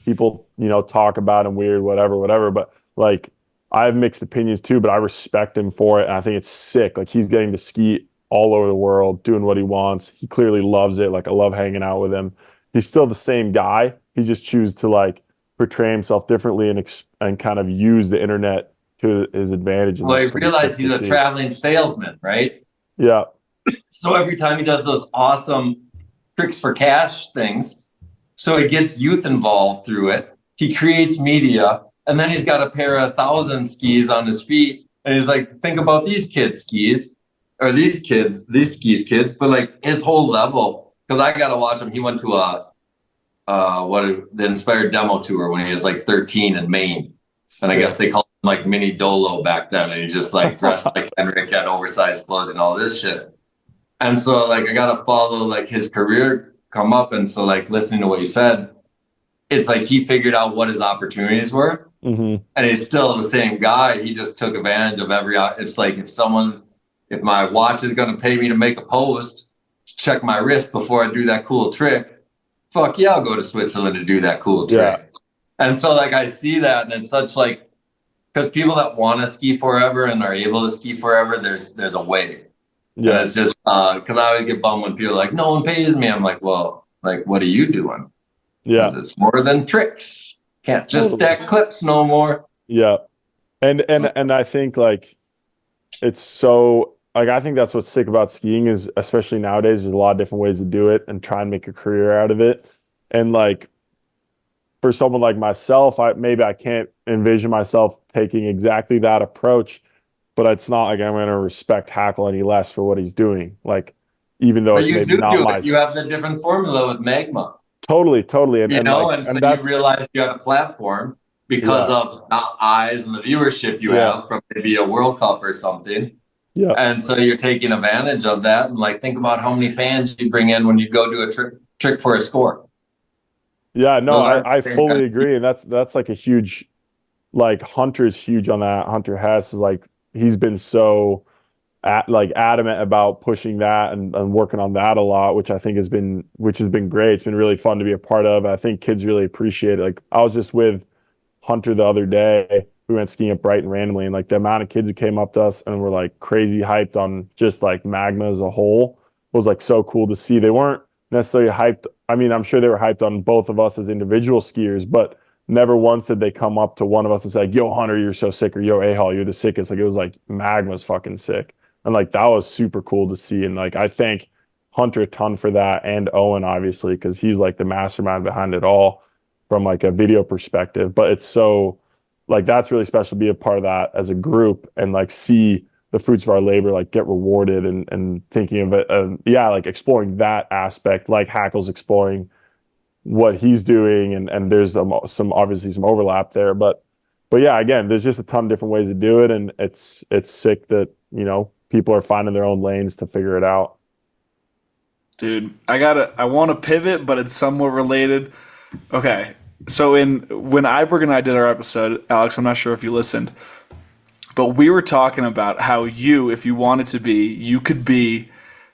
[SPEAKER 2] people, you know, talk about him weird, whatever. But like I have mixed opinions too, but I respect him for it. And I think it's sick. Like he's getting to ski all over the world, doing what he wants. He clearly loves it. Like I love hanging out with him. He's still the same guy. He just chooses to like portray himself differently and kind of use the internet to his advantage.
[SPEAKER 4] Well, he realized he's a traveling salesman, right?
[SPEAKER 2] Yeah.
[SPEAKER 4] So every time he does those awesome tricks for cash things, so he gets youth involved through it. He creates media, and then he's got a pair of 1,000 skis on his feet. And he's like, think about these kids' skis, or these skis kids, but like his whole level. Because I got to watch him. He went to the Inspired Demo Tour when he was like 13 in Maine. And I guess they called him like Mini Dolo back then. And he just like dressed like Henrik, had oversized clothes and all this shit. And so like I gotta follow like his career come up. And so like listening to what you said, it's like he figured out what his opportunities were.
[SPEAKER 2] Mm-hmm.
[SPEAKER 4] And he's still the same guy. He just took advantage of it's like if my watch is gonna pay me to make a post, check my wrist before I do that cool trick, fuck yeah, I'll go to Switzerland to do that cool trick.
[SPEAKER 2] Yeah.
[SPEAKER 4] And so like I see that, and it's such like, because people that want to ski forever and are able to ski forever, there's a way. Yeah. And it's just because I always get bummed when people are like, no one pays me. I'm like, well, like, what are you doing?
[SPEAKER 2] Yeah.
[SPEAKER 4] It's more than tricks. Can't just stack clips no more.
[SPEAKER 2] Yeah. And I think like it's so like I think that's what's sick about skiing is, especially nowadays, there's a lot of different ways to do it and try and make a career out of it. And like for someone like myself, maybe I can't envision myself taking exactly that approach, but it's not like I'm going to respect Hackle any less for what he's doing. Like, even though
[SPEAKER 4] but
[SPEAKER 2] it's
[SPEAKER 4] you
[SPEAKER 2] maybe
[SPEAKER 4] do
[SPEAKER 2] not my...
[SPEAKER 4] You have the different formula with MAGMA.
[SPEAKER 2] Totally.
[SPEAKER 4] And so you realize you have a platform because of the eyes and the viewership you have from maybe a World Cup or something. Yeah. And so you're taking advantage of that. And like, think about how many fans you bring in when you go do a trick for a score.
[SPEAKER 2] Yeah, no, I fully agree. And that's like a huge, like Hunter's huge on that. Hunter Hess is like, he's been so adamant about pushing that and working on that a lot, which I think has been great. It's been really fun to be a part of. I think kids really appreciate it. Like I was just with Hunter the other day. We went skiing at Brighton randomly, and like the amount of kids who came up to us and were like crazy hyped on just like MAGMA as a whole was like so cool to see. They weren't necessarily hyped. I mean, I'm sure they were hyped on both of us as individual skiers, but never once did they come up to one of us and say, like, yo, Hunter, you're so sick, or yo, Ahal, you're the sickest. Like it was like MAGMA's fucking sick. And like that was super cool to see. And like I thank Hunter a ton for that, and Owen obviously, because he's like the mastermind behind it all from like a video perspective. But it's so like that's really special to be a part of that as a group and like see the fruits of our labor like get rewarded and thinking of it like exploring that aspect, like Hackle's exploring what he's doing, and there's some obviously some overlap there. But yeah, again, there's just a ton of different ways to do it, and it's sick that, you know, people are finding their own lanes to figure it out.
[SPEAKER 5] Dude, I want to pivot, but it's somewhat related. Okay, so when Iberg and I did our episode, Alex, I'm not sure if you listened, but we were talking about how if you wanted to be, you could be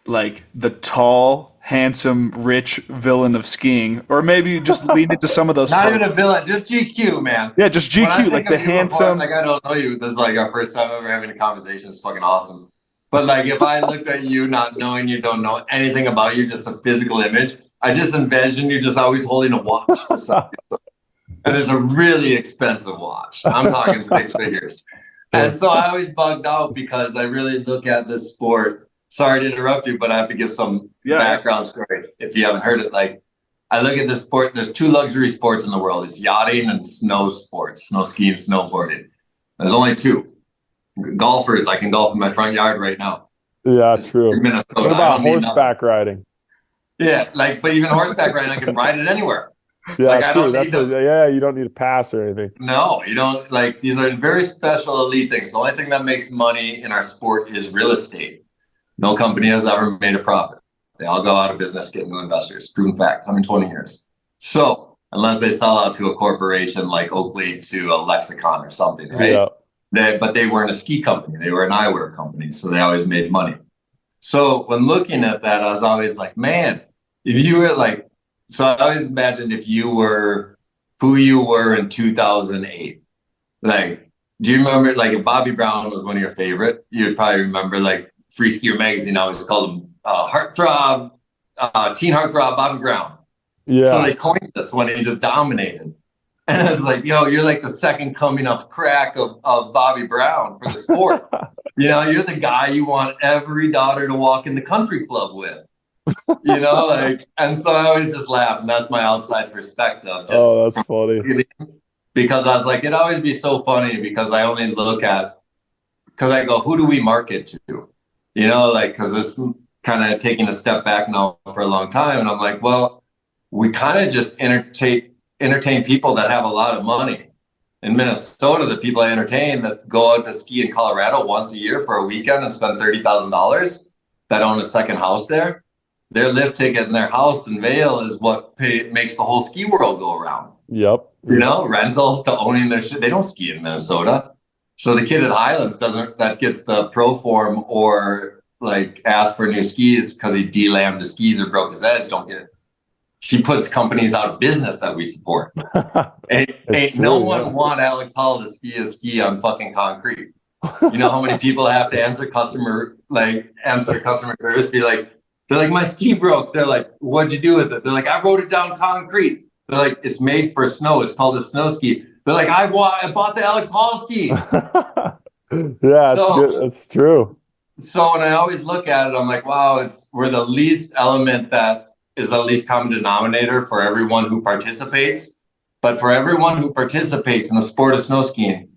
[SPEAKER 5] like the tall, handsome, rich villain of skiing, or maybe you just lean into some of those.
[SPEAKER 4] Not even a villain, just GQ, man.
[SPEAKER 5] Yeah, just GQ, like the handsome.
[SPEAKER 4] Like I don't know you. This is like our first time ever having a conversation. It's fucking awesome. But like, if I looked at you, not knowing you, don't know anything about you, just a physical image, I just envision you just always holding a watch or something. And it's a really expensive watch. I'm talking 6 figures. And so I always bugged out because I really look at this sport. Sorry to interrupt you, but I have to give some background story if you haven't heard it. Like, I look at this sport. There's 2 luxury sports in the world. It's yachting and snow sports, snow skiing, snowboarding. There's only 2. Golfers, I can golf in my front yard right now.
[SPEAKER 2] Yeah, true.
[SPEAKER 4] Minnesota.
[SPEAKER 2] What about horseback riding?
[SPEAKER 4] Yeah, like, but even horseback riding, I can ride it anywhere.
[SPEAKER 2] Yeah,
[SPEAKER 4] like,
[SPEAKER 2] true. You don't need a pass or anything.
[SPEAKER 4] No, you don't. Like, these are very special elite things. The only thing that makes money in our sport is real estate. No company has ever made a profit. They all go out of business, get new investors. Proven fact, 120 years. So unless they sell out to a corporation like Oakley to a Lexicon or something, right? Yeah. But they weren't a ski company. They were an eyewear company. So they always made money. So when looking at that, I was always like, man, if you were like, so I always imagined if you were who you were in 2008. Like, do you remember, like, if Bobby Brown was one of your favorite, you'd probably remember, like, Free Skier Magazine always called him Heartthrob, Teen Heartthrob Bobby Brown. Yeah. So they coined this when he just dominated. And I was like, yo, you're like the second coming of crack of Bobby Brown for the sport. You know, you're the guy you want every daughter to walk in the country club with. You know, like, and so I always just laugh, and that's my outside perspective.
[SPEAKER 2] Oh, that's funny.
[SPEAKER 4] Because I was like, it'd always be so funny because I only look at, because I go, who do we market to? You know, like, because it's kind of taking a step back now for a long time. And I'm like, well, we kind of just entertain people that have a lot of money. In Minnesota, the people I entertain that go out to ski in Colorado once a year for a weekend and spend $30,000, that own a second house there, their lift ticket in their house in Vail is what makes the whole ski world go around.
[SPEAKER 2] Yep.
[SPEAKER 4] You know, rentals to owning their shit. They don't ski in Minnesota. So the kid at Highlands that gets the pro form or like ask for new skis because he delammed his skis or broke his edge, don't get it. She puts companies out of business that we support. Ain't
[SPEAKER 2] true,
[SPEAKER 4] no one want Alex Hall to ski on fucking concrete. You know how many people have to answer customer service, they're like, my ski broke. They're like, what'd you do with it? They're like, I wrote it down concrete. They're like, it's made for snow. It's called a snow ski. They're like, I bought the Alex Hall ski.
[SPEAKER 2] Yeah, it's true.
[SPEAKER 4] So when I always look at it, I'm like, wow, we're the least element that is the least common denominator for everyone who participates. But for everyone who participates in the sport of snow skiing,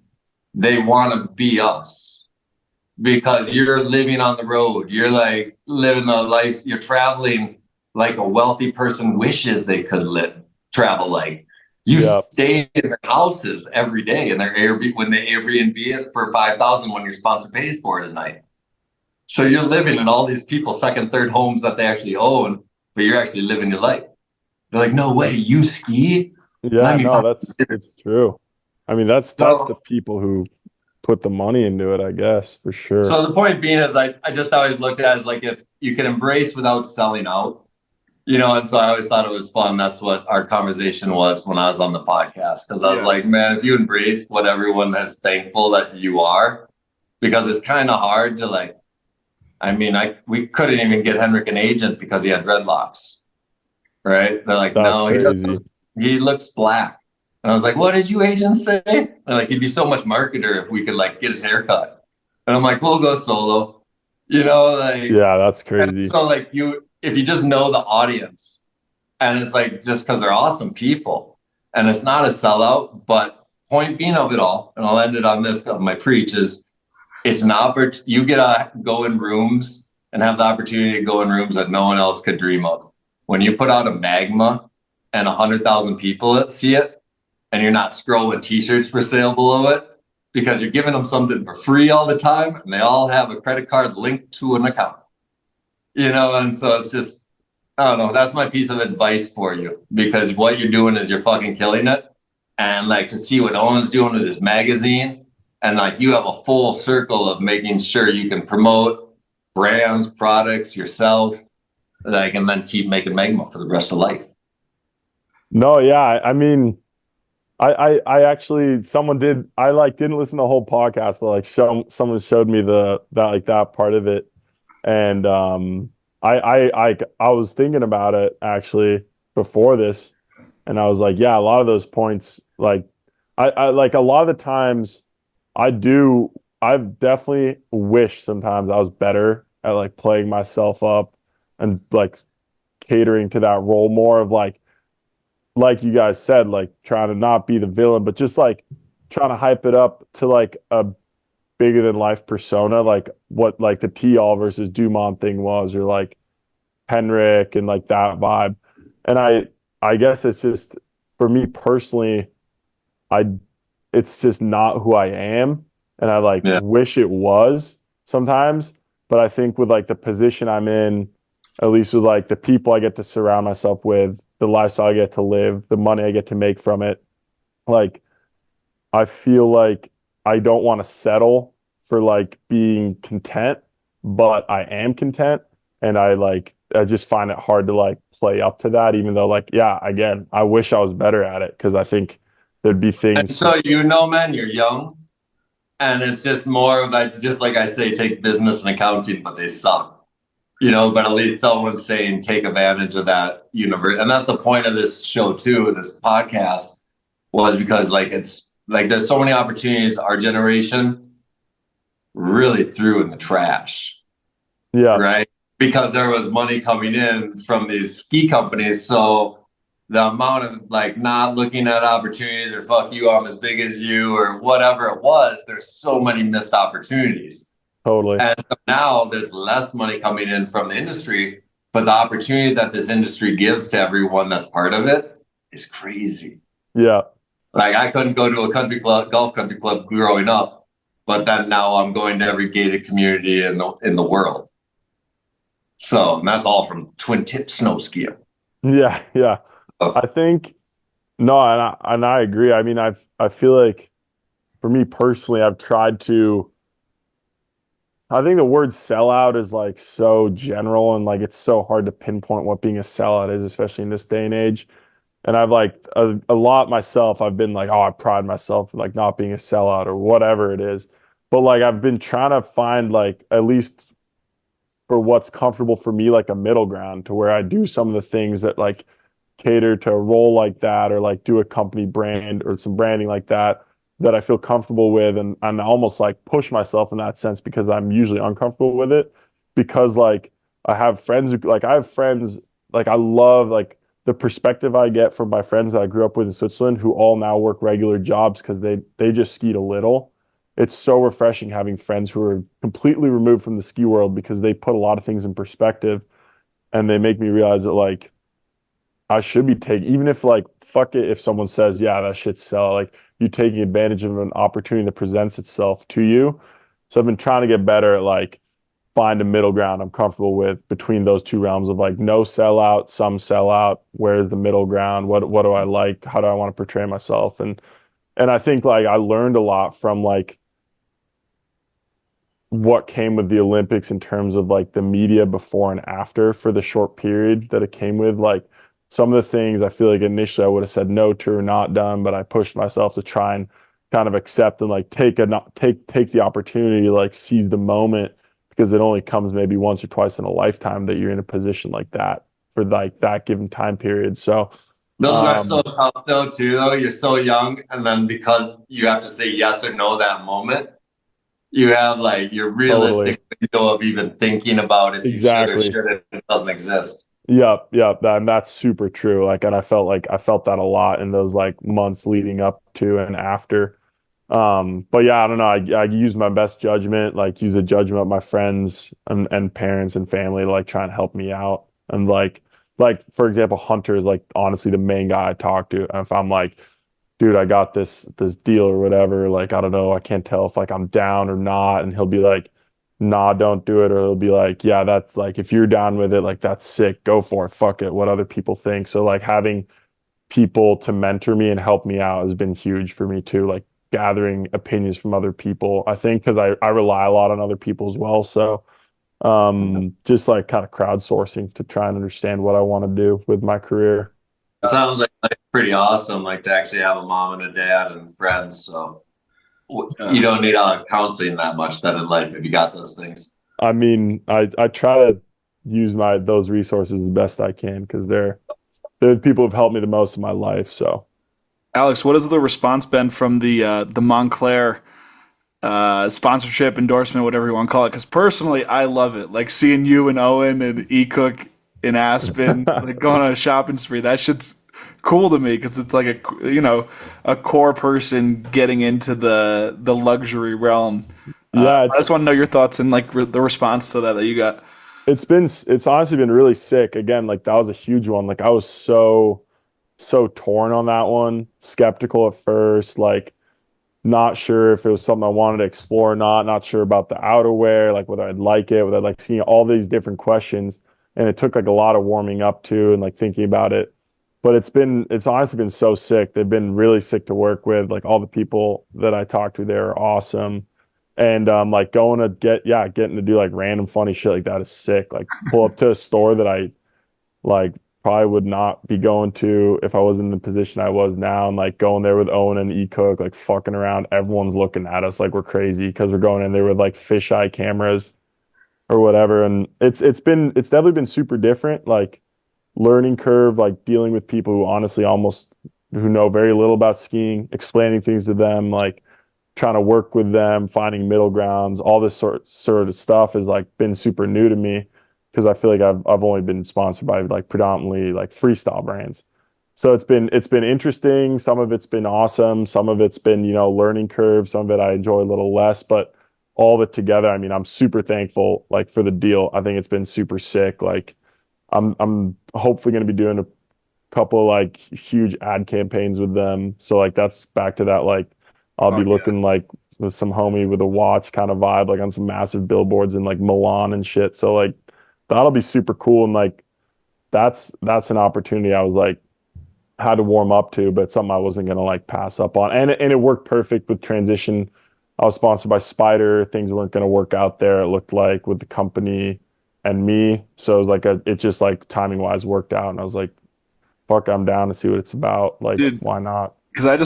[SPEAKER 4] they want to be us. Because you're living on the road, you're like living the life, you're traveling like a wealthy person wishes they could travel like. You stay in their houses every day, and their when they Airbnb it for $5,000 when your sponsor pays for it at night. So you're living in all these people's second, third homes that they actually own, but you're actually living your life. They're like, no way, you ski?
[SPEAKER 2] Yeah, no, it's true. I mean, that's the people who put the money into it, I guess, for sure.
[SPEAKER 4] So the point being is I just always looked at it as like, if you can embrace without selling out, you know, and so I always thought it was fun. That's what our conversation was when I was on the podcast. Because I was like, man, if you embrace what everyone is thankful that you are, because it's kind of hard to like, I mean, we couldn't even get Henrik an agent because he had dreadlocks, right? They're like,
[SPEAKER 2] that's
[SPEAKER 4] no, he looks black. And I was like, what did you agents say? And like, he'd be so much marketer if we could like get his haircut. And I'm like, we'll go solo. You know, like,
[SPEAKER 2] yeah, that's crazy.
[SPEAKER 4] So like if you just know the audience, and it's like just because they're awesome people, and it's not a sellout, but point being of it all, and I'll end it on this of my preach is, it's an opportunity. You get to go in rooms and have the opportunity to go in rooms that no one else could dream of. When you put out a MAGMA and 100,000 people that see it, and you're not scrolling t-shirts for sale below it, because you're giving them something for free all the time, and they all have a credit card linked to an account. You know, and so it's just, I don't know, that's my piece of advice for you, because what you're doing is you're fucking killing it. And like, to see what Owen's doing with his magazine, and like, you have a full circle of making sure you can promote brands, products, yourself, like, and then keep making MAGMA for the rest of life.
[SPEAKER 2] No, yeah, I mean, I actually, didn't listen to the whole podcast, but like someone showed me that part of it. And I was thinking about it actually before this, and I was like, yeah, a lot of those points, like I like a lot of the times I've definitely wished sometimes I was better at like playing myself up and like catering to that role more of like you guys said, like trying to not be the villain, but just like trying to hype it up to like a bigger than life persona, like what like the T-All versus Dumont thing was, or like Henrik and like that vibe. And I guess it's just, for me personally, it's just not who I am. And I like wish it was sometimes, but I think with like the position I'm in, at least with like the people I get to surround myself with, the lifestyle I get to live, the money I get to make from it, like I feel like I don't want to settle for like being content, but I am content, and I just find it hard to like play up to that, even though like, yeah, again, I wish I was better at it, because I think there'd be things.
[SPEAKER 4] And so, you know, man, you're young, and it's just more of that, just like I say, take business and accounting, but they suck. You know, but at least someone's saying take advantage of that universe. And that's the point of this show too, this podcast, was because like, it's like, there's so many opportunities our generation really threw in the trash.
[SPEAKER 2] Yeah.
[SPEAKER 4] Right. Because there was money coming in from these ski companies. So the amount of like not looking at opportunities, or fuck you, I'm as big as you, or whatever it was, there's so many missed opportunities.
[SPEAKER 2] Totally.
[SPEAKER 4] And so now there's less money coming in from the industry, but the opportunity that this industry gives to everyone that's part of it is crazy.
[SPEAKER 2] Yeah.
[SPEAKER 4] Like, I couldn't go to a golf country club growing up, but then now I'm going to every gated community in the world. So and that's all from twin tip snow skiing.
[SPEAKER 2] Yeah, yeah.
[SPEAKER 4] Oh.
[SPEAKER 2] I think no, and I agree. I mean, I feel like for me personally, I've tried to. I think the word sellout is like so general and like it's so hard to pinpoint what being a sellout is, especially in this day and age. And I've like a lot myself. I've been like, oh, I pride myself in like not being a sellout or whatever it is. But like I've been trying to find like at least for what's comfortable for me, like a middle ground to where I do some of the things that like cater to a role like that or like do a company brand or some branding like that that I feel comfortable with and almost like push myself in that sense because I'm usually uncomfortable with it because like I have friends who like I have friends like I love like the perspective I get from my friends that I grew up with in Switzerland who all now work regular jobs because they just skied a little. It's so refreshing having friends who are completely removed from the ski world because they put a lot of things in perspective and they make me realize that like I should be taking, even if like, fuck it, if someone says, yeah, that shit's sell, like you taking advantage of an opportunity that presents itself to you. So I've been trying to get better at like find a middle ground I'm comfortable with between those two realms of like no sellout, some sellout. Where's the middle ground? What do I like? How do I want to portray myself? And I think like I learned a lot from like what came with the Olympics in terms of like the media before and after for the short period that it came with. Like some of the things I feel like initially I would have said no to or not done, but I pushed myself to try and kind of accept and like take the opportunity to like seize the moment because it only comes maybe once or twice in a lifetime that you're in a position like that for like that given time period. So
[SPEAKER 4] Those are so tough though too though. You're so young and then because you have to say yes or no that moment, you have like your realistic window of even thinking about if you should or
[SPEAKER 2] exactly.
[SPEAKER 4] shouldn't. It doesn't exist.
[SPEAKER 2] Yep, and that's super true. Like, and I felt that a lot in those like months leading up to and after. But yeah, I don't know. I use my best judgment, like use the judgment of my friends and parents and family to like try and help me out. And like for example, Hunter is like honestly the main guy I talk to. And if I'm like, dude, I got this deal or whatever, like I don't know, I can't tell if like I'm down or not. And he'll be like, nah, don't do it. Or he'll be like, yeah, that's like if you're down with it, like that's sick. Go for it. Fuck it. What other people think. So like having people to mentor me and help me out has been huge for me too. Like gathering opinions from other people. I think because I rely a lot on other people as well. So just like kind of crowdsourcing to try and understand what I want to do with my career.
[SPEAKER 4] Sounds like pretty awesome, like to actually have a mom and a dad and friends. So you don't need counseling that much then in life if you got those things.
[SPEAKER 2] I mean, I try to use those resources as best I can because they're the people who've helped me the most in my life. So
[SPEAKER 5] Alex, what has the response been from the Montclair sponsorship, endorsement, whatever you want to call it? Because personally, I love it. Like seeing you and Owen and E-Cook in Aspen, like going on a shopping spree. That shit's cool to me because it's like a core person getting into the luxury realm.
[SPEAKER 2] yeah,
[SPEAKER 5] I just want to know your thoughts and like the response to that you got.
[SPEAKER 2] it's honestly been really sick. Again, like that was a huge one. Like I was so torn on that one, skeptical at first, like not sure if it was something I wanted to explore or not sure about the outerwear, like whether I'd like it, whether I'd like seeing all these different questions. And it took like a lot of warming up to and like thinking about it. But it's honestly been so sick. They've been really sick to work with. Like all the people that I talked to there are awesome. And like getting to do like random funny shit like that is sick. Like pull up to a store that I like probably would not be going to if I was in the position I was now and like going there with Owen and E-Cook, like fucking around. Everyone's looking at us like we're crazy because we're going in there with like fisheye cameras or whatever. And it's definitely been super different. Like learning curve, like dealing with people who honestly almost who know very little about skiing, explaining things to them, like trying to work with them, finding middle grounds, all this sort of stuff has like been super new to me because I feel like I've only been sponsored by like predominantly like freestyle brands. So it's been interesting. Some of it's been awesome. Some of it's been, learning curve. Some of it I enjoy a little less, but all of it together, I mean, I'm super thankful like for the deal. I think it's been super sick. Like I'm hopefully going to be doing a couple like huge ad campaigns with them. So like that's back to that like I'll be looking like with some homie with a watch kind of vibe, like on some massive billboards in like Milan and shit. So like that'll be super cool. And like, that's an opportunity I was like, had to warm up to, but something I wasn't going to like pass up on. And it worked perfect with transition. I was sponsored by Spider. Things weren't going to work out there. It looked like with the company and me. So it was like it just like timing wise worked out. And I was like, fuck, I'm down to see what it's about. Like,
[SPEAKER 5] Dude,
[SPEAKER 2] why not?
[SPEAKER 5] because I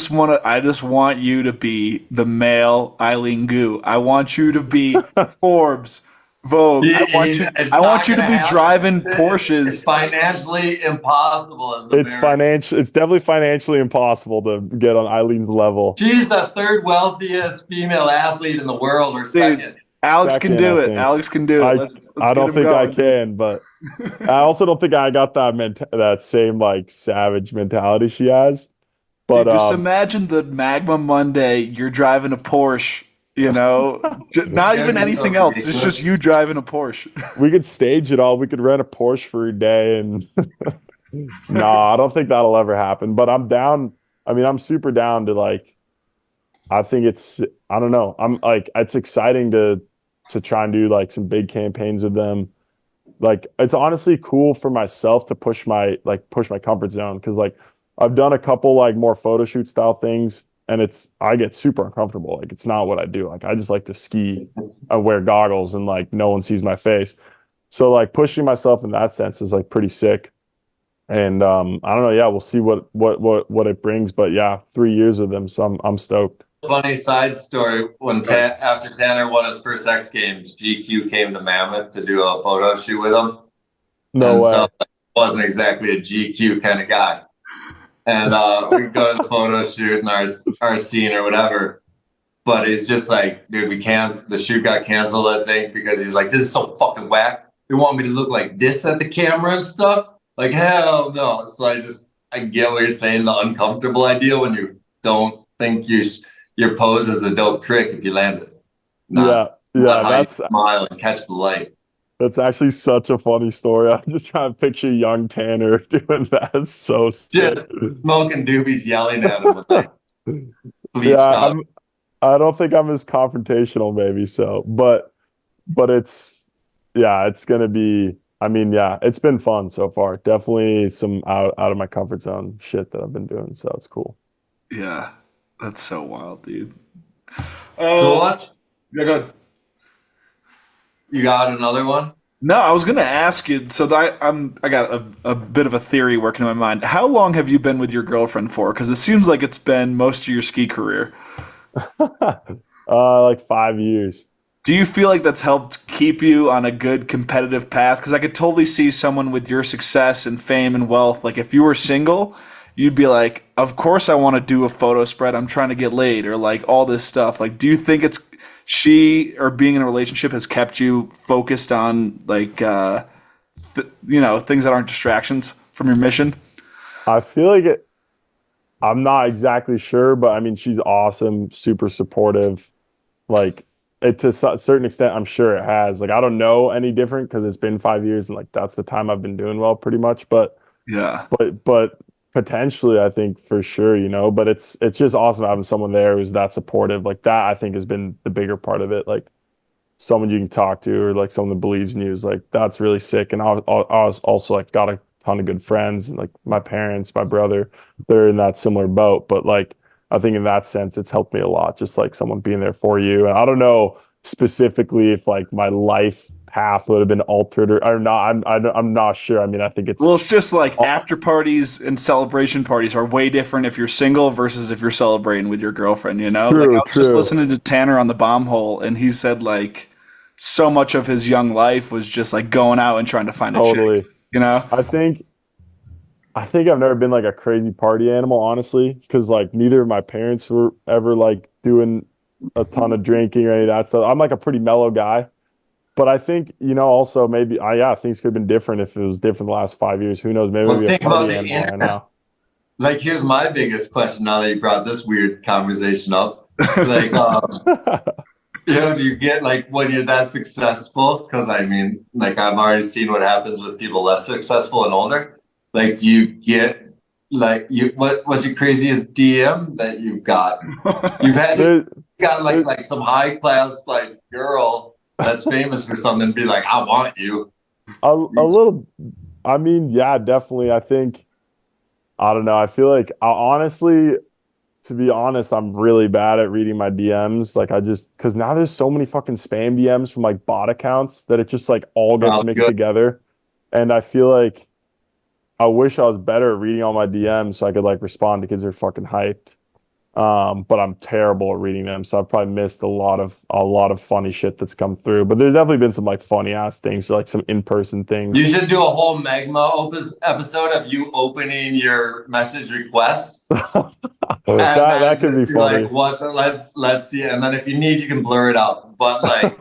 [SPEAKER 5] just want you to be the male Eileen Gu. I want you to be Forbes, Vogue. I want you to be driving Porsches.
[SPEAKER 4] It's financially impossible.
[SPEAKER 2] It's definitely financially impossible to get on Eileen's level.
[SPEAKER 4] She's the third wealthiest female athlete in the world, or second.
[SPEAKER 5] Alex
[SPEAKER 2] Second,
[SPEAKER 5] can do
[SPEAKER 2] I
[SPEAKER 5] it.
[SPEAKER 2] think.
[SPEAKER 5] Alex can do it.
[SPEAKER 2] I don't think I can, but I also don't think I got that same like savage mentality she has. But
[SPEAKER 5] Dude, just imagine the MAGMA Monday. You're driving a Porsche. You know, not even anything else. It's just you driving a Porsche.
[SPEAKER 2] We could stage it all. We could rent a Porsche for a day, and no, I don't think that'll ever happen. But I'm down. I mean, I'm super down to like. I think I don't know. I'm like, it's exciting to try and do like some big campaigns with them. Like, it's honestly cool for myself to push my comfort zone, because like I've done a couple like more photo shoot style things, and I get super uncomfortable. Like, it's not what I do. Like, I just like to ski. I wear goggles and like no one sees my face. So like pushing myself in that sense is like pretty sick. And I don't know. Yeah, we'll see what it brings. But yeah, 3 years with them, so I'm stoked.
[SPEAKER 4] Funny side story: after Tanner won his first X Games, GQ came to Mammoth to do a photo shoot with him.
[SPEAKER 2] No way.
[SPEAKER 4] So I wasn't exactly a GQ kind of guy. And we go to the photo shoot and our scene or whatever. But it's just like, dude, the shoot got canceled, I think, because he's like, this is so fucking whack. You want me to look like this at the camera and stuff? Like, hell no. So I get what you're saying, the uncomfortable idea when you don't think your pose is a dope trick if you land it.
[SPEAKER 2] Yeah,
[SPEAKER 4] that's smile and catch the light.
[SPEAKER 2] That's actually such a funny story. I'm just trying to picture young Tanner doing that. It's so sick.
[SPEAKER 4] Just smoking doobies, yelling at him with like bleached
[SPEAKER 2] up. I don't think I'm as confrontational, maybe so, but it's gonna be. I mean, yeah, it's been fun so far. Definitely some out of my comfort zone shit that I've been doing, so it's cool.
[SPEAKER 5] Yeah, that's so wild, dude.
[SPEAKER 4] So what?
[SPEAKER 5] Yeah, go ahead.
[SPEAKER 4] You got another one?
[SPEAKER 5] No, I was gonna ask you. So I got a bit of a theory working in my mind. How long have you been with your girlfriend for? Because it seems like it's been most of your ski career.
[SPEAKER 2] Like 5 years.
[SPEAKER 5] Do you feel like that's helped keep you on a good competitive path? Because I could totally see someone with your success and fame and wealth. Like if you were single, you'd be like, of course I want to do a photo spread. I'm trying to get laid, or like all this stuff. Like, do you think it's she or being in a relationship has kept you focused on like, things that aren't distractions from your mission?
[SPEAKER 2] I feel like I'm not exactly sure, but I mean, she's awesome, super supportive. Like, to a certain extent, I'm sure it has. Like, I don't know any different because it's been 5 years and like that's the time I've been doing well, pretty much. But
[SPEAKER 5] yeah,
[SPEAKER 2] but potentially, I think for sure, But it's just awesome having someone there who's that supportive. Like that, I think has been the bigger part of it. Like someone you can talk to, or like someone that believes in you, is like that's really sick. And I was also like got a ton of good friends, and like my parents, my brother, they're in that similar boat. But like I think in that sense, it's helped me a lot. Just like someone being there for you. And I don't know specifically if like my life path would have been altered or not. I'm not sure. I mean, I think
[SPEAKER 5] it's just like after parties and celebration parties are way different if you're single versus if you're celebrating with your girlfriend.
[SPEAKER 2] True,
[SPEAKER 5] like I was just listening to Tanner on the Bomb Hole, and he said like so much of his young life was just like going out and trying to find a chick.
[SPEAKER 2] I think I've never been like a crazy party animal, honestly, because like neither of my parents were ever like doing a ton of drinking or any of that stuff. I'm like a pretty mellow guy, but I think also maybe things could have been different if it was different the last 5 years. Who knows? Maybe we'll
[SPEAKER 4] think about the internet. Right now. Like, here's my biggest question. Now that you brought this weird conversation up, like, do you get like when you're that successful? Because I mean, like I've already seen what happens with people less successful and older. Like, do you get like what was your craziest DM that you've got? You've got like some high class like girl that's famous for something be like, I want you.
[SPEAKER 2] A little. I mean, yeah, definitely. I think. I don't know. I feel like honestly, to be honest, I'm really bad at reading my DMs. Like I just because now there's so many fucking spam DMs from like bot accounts that it just like all gets mixed
[SPEAKER 4] Good.
[SPEAKER 2] together. And I feel like I wish I was better at reading all my DMs so I could like respond to kids that are fucking hyped. But I'm terrible at reading them, so I've probably missed a lot of funny shit that's come through. But there's definitely been some like funny ass things, or like some in-person things.
[SPEAKER 4] You should do a whole MAGMA episode of you opening your message request. And
[SPEAKER 2] that could be
[SPEAKER 4] just
[SPEAKER 2] funny.
[SPEAKER 4] like, what? Let's see. And then if you need, you can blur it out. But like,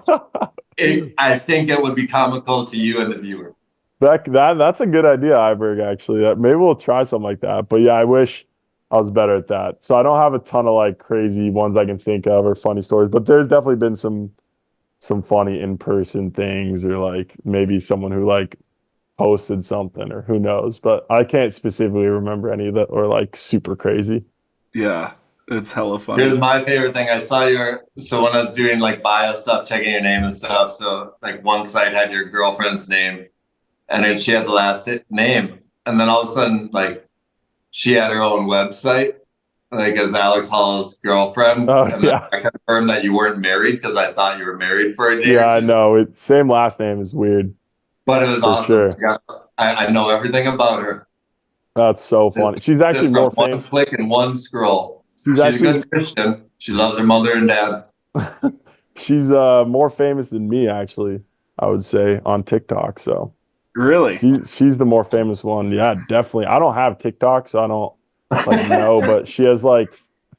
[SPEAKER 4] I think it would be comical to you and the viewer.
[SPEAKER 2] That's a good idea, Iberg, actually. Maybe we'll try something like that. But yeah, I wish I was better at that. So I don't have a ton of like crazy ones I can think of or funny stories, but there's definitely been some funny in-person things, or like maybe someone who like posted something, or who knows. But I can't specifically remember any of that, or like super crazy.
[SPEAKER 5] Yeah, it's hella funny.
[SPEAKER 4] Here's my favorite thing. I saw so when I was doing like bio stuff, checking your name and stuff. So like one site had your girlfriend's name, and then she had the last name. And then all of a sudden, like, she had her own website, like as Alex Hall's girlfriend.
[SPEAKER 2] Oh,
[SPEAKER 4] and then
[SPEAKER 2] yeah.
[SPEAKER 4] I confirmed that you weren't married because I thought you were married for a day
[SPEAKER 2] Yeah,
[SPEAKER 4] or
[SPEAKER 2] I
[SPEAKER 4] two.
[SPEAKER 2] know. Same last name is weird.
[SPEAKER 4] But it was
[SPEAKER 2] For
[SPEAKER 4] awesome.
[SPEAKER 2] sure.
[SPEAKER 4] I know everything about her.
[SPEAKER 2] That's so funny. She's actually
[SPEAKER 4] Just
[SPEAKER 2] more
[SPEAKER 4] from one
[SPEAKER 2] famous.
[SPEAKER 4] click and one scroll.
[SPEAKER 2] She's
[SPEAKER 4] She's a
[SPEAKER 2] actually
[SPEAKER 4] good Christian. She loves her mother and dad.
[SPEAKER 2] she's more famous than me, actually, I would say, on TikTok. So
[SPEAKER 5] Really?
[SPEAKER 2] she's the more famous one. Yeah, definitely. I don't have TikTok, so I don't like know, but she has like, I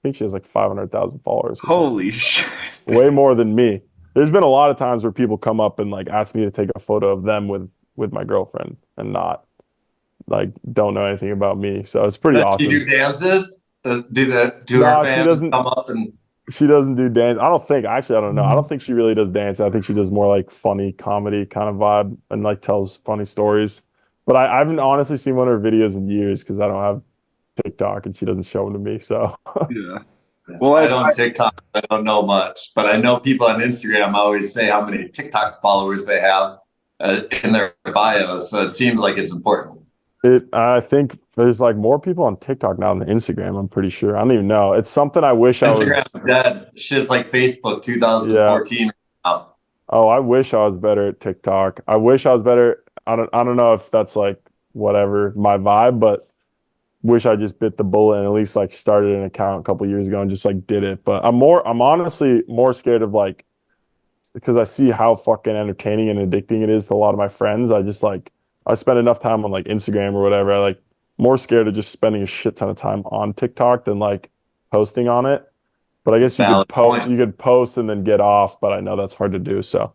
[SPEAKER 2] think she has like 500,000 followers or
[SPEAKER 5] Holy
[SPEAKER 2] something.
[SPEAKER 5] shit.
[SPEAKER 2] Way more than me. There's been a lot of times where people come up and like ask me to take a photo of them with my girlfriend, and not like don't know anything about me. So it's pretty
[SPEAKER 4] Does she
[SPEAKER 2] awesome.
[SPEAKER 4] do dances? Do her
[SPEAKER 2] No, she
[SPEAKER 4] fans
[SPEAKER 2] doesn't.
[SPEAKER 4] come up and
[SPEAKER 2] She doesn't do dance. I don't think. Actually, I don't know. I don't think she really does dance. I think she does more like funny comedy kind of vibe, and like tells funny stories. But I haven't honestly seen one of her videos in years because I don't have TikTok and she doesn't show them to me. So
[SPEAKER 5] Yeah. Well,
[SPEAKER 4] I don't TikTok. I don't know much, but I know people on Instagram always say how many TikTok followers they have in their bios. So it seems like it's important.
[SPEAKER 2] I think there's like more people on TikTok now than Instagram. I'm pretty sure. I don't even know. It's something I wish I was.
[SPEAKER 4] Instagram's dead. Shit's like Facebook 2014. Now.
[SPEAKER 2] Oh, I wish I was better at TikTok. I wish I was better. I don't know if that's like whatever my vibe, but wish I just bit the bullet and at least like started an account a couple years ago and just like did it. But I'm honestly more scared of like, because I see how fucking entertaining and addicting it is to a lot of my friends. I just like I spend enough time on like Instagram or whatever. I like more scared of just spending a shit ton of time on TikTok than like posting on it. But I guess you could post and then get off, but I know that's hard to do. So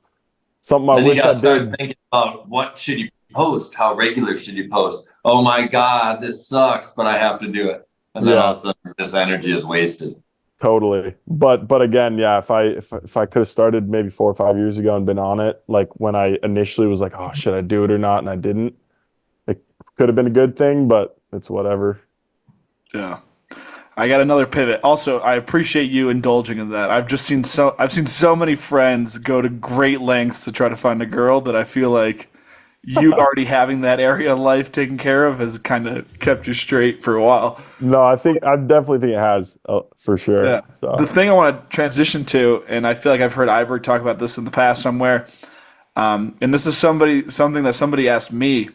[SPEAKER 2] something I
[SPEAKER 4] Then
[SPEAKER 2] wish
[SPEAKER 4] you
[SPEAKER 2] I
[SPEAKER 4] gotta start
[SPEAKER 2] did.
[SPEAKER 4] thinking about what should you post? How regular should you post? Oh my God, this sucks, but I have to do it. And then all of a sudden this energy is wasted.
[SPEAKER 2] Totally. But again, yeah, if I could have started maybe 4 or 5 years ago and been on it, like when I initially was like, oh, should I do it or not? And I didn't. It could have been a good thing, but it's whatever.
[SPEAKER 5] Yeah. I got another pivot. Also, I appreciate you indulging in that. I've seen so many friends go to great lengths to try to find a girl that I feel like you already having that area of life taken care of has kind of kept you straight for a while.
[SPEAKER 2] No, I definitely think it has for sure.
[SPEAKER 5] Yeah.
[SPEAKER 2] So
[SPEAKER 5] The thing I want to transition to, and I feel like I've heard Iberg talk about this in the past somewhere, and this is something that somebody asked me,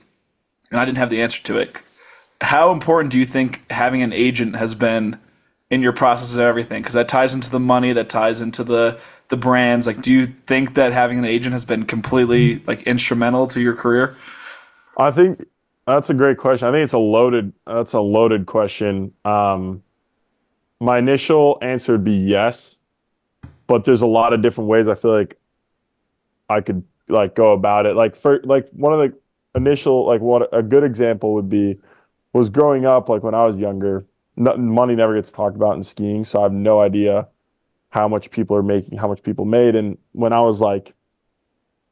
[SPEAKER 5] and I didn't have the answer to it. How important do you think having an agent has been in your process of everything? Because that ties into the money, that ties into the brands. Like, do you think that having an agent has been completely like instrumental to your career?
[SPEAKER 2] I think that's a great question. I think that's a loaded question. My initial answer would be yes, but there's a lot of different ways I feel like I could like go about it. Like for like one of the initial like what a good example would be was growing up like when I was younger. Money never gets talked about in skiing, so I have no idea how much people are making, how much people made. And when I was like,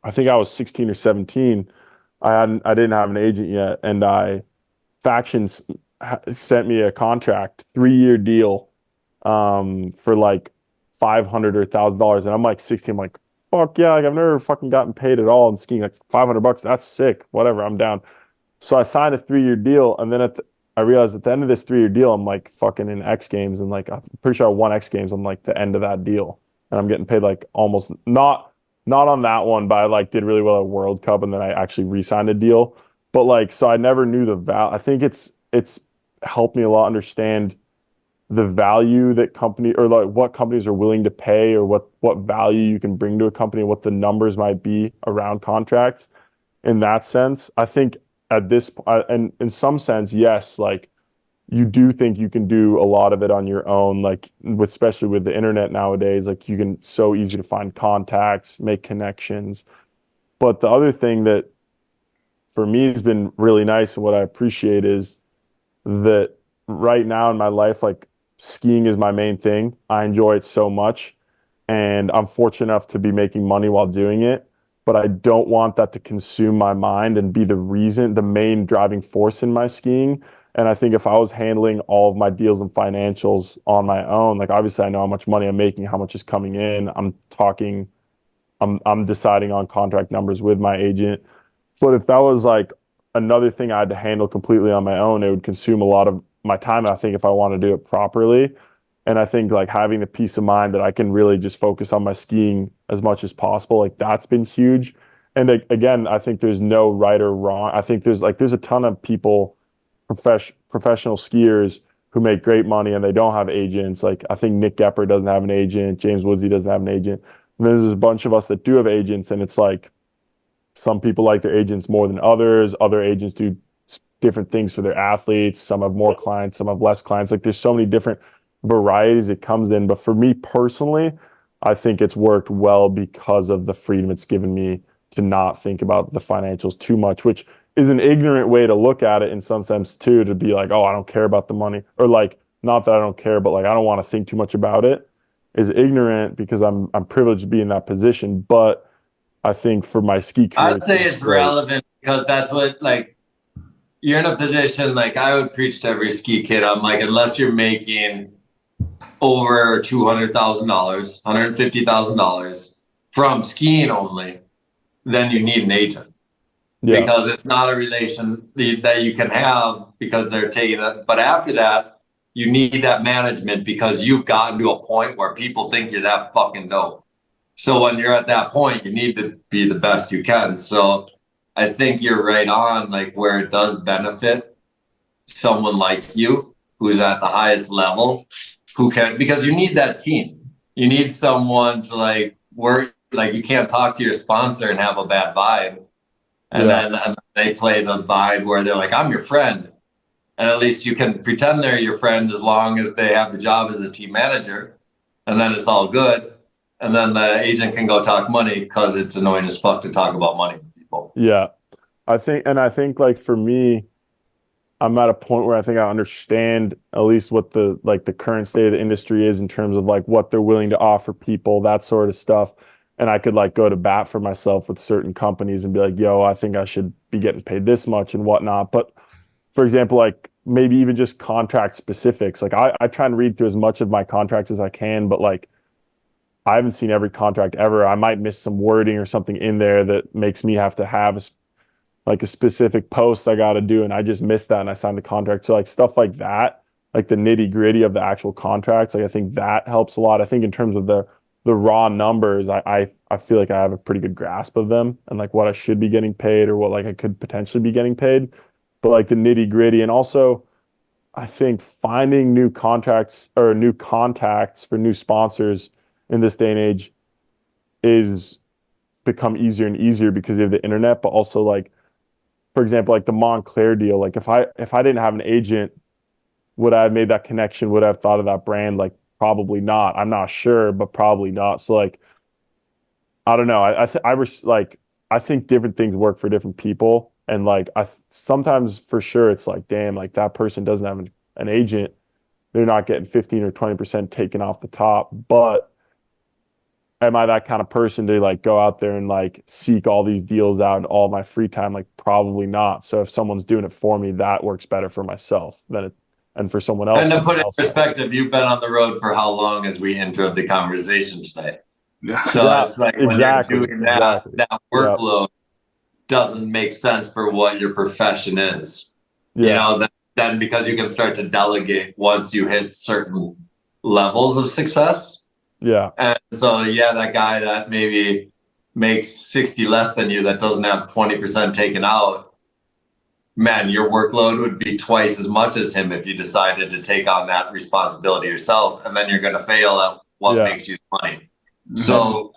[SPEAKER 2] I think I was 16 or 17, I didn't have an agent yet, and Factions sent me a contract, 3-year deal, for like $500 or $1,000, and I'm like 16, I'm like, fuck yeah, like I've never fucking gotten paid at all in skiing. Like $500, that's sick. Whatever, I'm down. So I signed a 3-year deal, and then I realized at the end of this 3-year deal, I'm like fucking in X Games, and like I'm pretty sure I won X Games on like the end of that deal, and I'm getting paid like almost not on that one, but I like did really well at World Cup, and then I actually re-signed a deal. But like, so I never knew the value. I think it's helped me a lot understand the value that company or like what companies are willing to pay or what value you can bring to a company, what the numbers might be around contracts. In that sense, I think at this and in some sense, yes, like you do think you can do a lot of it on your own, like with especially with the internet nowadays, like you can so easy to find contacts, make connections. But the other thing that for me has been really nice and what I appreciate is that right now in my life, like skiing is my main thing. I enjoy it so much, and I'm fortunate enough to be making money while doing it. But I don't want that to consume my mind and be the main driving force in my skiing. And I think if I was handling all of my deals and financials on my own, like obviously I know how much money I'm making, how much is coming in. I'm deciding on contract numbers with my agent. But if that was like another thing I had to handle completely on my own, it would consume a lot of my time. And I think if I want to do it properly, and I think like having the peace of mind that I can really just focus on my skiing as much as possible, like that's been huge. And again, I think there's no right or wrong. I think there's a ton of people, professional skiers who make great money and they don't have agents. Like I think Nick Gepper doesn't have an agent, James Woodsey doesn't have an agent. And then there's a bunch of us that do have agents, and it's like some people like their agents more than others. Other agents do different things for their athletes. Some have more clients, some have less clients. Like there's so many different varieties it comes in. But for me personally, I think it's worked well because of the freedom it's given me to not think about the financials too much, which is an ignorant way to look at it in some sense too, to be like, oh, I don't care about the money, or like, not that I don't care, but like I don't want to think too much about it, is ignorant because I'm privileged to be in that position. But I think for my ski career,
[SPEAKER 4] I'd say it's relevant because that's what, like, you're in a position, like I would preach to every ski kid. I'm like, unless you're making over $200,000, $150,000 from skiing only, then you need an agent. Yeah. Because it's not a relation that you can have because they're taking it. But after that, you need that management because you've gotten to a point where people think you're that fucking dope. So when you're at that point, you need to be the best you can. So I think you're right on, like where it does benefit someone like you who's at the highest level, who can, because you need that team. You need someone to like work, like you can't talk to your sponsor and have a bad vibe. And then they play the vibe where they're like, I'm your friend. And at least you can pretend they're your friend as long as they have the job as a team manager. And then it's all good. And then the agent can go talk money because it's annoying as fuck to talk about money with people.
[SPEAKER 2] Yeah. I think like for me, I'm at a point where I think I understand at least what the current state of the industry is in terms of like what they're willing to offer people, that sort of stuff. And I could like go to bat for myself with certain companies and be like, yo, I think I should be getting paid this much and whatnot. But for example, like maybe even just contract specifics. Like I try and read through as much of my contracts as I can, but like I haven't seen every contract ever. I might miss some wording or something in there that makes me have to have a specific post I got to do. And I just missed that and I signed the contract. So like stuff like that, like the nitty gritty of the actual contracts, like I think that helps a lot. I think in terms of the raw numbers, I feel like I have a pretty good grasp of them and like what I should be getting paid or what like I could potentially be getting paid. But like the nitty gritty, and also I think finding new contracts or new contacts for new sponsors in this day and age is become easier and easier because of the internet. But also like, for example, like the Montclair deal, like if I didn't have an agent, would I have made that connection? Would I have thought of that brand? Like probably not. I'm not sure, but probably not. So like, I don't know. I think different things work for different people. And like, sometimes for sure, it's like, damn, like that person doesn't have an agent. They're not getting 15 or 20% taken off the top. But am I that kind of person to like go out there and like seek all these deals out in all my free time? Like probably not. So if someone's doing it for me, that works better for myself than and for someone else.
[SPEAKER 4] And to put it in perspective, you've been on the road for how long as we entered the conversation today?
[SPEAKER 5] Yeah.
[SPEAKER 4] So it's like when
[SPEAKER 2] exactly,
[SPEAKER 4] you're doing that,
[SPEAKER 2] exactly.
[SPEAKER 4] that workload doesn't make sense for what your profession is. You
[SPEAKER 2] Yeah,
[SPEAKER 4] know, then because you can start to delegate once you hit certain levels of success.
[SPEAKER 2] yeah,
[SPEAKER 4] And so, yeah, that guy that maybe makes 60 less than you that doesn't have 20% taken out, man, your workload would be twice as much as him if you decided to take on that responsibility yourself. And then you're going to fail at what
[SPEAKER 2] yeah.
[SPEAKER 4] makes you money. So,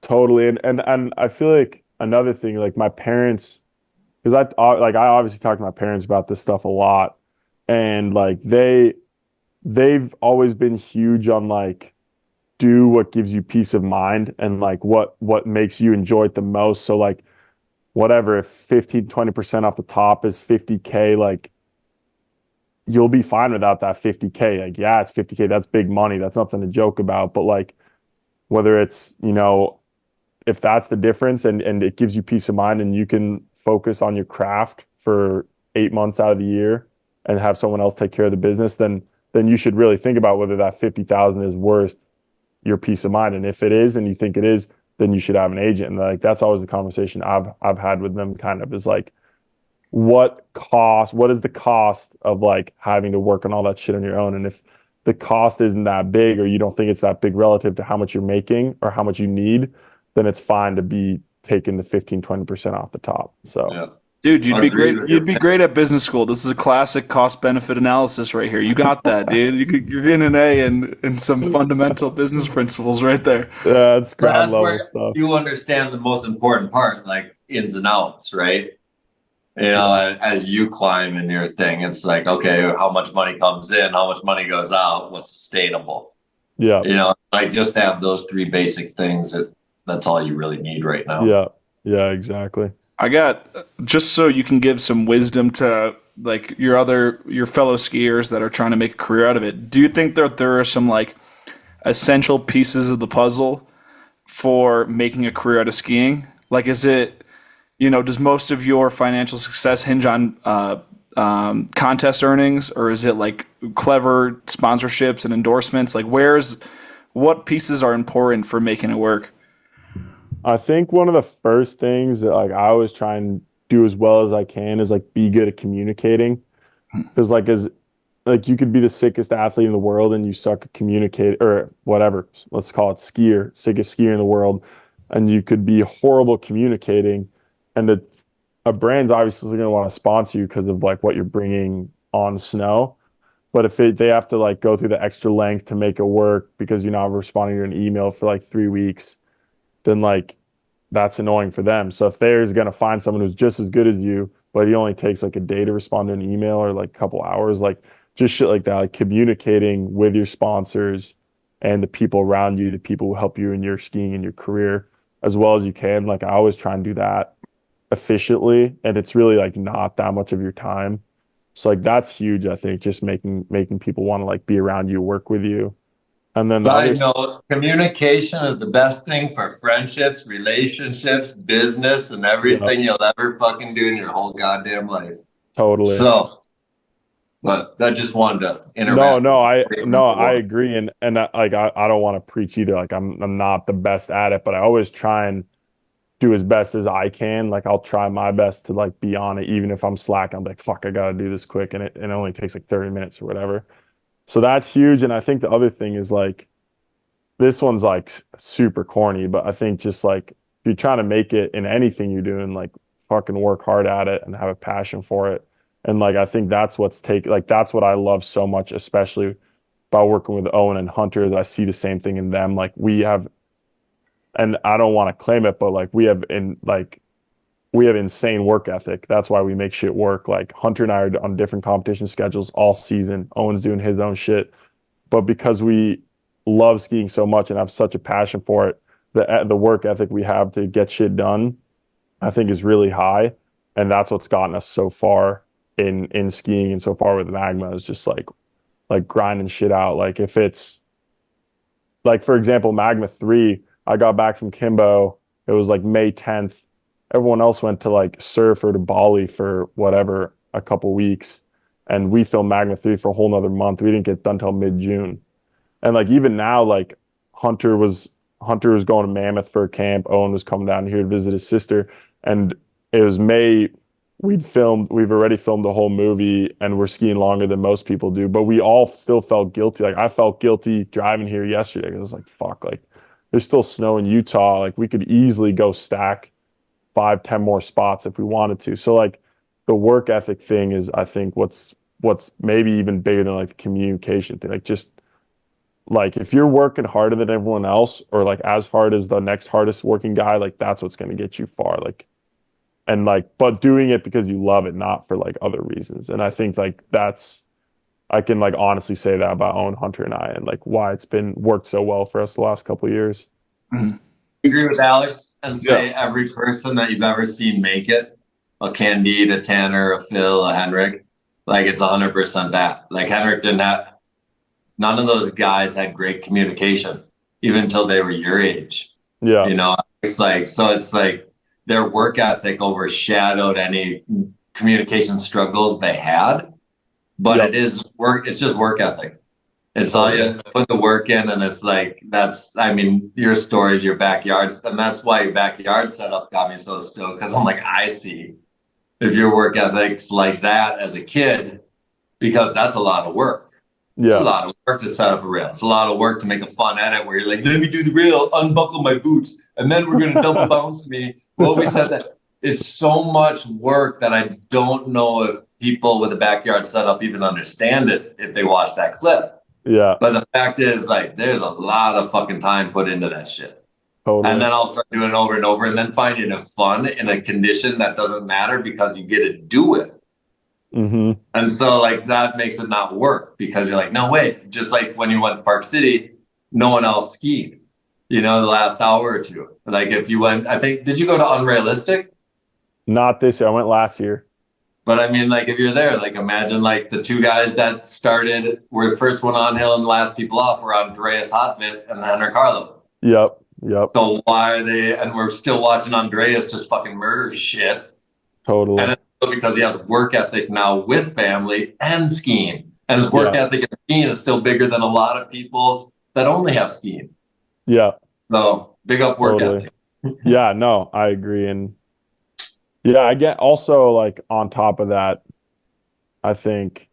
[SPEAKER 2] Totally. And I feel like another thing, like my parents, because I obviously talk to my parents about this stuff a lot, and like they've always been huge on like do what gives you peace of mind and like what makes you enjoy it the most. So like whatever, if 15-20% off the top is 50K, like you'll be fine without that 50K. Like, yeah, it's 50K, that's big money. That's nothing to joke about. But like whether it's, if that's the difference and it gives you peace of mind and you can focus on your craft for 8 months out of the year and have someone else take care of the business, then you should really think about whether that 50,000 is worth your peace of mind. And if it is, and you think it is, then you should have an agent. And like that's always the conversation I've had with them kind of is like, what is the cost of like having to work on all that shit on your own? And if the cost isn't that big or you don't think it's that big relative to how much you're making or how much you need, then it's fine to be taking the 15-20% off the top. So
[SPEAKER 4] yeah.
[SPEAKER 5] Dude, you'd be great. You'd be great at business school. This is a classic cost benefit analysis right here. You got that, dude. You're getting an A in some fundamental business principles right there.
[SPEAKER 2] that's
[SPEAKER 4] But
[SPEAKER 2] ground
[SPEAKER 4] that's
[SPEAKER 2] level
[SPEAKER 4] where
[SPEAKER 2] stuff.
[SPEAKER 4] you understand the most important part, like ins and outs, right? As you climb in your thing, it's like, okay, how much money comes in, how much money goes out, what's sustainable?
[SPEAKER 2] Yeah.
[SPEAKER 4] Like just have those three basic things that's all you really need right now.
[SPEAKER 2] Yeah. Yeah, exactly.
[SPEAKER 5] I got just so you can give some wisdom to like your fellow skiers that are trying to make a career out of it. Do you think that there are some like essential pieces of the puzzle for making a career out of skiing? Like, is it, does most of your financial success hinge on contest earnings, or is it like clever sponsorships and endorsements? Like, what pieces are important for making it work?
[SPEAKER 2] I think one of the first things that like I always try and do as well as I can is like be good at communicating. Because like you could be the sickest athlete in the world and you suck at communicate or whatever, let's call it sickest skier in the world, and you could be horrible communicating, and a brand's obviously going to want to sponsor you because of like what you're bringing on snow. But if they have to like go through the extra length to make it work because you're not responding to an email for like 3 weeks, then like that's annoying for them. So if they're going to find someone who's just as good as you, but he only takes like a day to respond to an email or like a couple hours, like just shit like that, like communicating with your sponsors and the people around you, the people who help you in your skiing and your career as well as you can. Like I always try and do that efficiently, and it's really like not that much of your time. So like that's huge, I think, just making people want to like be around you, work with you. And then
[SPEAKER 4] Side note, communication is the best thing for friendships, relationships, business, and everything you'll ever fucking do in your whole goddamn life.
[SPEAKER 2] Totally.
[SPEAKER 4] So, but I just wanted to interact.
[SPEAKER 2] I agree, and like I don't want to preach either. Like I'm not the best at it, but I always try and do as best as I can. Like I'll try my best to like be on it, even if I'm slack. I'm like, fuck, I gotta do this quick, and it only takes like 30 minutes or whatever. So that's huge. And I think the other thing is like, this one's like super corny, but I think just like if you're trying to make it in anything you're doing, like fucking work hard at it and have a passion for it. And like I think that's that's what I love so much, especially by working with Owen and Hunter, that I see the same thing in them. Like we have, and I don't want to claim it, but like we have insane work ethic. That's why we make shit work. Like Hunter and I are on different competition schedules all season. Owen's doing his own shit. But because we love skiing so much and have such a passion for it, the work ethic we have to get shit done, I think is really high. And that's what's gotten us so far in skiing and so far with MAGMA is just like grinding shit out. Like if it's like, for example, MAGMA 3, I got back from Kimbo. It was like May 10th. Everyone else went to like surf or to Bali for whatever, a couple weeks. And we filmed MAGMA 3 for a whole nother month. We didn't get done till mid-June. And like even now, like Hunter Hunter was going to Mammoth for a camp. Owen was coming down here to visit his sister. And it was May. We've already filmed the whole movie and we're skiing longer than most people do, but we all still felt guilty. Like I felt guilty driving here yesterday. I was like, fuck, like there's still snow in Utah. Like we could easily go stack 5, 10 more spots if we wanted to. So like the work ethic thing is, I think what's maybe even bigger than like the communication thing. Like just like if you're working harder than everyone else or like as hard as the next hardest working guy, like that's what's going to get you far. Like, and like, but doing it because you love it, not for like other reasons. And I think like I can like honestly say that about Owen, Hunter, and I, and like why it's been worked so well for us the last couple of years.
[SPEAKER 5] Mhm.
[SPEAKER 4] Agree with Alex and say every person that you've ever seen make it, a Candide, a Tanner, a Phil, a Henrik, like it's 100% that. Like Henrik none of those guys had great communication, even until they were your age.
[SPEAKER 2] Yeah.
[SPEAKER 4] You know, it's like their work ethic overshadowed any communication struggles they had. But it is work, it's just work ethic. It's all you put the work in, and it's like I mean, your stories, your backyards, and that's why your backyard setup got me so stoked, because I'm like, I see if your work ethic's like that as a kid, because that's a lot of work. It's a lot of work to set up a rail. It's a lot of work to make a fun edit where you're like, let me do the rail, unbuckle my boots, and then we're going to double bounce me. Well, we said that is so much work that I don't know if people with a backyard setup even understand it if they watch that clip.
[SPEAKER 2] Yeah.
[SPEAKER 4] But the fact is, like, there's a lot of fucking time put into that shit.
[SPEAKER 2] Totally.
[SPEAKER 4] And then I'll start doing it over and over and then finding it fun in a condition that doesn't matter because you get to do it.
[SPEAKER 2] Mm-hmm.
[SPEAKER 4] And so like that makes it not work because you're like, no, wait, just like when you went to Park City, no one else skied, you know, the last hour or two. Like if you went, I think, did you go to Unrealistic?
[SPEAKER 2] Not this year. I went last year.
[SPEAKER 4] But I mean, like if you're there, like imagine like the two guys that started were the first one on hill and the last people off were Andreas Hotvit and Henrik Harlow.
[SPEAKER 2] Yep.
[SPEAKER 4] So why are they, and we're still watching Andreas just fucking murder shit.
[SPEAKER 2] Totally.
[SPEAKER 4] And it's because he has work ethic now with family and skiing. And his work ethic in skiing is still bigger than a lot of people's that only have skiing.
[SPEAKER 2] Yeah.
[SPEAKER 4] So big up work ethic.
[SPEAKER 2] Yeah, no, I agree. And yeah, I get also like on top of that, I think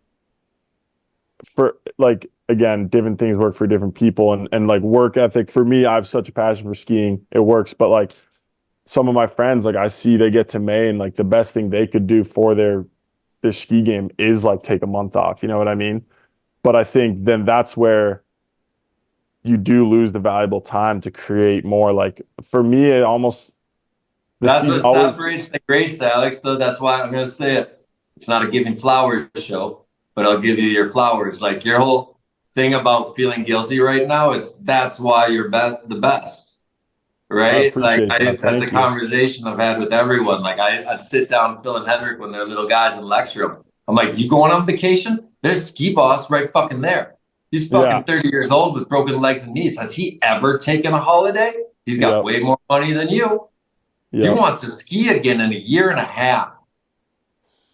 [SPEAKER 2] for like, again, different things work for different people and like work ethic for me, I have such a passion for skiing. It works. But like some of my friends, like I see they get to May and like the best thing they could do for their ski game is like take a month off. You know what I mean? But I think then that's where you do lose the valuable time to create more. Like for me, it almost
[SPEAKER 4] that's what separates the greats, Alex. Though that's why I'm going to say it. It's not a giving flowers show, but I'll give you your flowers. Like your whole thing about feeling guilty right now is that's why you're the best, right? Like that's a conversation I've had with everyone. Like I'd sit down Phil and Henrik when they're little guys and lecture them. I'm like, you going on vacation? There's Ski Boss right fucking there. He's fucking 30 years old with broken legs and knees. Has he ever taken a holiday? He's got way more money than you. He wants to ski again in a year and a half.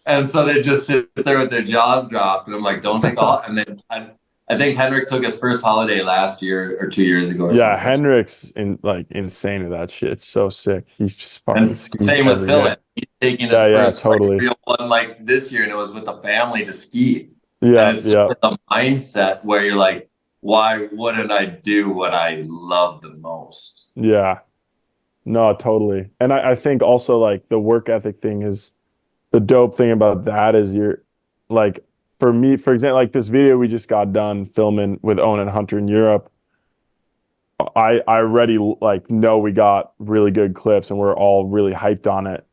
[SPEAKER 4] And so they just sit there with their jaws dropped. And I'm like, don't take a And then I think Henrik took his first holiday last year or 2 years ago. Or
[SPEAKER 2] Henrik's insane at that shit. It's so sick. He's just fucking skis.
[SPEAKER 4] Same with Phil. He's taking his first real one like this year, and it was with the family to ski.
[SPEAKER 2] Yeah,
[SPEAKER 4] and it's just a mindset where you're like, why wouldn't I do what I love the most?
[SPEAKER 2] Yeah. No, totally. And I think also like the work ethic thing is the dope thing about that is you're like, for me, for example, like this video we just got done filming with Owen and Hunter in Europe, I already like know we got really good clips and we're all really hyped on it.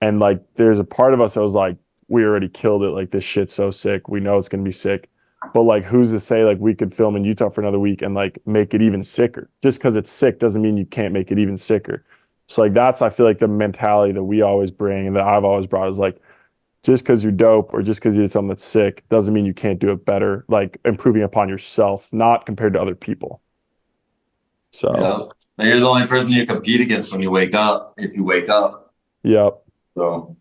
[SPEAKER 2] And like there's a part of us that was like, we already killed it. Like this shit's so sick. We know it's gonna be sick. But like who's to say like we could film in Utah for another week and like make it even sicker? Just because it's sick doesn't mean you can't make it even sicker. So like that's I feel like the mentality that we always bring and that I've always brought is like just because you're dope or just because you did something that's sick doesn't mean you can't do it better, like improving upon yourself, not compared to other people. So
[SPEAKER 4] you're the only person you compete against when you wake up, if you wake up.
[SPEAKER 2] Yep.
[SPEAKER 4] So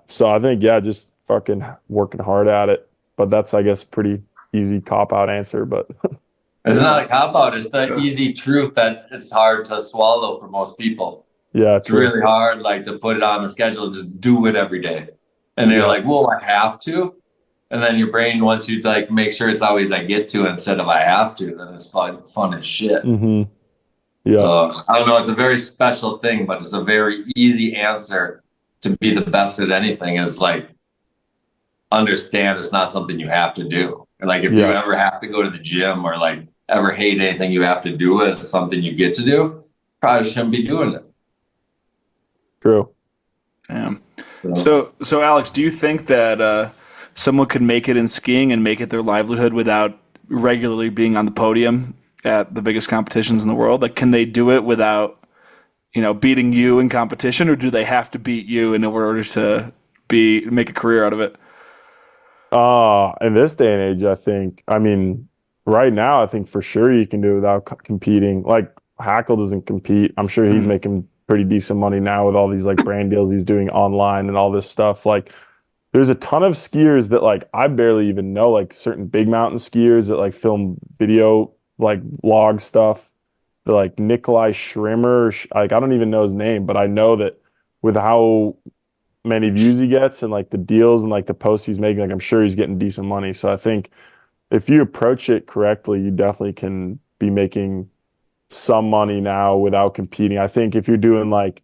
[SPEAKER 2] so I think just fucking working hard at it. But that's I guess pretty easy cop out answer, but
[SPEAKER 4] It's not a cop out. It's the easy truth that it's hard to swallow for most people.
[SPEAKER 2] Yeah,
[SPEAKER 4] it's really hard, like, to put it on the schedule, just do it every day. And you're like, well, I have to. And then your brain wants you to like make sure it's always I get to instead of I have to. Then it's fun as shit.
[SPEAKER 2] Mm-hmm. Yeah.
[SPEAKER 4] So I don't know. It's a very special thing, but it's a very easy answer to be the best at anything. Is like understand it's not something you have to do. Like if you ever have to go to the gym or like ever hate anything you have to do as something you get to do, probably shouldn't be doing it.
[SPEAKER 2] True.
[SPEAKER 5] So Alex, do you think that someone could make it in skiing and make it their livelihood without regularly being on the podium at the biggest competitions in the world? Like, can they do it without, beating you in competition, or do they have to beat you in order to make a career out of it?
[SPEAKER 2] In this day and age, right now, I think for sure you can do it without competing. Like Hackle doesn't compete. I'm sure he's making pretty decent money now with all these like brand deals he's doing online and all this stuff. Like there's a ton of skiers that like I barely even know, like certain big mountain skiers that like film video, like vlog stuff. The like Nikolai Schrimmer, like I don't even know his name, but I know that with how many views he gets and like the deals and like the posts he's making, like I'm sure he's getting decent money. So I think if you approach it correctly, you definitely can be making some money now without competing. I think if you're doing like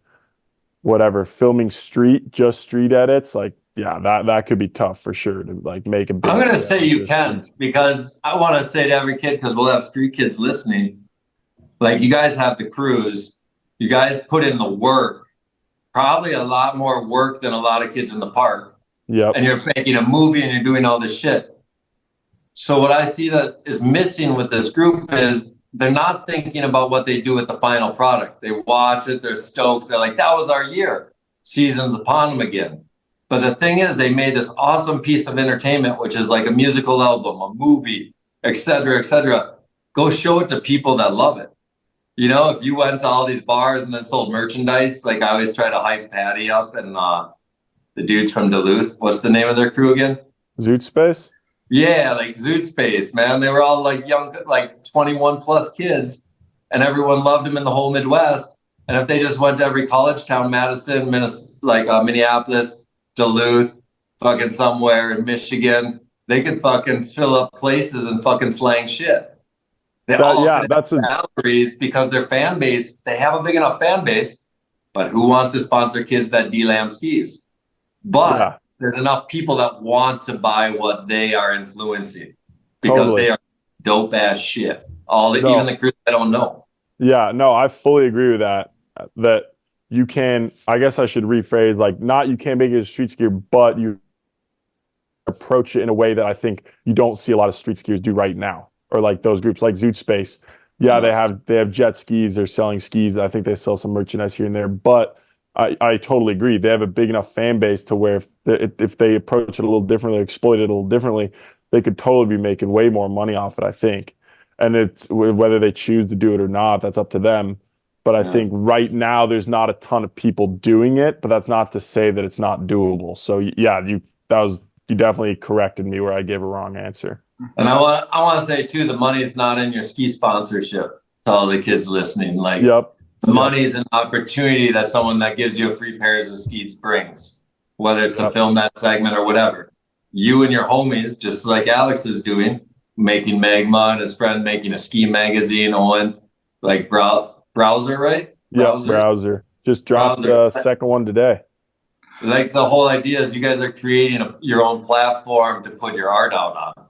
[SPEAKER 2] whatever, filming just street edits, like that could be tough for sure to like make a big.
[SPEAKER 4] I'm gonna say you can, because I want to say to every kid, because we'll have street kids listening, like you guys have the crews, you guys put in the work, probably a lot more work than a lot of kids in the park.
[SPEAKER 2] Yep.
[SPEAKER 4] And you're making a movie and you're doing all this shit. So what I see that is missing with this group is they're not thinking about what they do with the final product. They watch it, they're stoked, they're like, that was our year. Season's upon them again. But the thing is, they made this awesome piece of entertainment, which is like a musical album, a movie, et cetera, et cetera. Go show it to people that love it. If you went to all these bars and then sold merchandise, like I always try to hype Patty up and the dudes from Duluth, what's the name of their crew again?
[SPEAKER 2] Zoot Space?
[SPEAKER 4] Yeah, like Zoot Space, man. They were all like young, like 21 plus kids, and everyone loved them in the whole Midwest. And if they just went to every college town, Madison, Minneapolis, Duluth, fucking somewhere in Michigan, they could fucking fill up places and fucking slang shit. That's boundaries because their fan base, they have a big enough fan base, but who wants to sponsor kids that D-Lam skis? But there's enough people that want to buy what they are influencing because they are dope ass shit. Even the crews I don't know.
[SPEAKER 2] Yeah, no, I fully agree with that. That you can, I guess I should rephrase, like not you can't make it a street skier, but you approach it in a way that I think you don't see a lot of street skiers do right now. Or like those groups like Zoot Space. Yeah, they have jet skis, they're selling skis. I think they sell some merchandise here and there, but I totally agree. They have a big enough fan base to where if they approach it a little differently, exploit it a little differently, they could totally be making way more money off it, I think. And it's whether they choose to do it or not, that's up to them. But I think right now there's not a ton of people doing it, but that's not to say that it's not doable. So yeah, you definitely corrected me where I gave a wrong answer.
[SPEAKER 4] And I want to say too, the money's not in your ski sponsorship to all the kids listening. Like the money's an opportunity that someone that gives you a free pairs of skis brings, whether it's to film that segment or whatever. You and your homies, just like Alex is doing, making MAGMA and his friend making a ski magazine, Owen, like Browser, right?
[SPEAKER 2] Browser. Just dropped the second one today.
[SPEAKER 4] Like the whole idea is you guys are creating your own platform to put your art out on.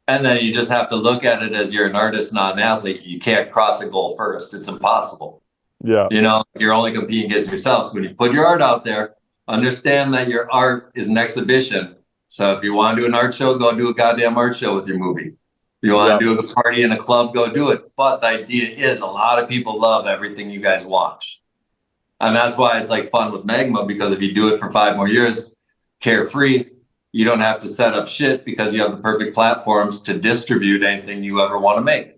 [SPEAKER 4] And then you just have to look at it as you're an artist, not an athlete. You can't cross a goal first. It's impossible.
[SPEAKER 2] Yeah.
[SPEAKER 4] You're only competing against yourself. So when you put your art out there, understand that your art is an exhibition. So if you want to do an art show, go do a goddamn art show with your movie. If you want to do a party in a club, go do it. But the idea is a lot of people love everything you guys watch. And that's why it's like fun with MAGMA, because if you do it for 5 more years, carefree, you don't have to set up shit because you have the perfect platforms to distribute anything you ever want to make.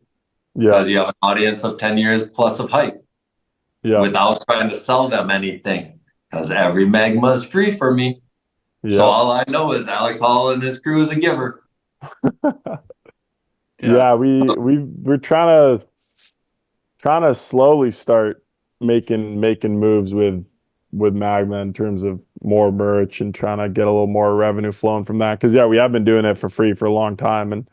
[SPEAKER 4] Yeah. Because you have an audience of 10 years plus of hype. Yeah. Without trying to sell them anything. Because every MAGMA is free for me. Yeah. So all I know is Alex Hall and his crew is a giver.
[SPEAKER 2] Yeah, we're trying to slowly start making moves with Magma in terms of more merch and trying to get a little more revenue flowing from that. Because yeah, we have been doing it for free for a long time, and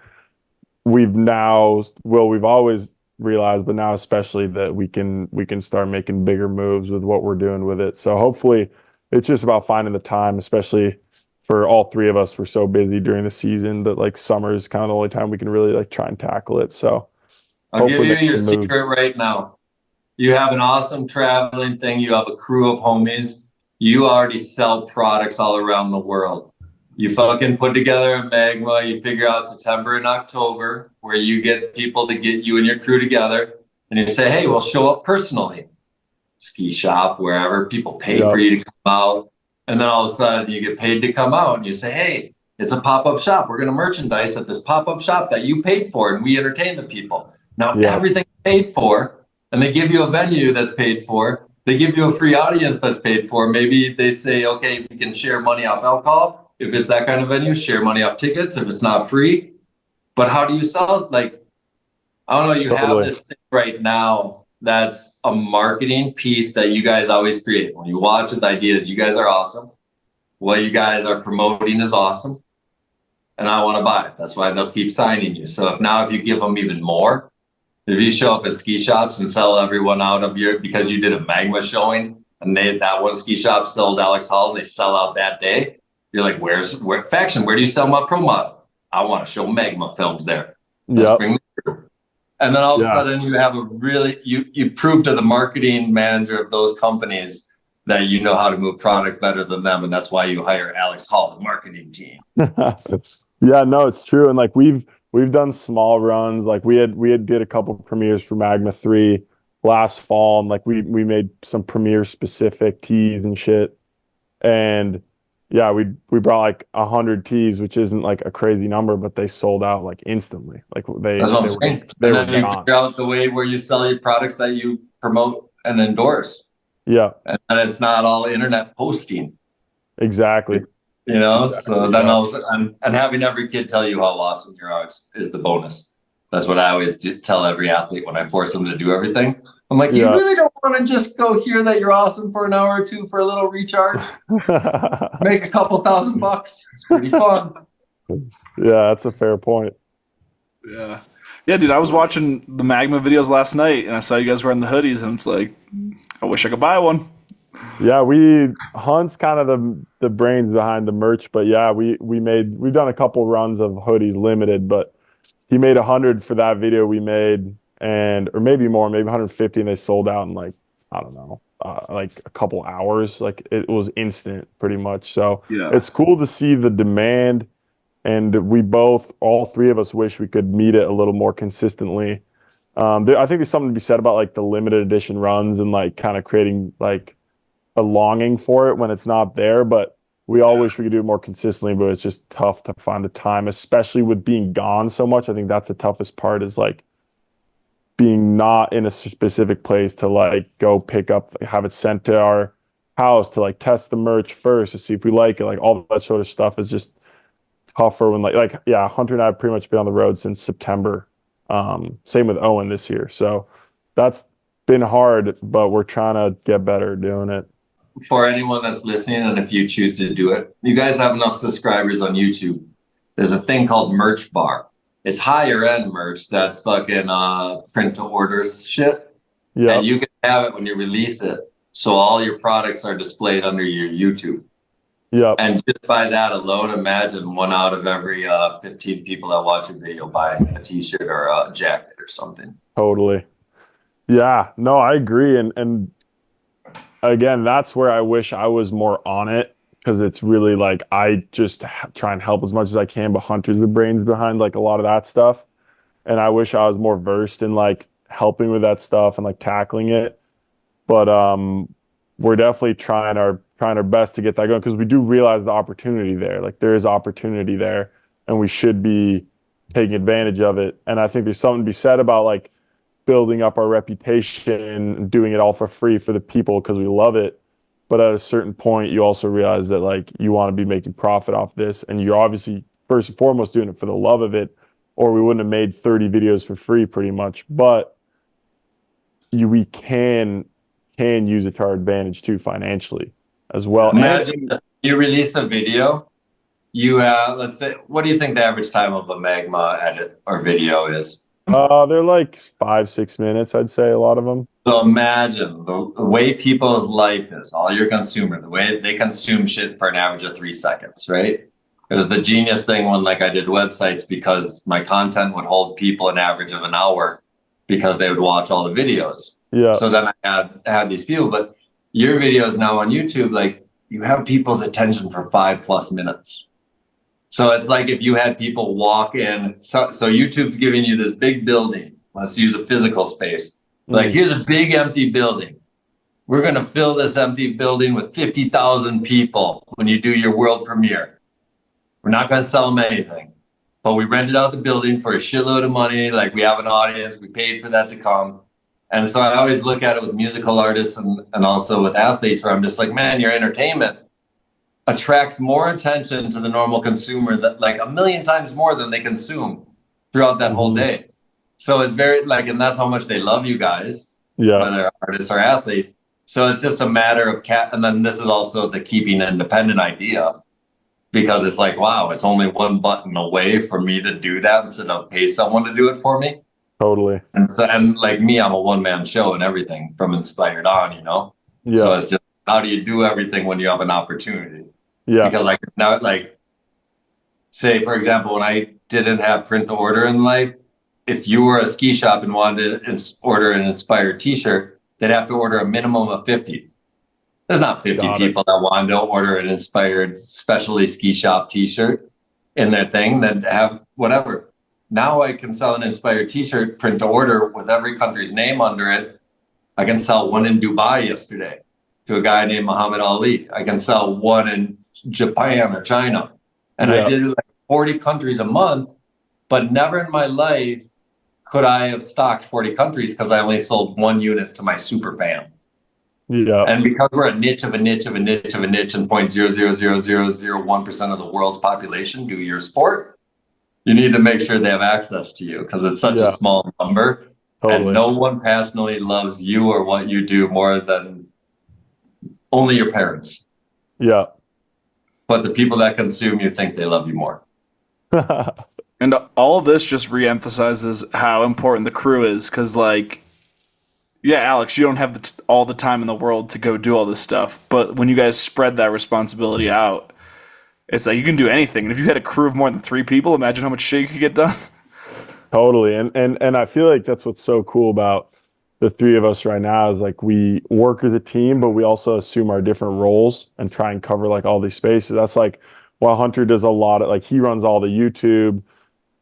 [SPEAKER 2] we've always realized, but now especially that we can start making bigger moves with what we're doing with it. So hopefully, it's just about finding the time, especially for all three of us. We're so busy during the season that like summer is kind of the only time we can really like try and tackle it. So
[SPEAKER 4] I'll give
[SPEAKER 2] hopefully
[SPEAKER 4] you
[SPEAKER 2] make
[SPEAKER 4] your
[SPEAKER 2] some moves.
[SPEAKER 4] secret right now. You have an awesome traveling thing. You have a crew of homies. You already sell products all around the world. You fucking put together a MAGMA. You figure out September and October where you get people to get you and your crew together. And you say, hey, we'll show up personally. Ski shop, wherever. People pay for you to come out. And then all of a sudden you get paid to come out. And you say, hey, it's a pop-up shop. We're going to merchandise at this pop-up shop that you paid for. And we entertain the people. Now everything's paid for. And they give you a venue that's paid for. They give you a free audience that's paid for. Maybe they say, okay, we can share money off alcohol. If it's that kind of venue, share money off tickets if it's not free. But how do you sell? Like, I don't know, you have this thing right now that's a marketing piece that you guys always create. When you watch it, the idea is you guys are awesome. What you guys are promoting is awesome. And I want to buy it. That's why they'll keep signing you. So if you give them even more, if you show up at ski shops and sell everyone out of because you did a MAGMA showing and that one ski shop sold Alex Hall and they sell out that day, you're like, where Faction, where do you sell my pro model? I want to show MAGMA films there.
[SPEAKER 2] Yeah.
[SPEAKER 4] And then all of a sudden you have you prove to the marketing manager of those companies that you know how to move product better than them. And that's why you hire Alex Hall, the marketing team.
[SPEAKER 2] Yeah, no, it's true. And like we've done small runs. Like we had did a couple premieres for MAGMA 3 last fall, and like we made some premiere specific tees and shit. And yeah, we brought like 100 tees, which isn't like a crazy number, but they sold out like instantly. Like
[SPEAKER 4] that's what I'm saying. And then you figure out the way where you sell your products that you promote and endorse.
[SPEAKER 2] Yeah.
[SPEAKER 4] And it's not all internet posting.
[SPEAKER 2] Exactly.
[SPEAKER 4] You know, so then all of a sudden, and having every kid tell you how awesome you are is the bonus. That's what I always tell every athlete when I force them to do everything. I'm like, you really don't want to just go hear that you're awesome for an hour or two for a little recharge? Make a couple $1,000. It's pretty fun.
[SPEAKER 2] Yeah, that's a fair point.
[SPEAKER 5] Yeah. Yeah, dude, I was watching the MAGMA videos last night and I saw you guys wearing the hoodies and it's like, I wish I could buy one.
[SPEAKER 2] Yeah, Hunt's kind of the brains behind the merch, but yeah, we've done a couple runs of hoodies limited, but he made 100 for that video we made, or maybe more, maybe 150, and they sold out in like, I don't know, like a couple hours. Like it was instant pretty much. So it's cool to see the demand, and all three of us wish we could meet it a little more consistently. I think there's something to be said about like the limited edition runs and like kind of creating like a longing for it when it's not there, but we all wish we could do it more consistently, but it's just tough to find the time, especially with being gone so much. I think that's the toughest part, is like being not in a specific place to like go pick up, have it sent to our house to like test the merch first to see if we like it. Like all that sort of stuff is just tougher when Hunter and I have pretty much been on the road since September. Same with Owen this year. So that's been hard, but we're trying to get better at doing it.
[SPEAKER 4] For anyone that's listening, and if you choose to do it, you guys have enough subscribers on YouTube. There's a thing called Merch Bar. It's higher end merch that's fucking print to order shit. Yeah. And you can have it when you release it. So all your products are displayed under your YouTube. Yeah. And just by that alone, imagine 1 out of every 15 people that watch a video buy a t-shirt or a jacket or something.
[SPEAKER 2] Totally. Yeah, no, I agree. And again, that's where I wish I was more on it, because it's really like I just try and help as much as I can, but Hunter's the brains behind like a lot of that stuff. And I wish I was more versed in like helping with that stuff and like tackling it. But we're definitely trying our best to get that going, because we do realize the opportunity there. Like there is opportunity there, and we should be taking advantage of it. And I think there's something to be said about like building up our reputation and doing it all for free for the people because we love it. But at a certain point, you also realize that like you want to be making profit off this, and you're obviously first and foremost doing it for the love of it. or we wouldn't have made 30 videos for free pretty much. But we can use it to our advantage too financially as well.
[SPEAKER 4] Imagine if you release a video, you have, let's say, what do you think the average time of a MAGMA edit or video is?
[SPEAKER 2] They're like 5-6 minutes, I'd say, a lot of them.
[SPEAKER 4] So imagine the way people's life is, all your consumer, the way they consume shit for an average of 3 seconds, right? It was the genius thing when like I did websites, because my content would hold people an average of an hour because they would watch all the videos.
[SPEAKER 2] Yeah.
[SPEAKER 4] So then I had these people, but your videos now on YouTube, like you have people's attention for 5+ minutes. So it's like if you had people walk in, so YouTube's giving you this big building. Let's use a physical space. Like, here's a big empty building. We're going to fill this empty building with 50,000 people when you do your world premiere. We're not going to sell them anything, but we rented out the building for a shitload of money. Like, we have an audience. We paid for that to come. And so I always look at it with musical artists and also with athletes, where I'm just like, man, your entertainment attracts more attention to the normal consumer, that like 1,000,000 times more than they consume throughout that whole day. So it's very like, and that's how much they love you guys, whether artists or athlete. So it's just a matter of and then this is also the keeping independent idea, because it's like, wow, it's only one button away for me to do that instead of pay someone to do it for me.
[SPEAKER 2] Totally.
[SPEAKER 4] And so, and like me, I'm a one-man show and everything from Inspired on, you know?
[SPEAKER 2] Yeah.
[SPEAKER 4] So it's just, how do you do everything when you have an opportunity?
[SPEAKER 2] Yeah.
[SPEAKER 4] Because like now, like, say, for example, when I didn't have print to order in life, if you were a ski shop and wanted to order an Inspired t-shirt, they'd have to order a minimum of 50. There's not 50 people that wanted to order an Inspired specialty ski shop t-shirt in their thing that have whatever. Now I can sell an Inspired t-shirt print to order with every country's name under it. I can sell one in Dubai yesterday to a guy named Muhammad Ali. I can sell one in Japan or China. And I did like 40 countries a month, but never in my life could I have stocked 40 countries because I only sold one unit to my super fan.
[SPEAKER 2] Yeah.
[SPEAKER 4] And because we're a niche of a niche of a niche of a niche and 0.0000001% of the world's population do your sport, you need to make sure they have access to you because it's such a small number. Totally. And no one passionately loves you or what you do more than only your parents.
[SPEAKER 2] Yeah.
[SPEAKER 4] But the people that consume you think they love you more.
[SPEAKER 5] And all this just reemphasizes how important the crew is, because, like, yeah, Alex, you don't have all the time in the world to go do all this stuff, but when you guys spread that responsibility out, it's like you can do anything. And if you had a crew of more than 3 people, imagine how much shit you could get done.
[SPEAKER 2] Totally. And I feel like that's what's so cool about the 3 of us right now is like we work as a team, but we also assume our different roles and try and cover like all these spaces. That's like while Hunter does a lot of like he runs all the YouTube,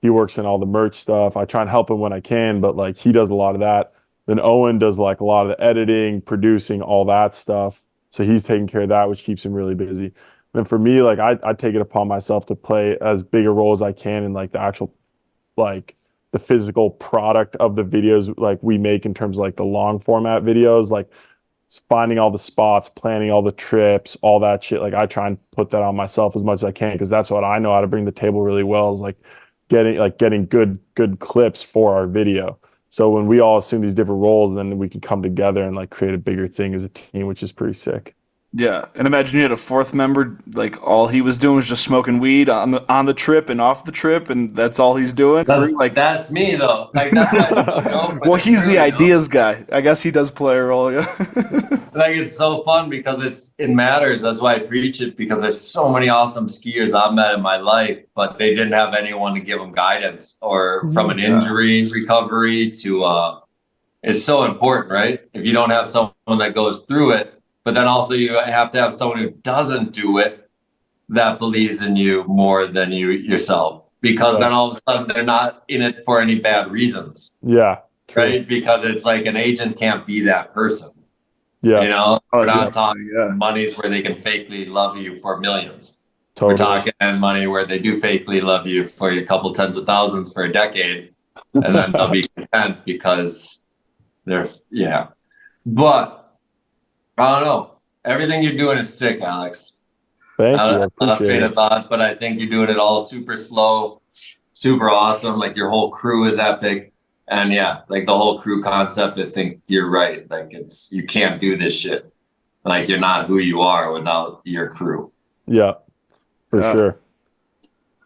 [SPEAKER 2] he works in all the merch stuff. I try and help him when I can, but like he does a lot of that. Then Owen does like a lot of the editing, producing, all that stuff. So he's taking care of that, which keeps him really busy. And for me, like I take it upon myself to play as big a role as I can in like the actual like the physical product of the videos like we make in terms of like the long format videos, like finding all the spots, planning all the trips, all that shit. Like I try and put that on myself as much as I can because that's what I know how to bring to the table really well is like getting good clips for our video. So when we all assume these different roles, then we can come together and like create a bigger thing as a team, which is pretty sick.
[SPEAKER 5] Yeah, and imagine you had a 4th member, like all he was doing was just smoking weed on the trip and off the trip, and that's all he's doing.
[SPEAKER 4] That's me though. Like that's
[SPEAKER 5] well, he's the ideas guy. I guess he does play a role. Yeah.
[SPEAKER 4] Like it's so fun because it matters. That's why I preach it, because there's so many awesome skiers I've met in my life, but they didn't have anyone to give them guidance or from an injury recovery to. It's so important, right? If you don't have someone that goes through it. But then also you have to have someone who doesn't do it that believes in you more than you yourself. Because then all of a sudden they're not in it for any bad reasons.
[SPEAKER 2] Yeah. True.
[SPEAKER 4] Right? Because it's like an agent can't be that person.
[SPEAKER 2] Yeah.
[SPEAKER 4] You know? We're not talking monies where they can fakely love you for millions.
[SPEAKER 2] Totally.
[SPEAKER 4] We're talking money where they do fakely love you for a couple tens of thousands for a decade. And then they'll be content because they're, But I don't know. Everything you're doing is sick, Alex.
[SPEAKER 2] Thank you. I appreciate
[SPEAKER 4] train of thought, but I think you're doing it all super slow, super awesome. Like your whole crew is epic. And yeah, like the whole crew concept, I think you're right. Like you can't do this shit. Like you're not who you are without your crew.
[SPEAKER 2] Yeah, for sure.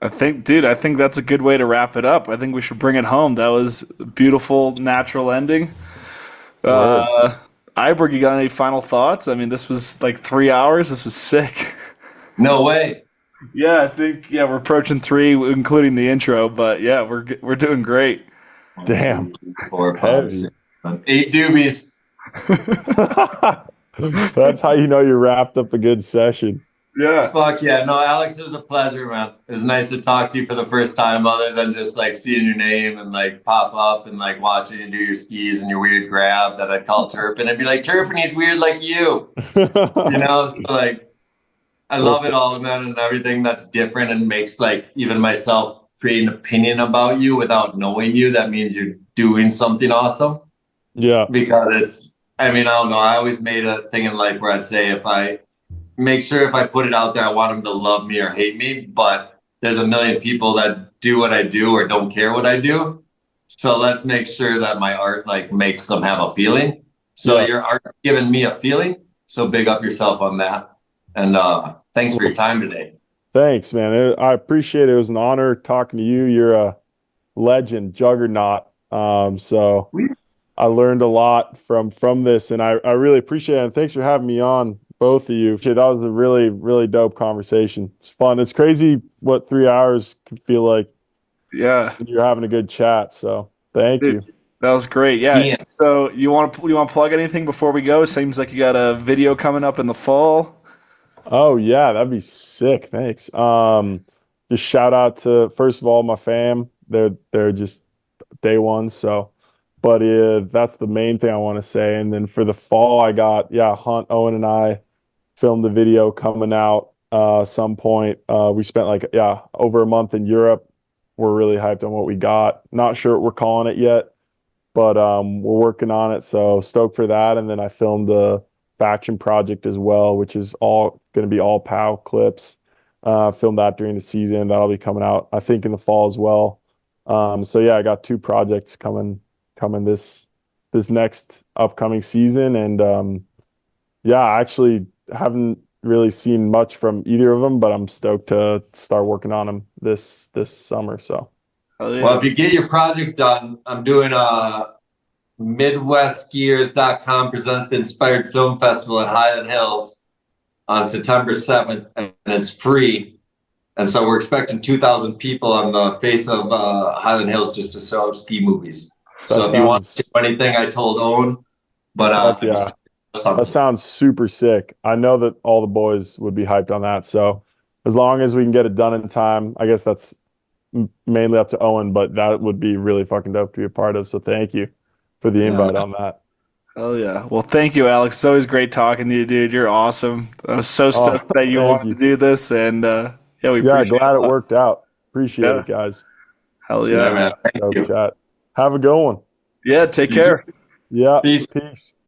[SPEAKER 5] I think that's a good way to wrap it up. I think we should bring it home. That was a beautiful, natural ending. Iberg, you got any final thoughts? I mean, this was like 3 hours. This was sick.
[SPEAKER 4] No way.
[SPEAKER 5] Yeah, I think we're approaching 3, including the intro. But yeah, we're doing great.
[SPEAKER 2] Damn.
[SPEAKER 4] 1, 2, 3, 4, 5, 6, 7, 8 doobies.
[SPEAKER 2] That's how you know you wrapped up a good session.
[SPEAKER 5] Yeah.
[SPEAKER 4] Fuck yeah. No, Alex, it was a pleasure, man. It was nice to talk to you for the first time, other than just like seeing your name and like pop up and like watching you do your skis and your weird grab that I'd call Turpin. I'd be like, Turpin, he's weird like you. You know, so like I love it all, man, and everything that's different and makes like even myself create an opinion about you without knowing you. That means you're doing something awesome.
[SPEAKER 2] Yeah.
[SPEAKER 4] Because I don't know. I always made a thing in life where I'd say if I put it out there, I want them to love me or hate me. But there's a million people that do what I do or don't care what I do. So let's make sure that my art like makes them have a feeling. So your art's giving me a feeling. So big up yourself on that. And thanks for your time today.
[SPEAKER 2] Thanks, man. I appreciate it. It was an honor talking to you. You're a legend, juggernaut. So I learned a lot from this, and I really appreciate it. And thanks for having me on, both of you. That was a really, really dope conversation. It's fun. It's crazy what 3 hours could feel like.
[SPEAKER 5] Yeah.
[SPEAKER 2] When you're having a good chat. So thank you.
[SPEAKER 5] That was great. Yeah. So you want to plug anything before we go? Seems like you got a video coming up in the fall.
[SPEAKER 2] Oh yeah, that'd be sick. Thanks. Just shout out to, first of all, my fam. They're just day one. So, but that's the main thing I want to say. And then for the fall, I got Hunt, Owen, and I filmed the video coming out some point. We spent like over a month in Europe. We're really hyped on what we got. Not sure what we're calling it yet, but we're working on it. So stoked for that. And then I filmed the faction project as well, which is all going to be all POW clips. Filmed that during the season. That'll be coming out, I think, in the fall as well. So yeah, I got 2 projects coming this next upcoming season. And I actually haven't really seen much from either of them, but I'm stoked to start working on them this summer. So
[SPEAKER 4] well, if you get your project done, I'm doing MidwestSkiers.com presents the Inspired Film Festival at Highland Hills on September 7th, and it's free. And so we're expecting 2,000 people on the face of Highland Hills just to show ski movies. So if you want to do anything, I told Owen. But
[SPEAKER 2] that sounds super sick. I know that all the boys would be hyped on that. So as long as we can get it done in time, I guess that's mainly up to Owen, but that would be really fucking dope to be a part of. So thank you for the invite on that.
[SPEAKER 5] Oh yeah. Well, thank you, Alex. It's always great talking to you, dude. You're awesome. I was so stoked that you wanted to do this, and we appreciate
[SPEAKER 2] glad it worked out. Appreciate it, guys.
[SPEAKER 5] Hell yeah,
[SPEAKER 4] man. Thank you.
[SPEAKER 2] Chat. Have a good one.
[SPEAKER 5] Yeah, take care.
[SPEAKER 2] Yeah.
[SPEAKER 4] Peace.
[SPEAKER 2] Peace.